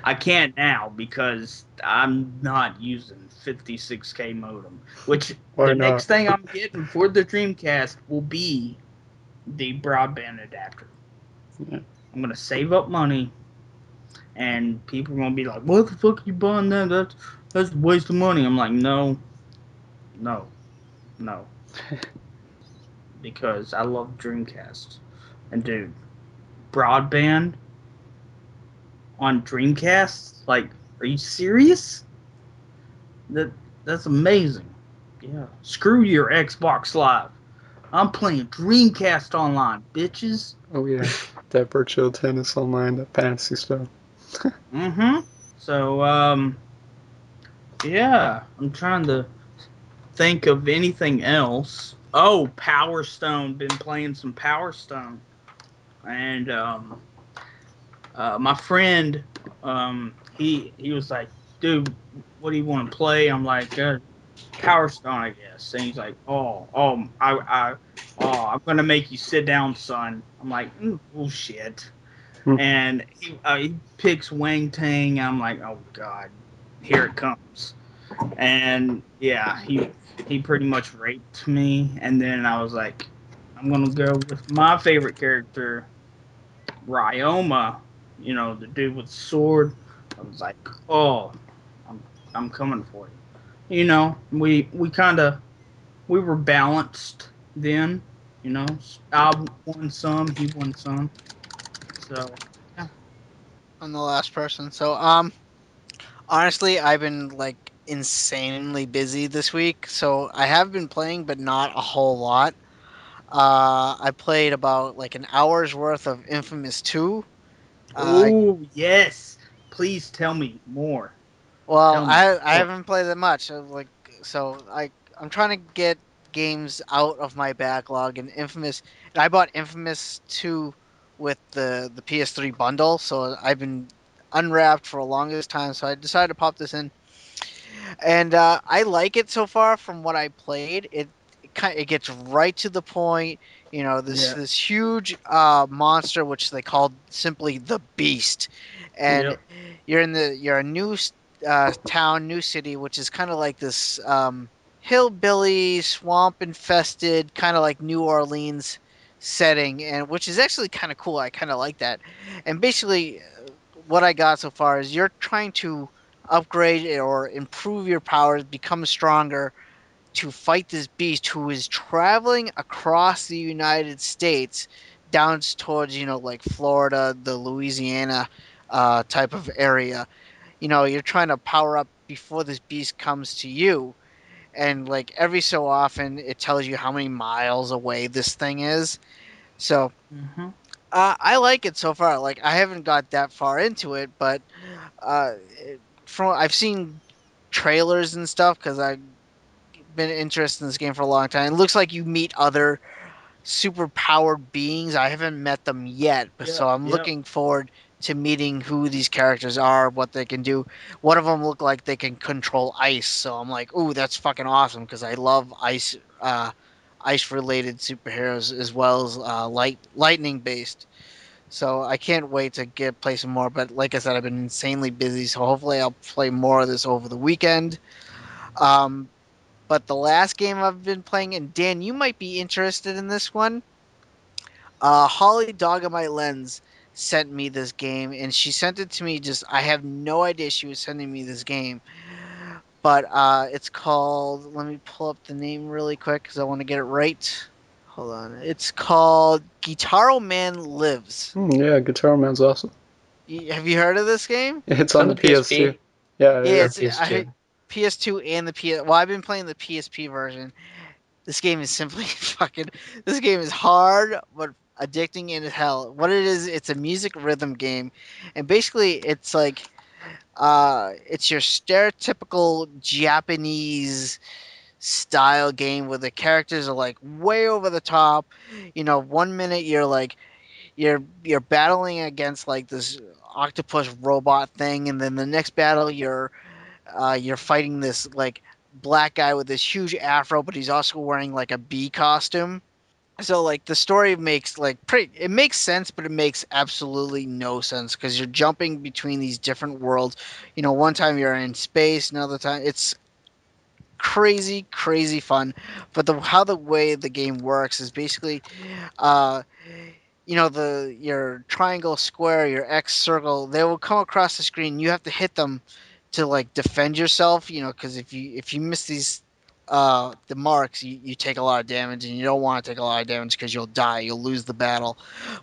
I can't now because I'm not using 56K modem. Which the next thing I'm getting for the Dreamcast will be the broadband adapter. Yeah. I'm gonna save up money and people are gonna be like, "What the fuck are you buying that? That's a waste of money." I'm like, no, no, no, because I love Dreamcast, and dude, broadband on Dreamcast, like, are you serious? That that's amazing. Yeah, screw your Xbox Live. I'm playing Dreamcast online, bitches. Oh yeah, that virtual tennis online, that fantasy stuff. Mm-hmm. So, yeah, I'm trying to think of anything else. Oh, Power Stone. Been playing some Power Stone, and my friend, he was like, "Dude, what do you want to play?" I'm like, "Power Stone, I guess." And he's like, I'm gonna make you sit down, son." I'm like, "Bullshit." Hmm. And he picks Wang Tang. I'm like, "Oh God, here it comes." And yeah, he pretty much raped me. And then I was like, I'm gonna go with my favorite character, Ryoma. You know, the dude with the sword. I was like, oh, I'm I'm coming for you. You know, we kind of we were balanced then. You know, I won some, he won some. So yeah, I'm the last person. So honestly, I've been like insanely busy this week, so I have been playing, but not a whole lot. I played about like an hour's worth of Infamous 2. Uh, oh yes, please tell me more. well, Tell me I more. haven't played that much. I'm trying to get games out of my backlog, and Infamous. And I bought Infamous 2 with the PS3 bundle, so I've been unwrapped for the longest time. So I decided to pop this in, and I like it so far from what I played. It gets right to the point. You know, Yeah. this huge monster, which they called simply the Beast, and Yep. you're a new town, new city, which is kind of like this hillbilly, swamp infested, kind of like New Orleans setting, and which is actually kind of cool. I kind of like that. And basically, what I got so far is you're trying to upgrade or improve your powers, become stronger to fight this beast who is traveling across the United States down towards, like Florida, the Louisiana type of area. You're trying to power up before this beast comes to you. And like every so often, it tells you how many miles away this thing is. So Mm-hmm. I like it so far. Like I haven't got that far into it, but uh, from I've seen trailers and stuff because I've been interested in this game for a long time. It looks like you meet other super powered beings. I haven't met them yet, but so Yep. I'm Yep. looking forward to meeting who these characters are, what they can do. One of them look like they can control ice, so I'm like, ooh, that's fucking awesome because I love ice related superheroes as well as lightning based. So I can't wait to play some more. But like I said, I've been insanely busy, so hopefully I'll play more of this over the weekend. Um, but the last game I've been playing, and Dan, you might be interested in this one. Holly Doggamite Lens sent me this game, and she sent it to me. Just I have no idea she was sending me this game, but it's called. Let me pull up the name really quick because I want to get it right. Hold on. It's called Guitar Man Lives. Yeah, Guitar Man's awesome. Have you heard of this game? It's It's on on the the PS2. PSP Yeah, Yeah, yeah. or it's I PS2. PS2 and the PS. Well, I've been playing the PSP version. This game is simply fucking. This game is hard but addicting in hell. What it is, it's a music rhythm game, and basically, it's like it's your stereotypical Japanese style game where the characters are like way over the top. One minute you're battling against like this octopus robot thing, and then the next battle you're fighting this like black guy with this huge afro, but he's also wearing like a bee costume. So like the story makes like pretty it makes sense, but it makes absolutely no sense because you're jumping between these different worlds. One time you're in space, another time it's crazy, crazy fun. But the way the game works is basically uh your triangle, square, your X, circle, they will come across the screen. You have to hit them to like defend yourself, because if you miss these the marks, you take a lot of damage, and you don't want to take a lot of damage because you'll die, you'll lose the battle.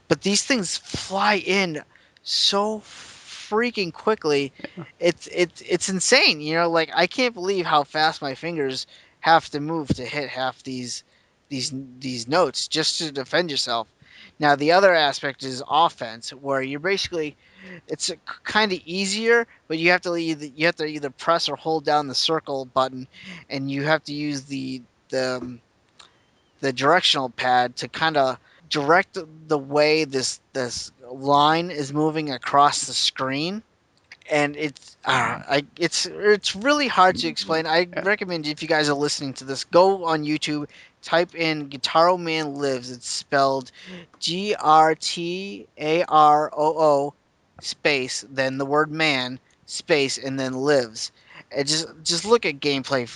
But these things fly in so freaking quickly. It's insane. Like I can't believe how fast my fingers have to move to hit half these notes just to defend yourself. Now the other aspect is offense, where you're basically it's kind of easier, but you have to either press or hold down the circle button, and you have to use the the directional pad to kind of direct the way this line is moving across the screen. And it's really hard to explain. I Yeah. recommend, if you guys are listening to this, go on YouTube, type in Guitaroo Man Lives. It's spelled GRTAROO space, then the word man, space, and then lives. And just look at gameplay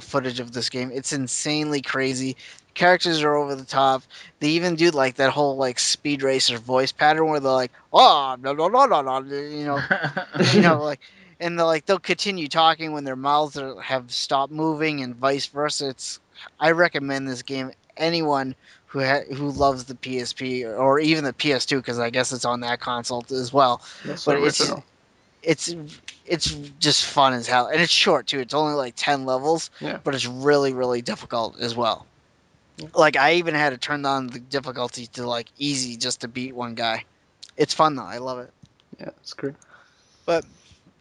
footage of this game. It's insanely crazy. Characters are over the top. They even do like that whole like speed racer voice pattern where they're like, oh no no no no no, like, and they'll continue talking when their mouths have stopped moving, and vice versa. I recommend this game. Anyone who loves the PSP or even the PS2, because I guess it's on that console as well. That's the But original. it's it's just fun as hell, and it's short too. It's only like 10 levels, Yeah. but it's really really difficult as well. Yeah. Like I even had to turn down the difficulty to like easy just to beat one guy. It's fun though. I love it. Yeah, it's great. But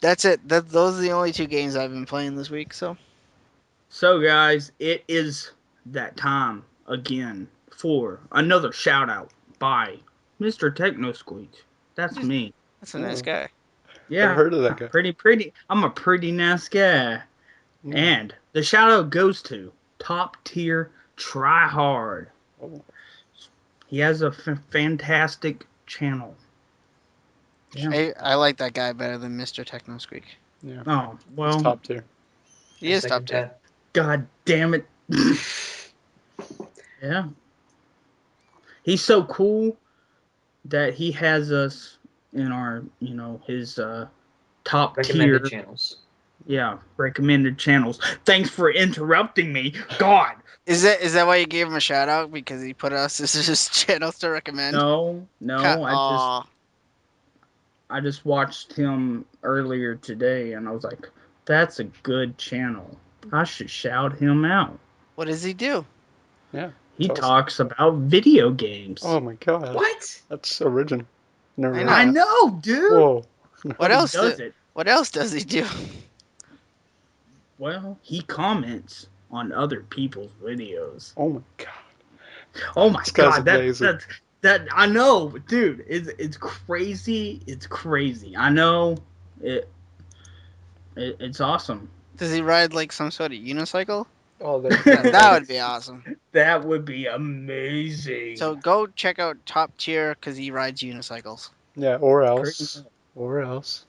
that's it. Those are the only two games I've been playing this week. So So, guys, it is that time again for another shout out by MrTechnoSqueek. That's me. that's a nice guy. Yeah, I've heard of that guy. pretty. I'm a pretty nice guy. Mm. And the shout out goes to Top Tier Tryhard. Oh. He has a fantastic channel. Yeah. I like that guy better than MrTechnoSqueek. Yeah. Oh, It's well, top tier. He is top tier. God damn it. Yeah. He's so cool that he has us in our, his top Recommended tier. channels. Yeah, recommended channels. Thanks for interrupting me. God. Is that why you gave him a shout out, because he put us as his channels to recommend? No, Aw. I just watched him earlier today and I was like, that's a good channel. I should shout him out. What does he do? Yeah. He Tell us. talks about video games. Oh my god. What? That's original. Never I heard know. I that. know, dude. Whoa. What But he else? does it. What else does he do? Well, he comments on other people's videos. Oh my god. Oh my This guy's god, amazing. that I know, dude. It's crazy. It's crazy. I know it's awesome. Does he ride like some sort of unicycle? Oh, That would be awesome. That would be amazing. So go check out Top Tier, because he rides unicycles. Yeah, or Pretty else. much. Or else.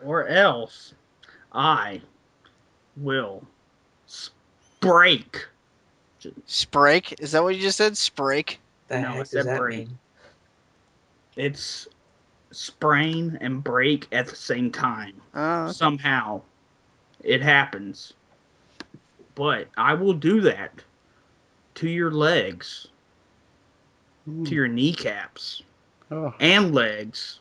Or else I will break. Sprake? Is that what you just said? Sprake? The No, I heck said does that break. mean? It's sprain and break at the same time. Oh, okay. Somehow it happens. But I will do that to your legs, to your kneecaps, Oh. and legs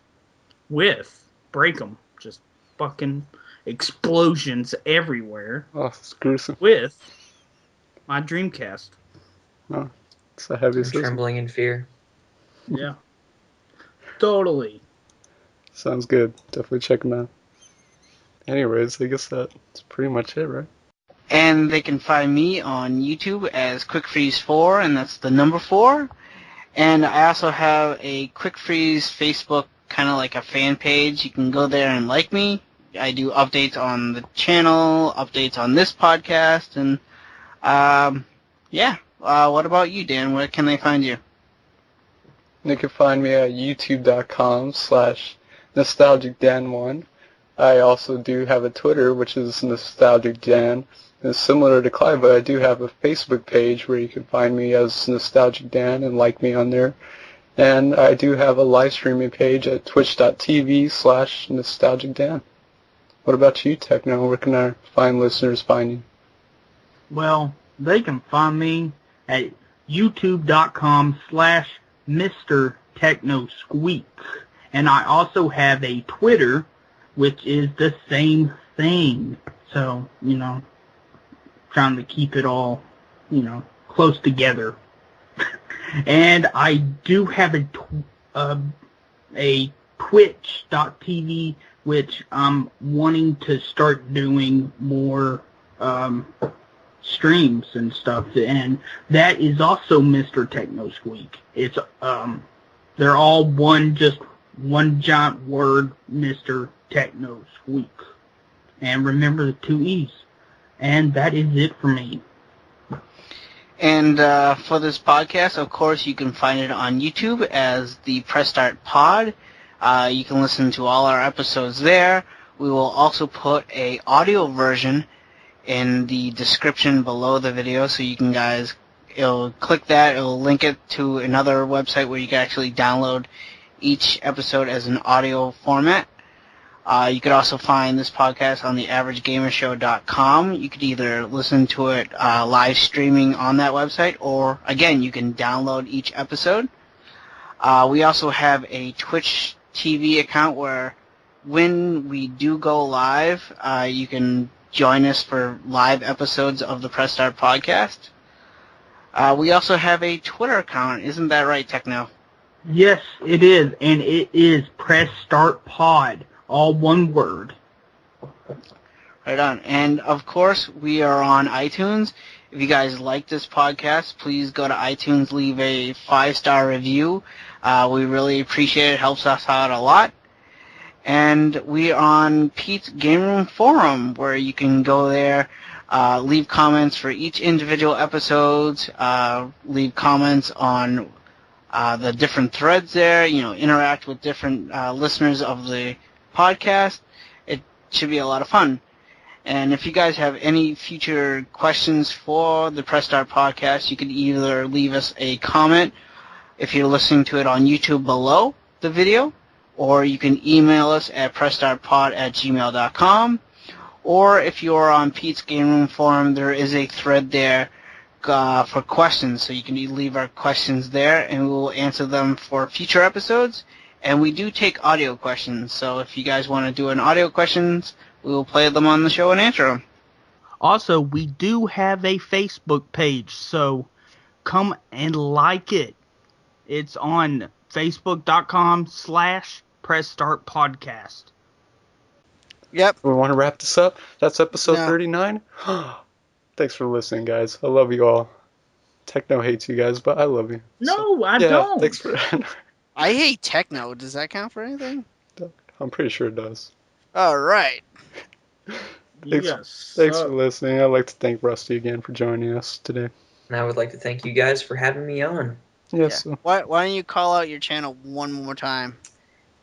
with break them. Just fucking explosions everywhere Oh, it's gruesome. with my Dreamcast. Oh, it's a heavy I'm system. trembling in fear. Yeah. Totally. Sounds good. Definitely check them out. Anyways, I guess that's pretty much it, right? And they can find me on YouTube as QuickFreeze4, and that's the number 4. And I also have a QuickFreeze Facebook, kind of like a fan page. You can go there and like me. I do updates on the channel, updates on this podcast, and yeah. What about you, Dan? Where can they find you? You can find me at youtube.com/nostalgicdan1. I also do have a Twitter, which is nostalgicdan. It's similar to Clive, but I do have a Facebook page where you can find me as Nostalgic Dan and like me on there. And I do have a live streaming page at twitch.tv/nostalgicdan. What about you, Techno? Where can our fine listeners find you? Well, they can find me at youtube.com/MrTechnoSqueek. And I also have a Twitter, which is the same thing. So, trying to keep it all, close together. And I do have a Twitch.tv, which I'm wanting to start doing more streams and stuff, and that is also MrTechnoSqueek. It's they're all one giant word, MrTechnoSqueek. And remember the 2 E's. And that is it for me. And for this podcast, of course, you can find it on YouTube as the Press Start Pod. You can listen to all our episodes there. We will also put a audio version in the description below the video, so you can it'll click that, it'll link it to another website where you can actually download each episode as an audio format. You could also find this podcast on the averagegamershow.com. You could either listen to it live streaming on that website, or, again, you can download each episode. We also have a Twitch TV account where when we do go live, you can join us for live episodes of the Press Start podcast. We also have a Twitter account. Isn't that right, Techno? Yes, it is, and it is Press Start Pod, all one word. Right on. And, of course, we are on iTunes. If you guys like this podcast, please go to iTunes, leave a 5-star review. We really appreciate it. It helps us out a lot. And we are on Pete's Game Room Forum, where you can go there, leave comments for each individual episodes, leave comments on the different threads there, interact with different listeners of the podcast. It should be a lot of fun. And if you guys have any future questions for the Press Start podcast, you can either leave us a comment if you're listening to it on YouTube below the video, or you can email us at pressstartpod@gmail.com. Or if you're on Pete's Game Room Forum, there is a thread there for questions, so you can leave our questions there, and we will answer them for future episodes. And we do take audio questions, so if you guys want to do an audio questions, we will play them on the show and answer them. Also, we do have a Facebook page, so come and like it. It's on facebook.com/pressstartpodcast. Yep. We want to wrap this up? That's episode No. 39? Thanks for listening, guys. I love you all. Techno hates you guys, but I love you. No, I don't. Thanks for... I hate Techno. Does that count for anything? I'm pretty sure it does. All right. Thanks for listening. I'd like to thank Rusty again for joining us today. And I would like to thank you guys for having me on. Yes. Yeah. Why don't you call out your channel one more time?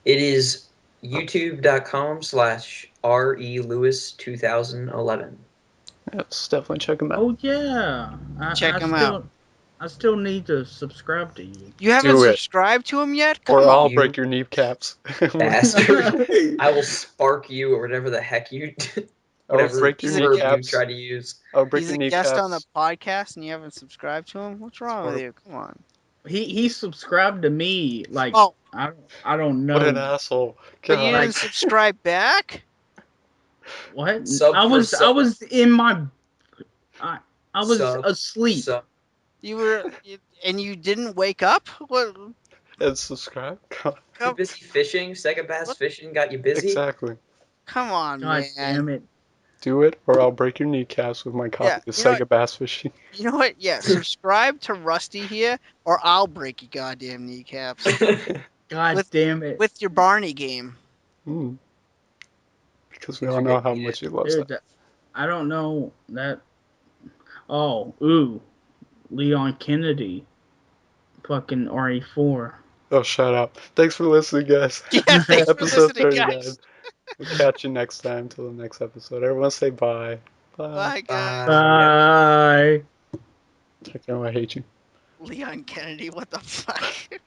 It is youtube.com/RELewis2011. Yes, definitely check him out. Oh, yeah. Check him out. I still need to subscribe to you. You haven't subscribed to him yet? Or Come I'll on. break your kneecaps. Bastard. I will spark you or whatever the heck you... Whatever break your verb you kneecaps. try to use. I'll break He's your a kneecaps. guest on the podcast and you haven't subscribed to him? What's wrong with you? Come on. He subscribed to me, like, Oh. I don't know. What an asshole. But you didn't subscribe back? What? I was in my... I was asleep. You were... And you didn't wake up? What? And subscribe? You're busy fishing? Sega Bass Fishing got you busy? Exactly. Come on, God man. damn it. Do it, or I'll break your kneecaps with my copy of Sega Bass Fishing. You know what? Yeah, subscribe to Rusty here, or I'll break your goddamn kneecaps. God damn it. With your Barney game. Because we all know how much he loves that. I don't know that... Oh, ooh. Leon Kennedy. Fucking RE4. Oh, shut up. Thanks for listening, guys. Yeah, thanks for Episode listening, 39. guys. We'll catch you next time till the next episode. Everyone say bye. Bye, guys. Bye. Techno, I hate you. Leon Kennedy, what the fuck?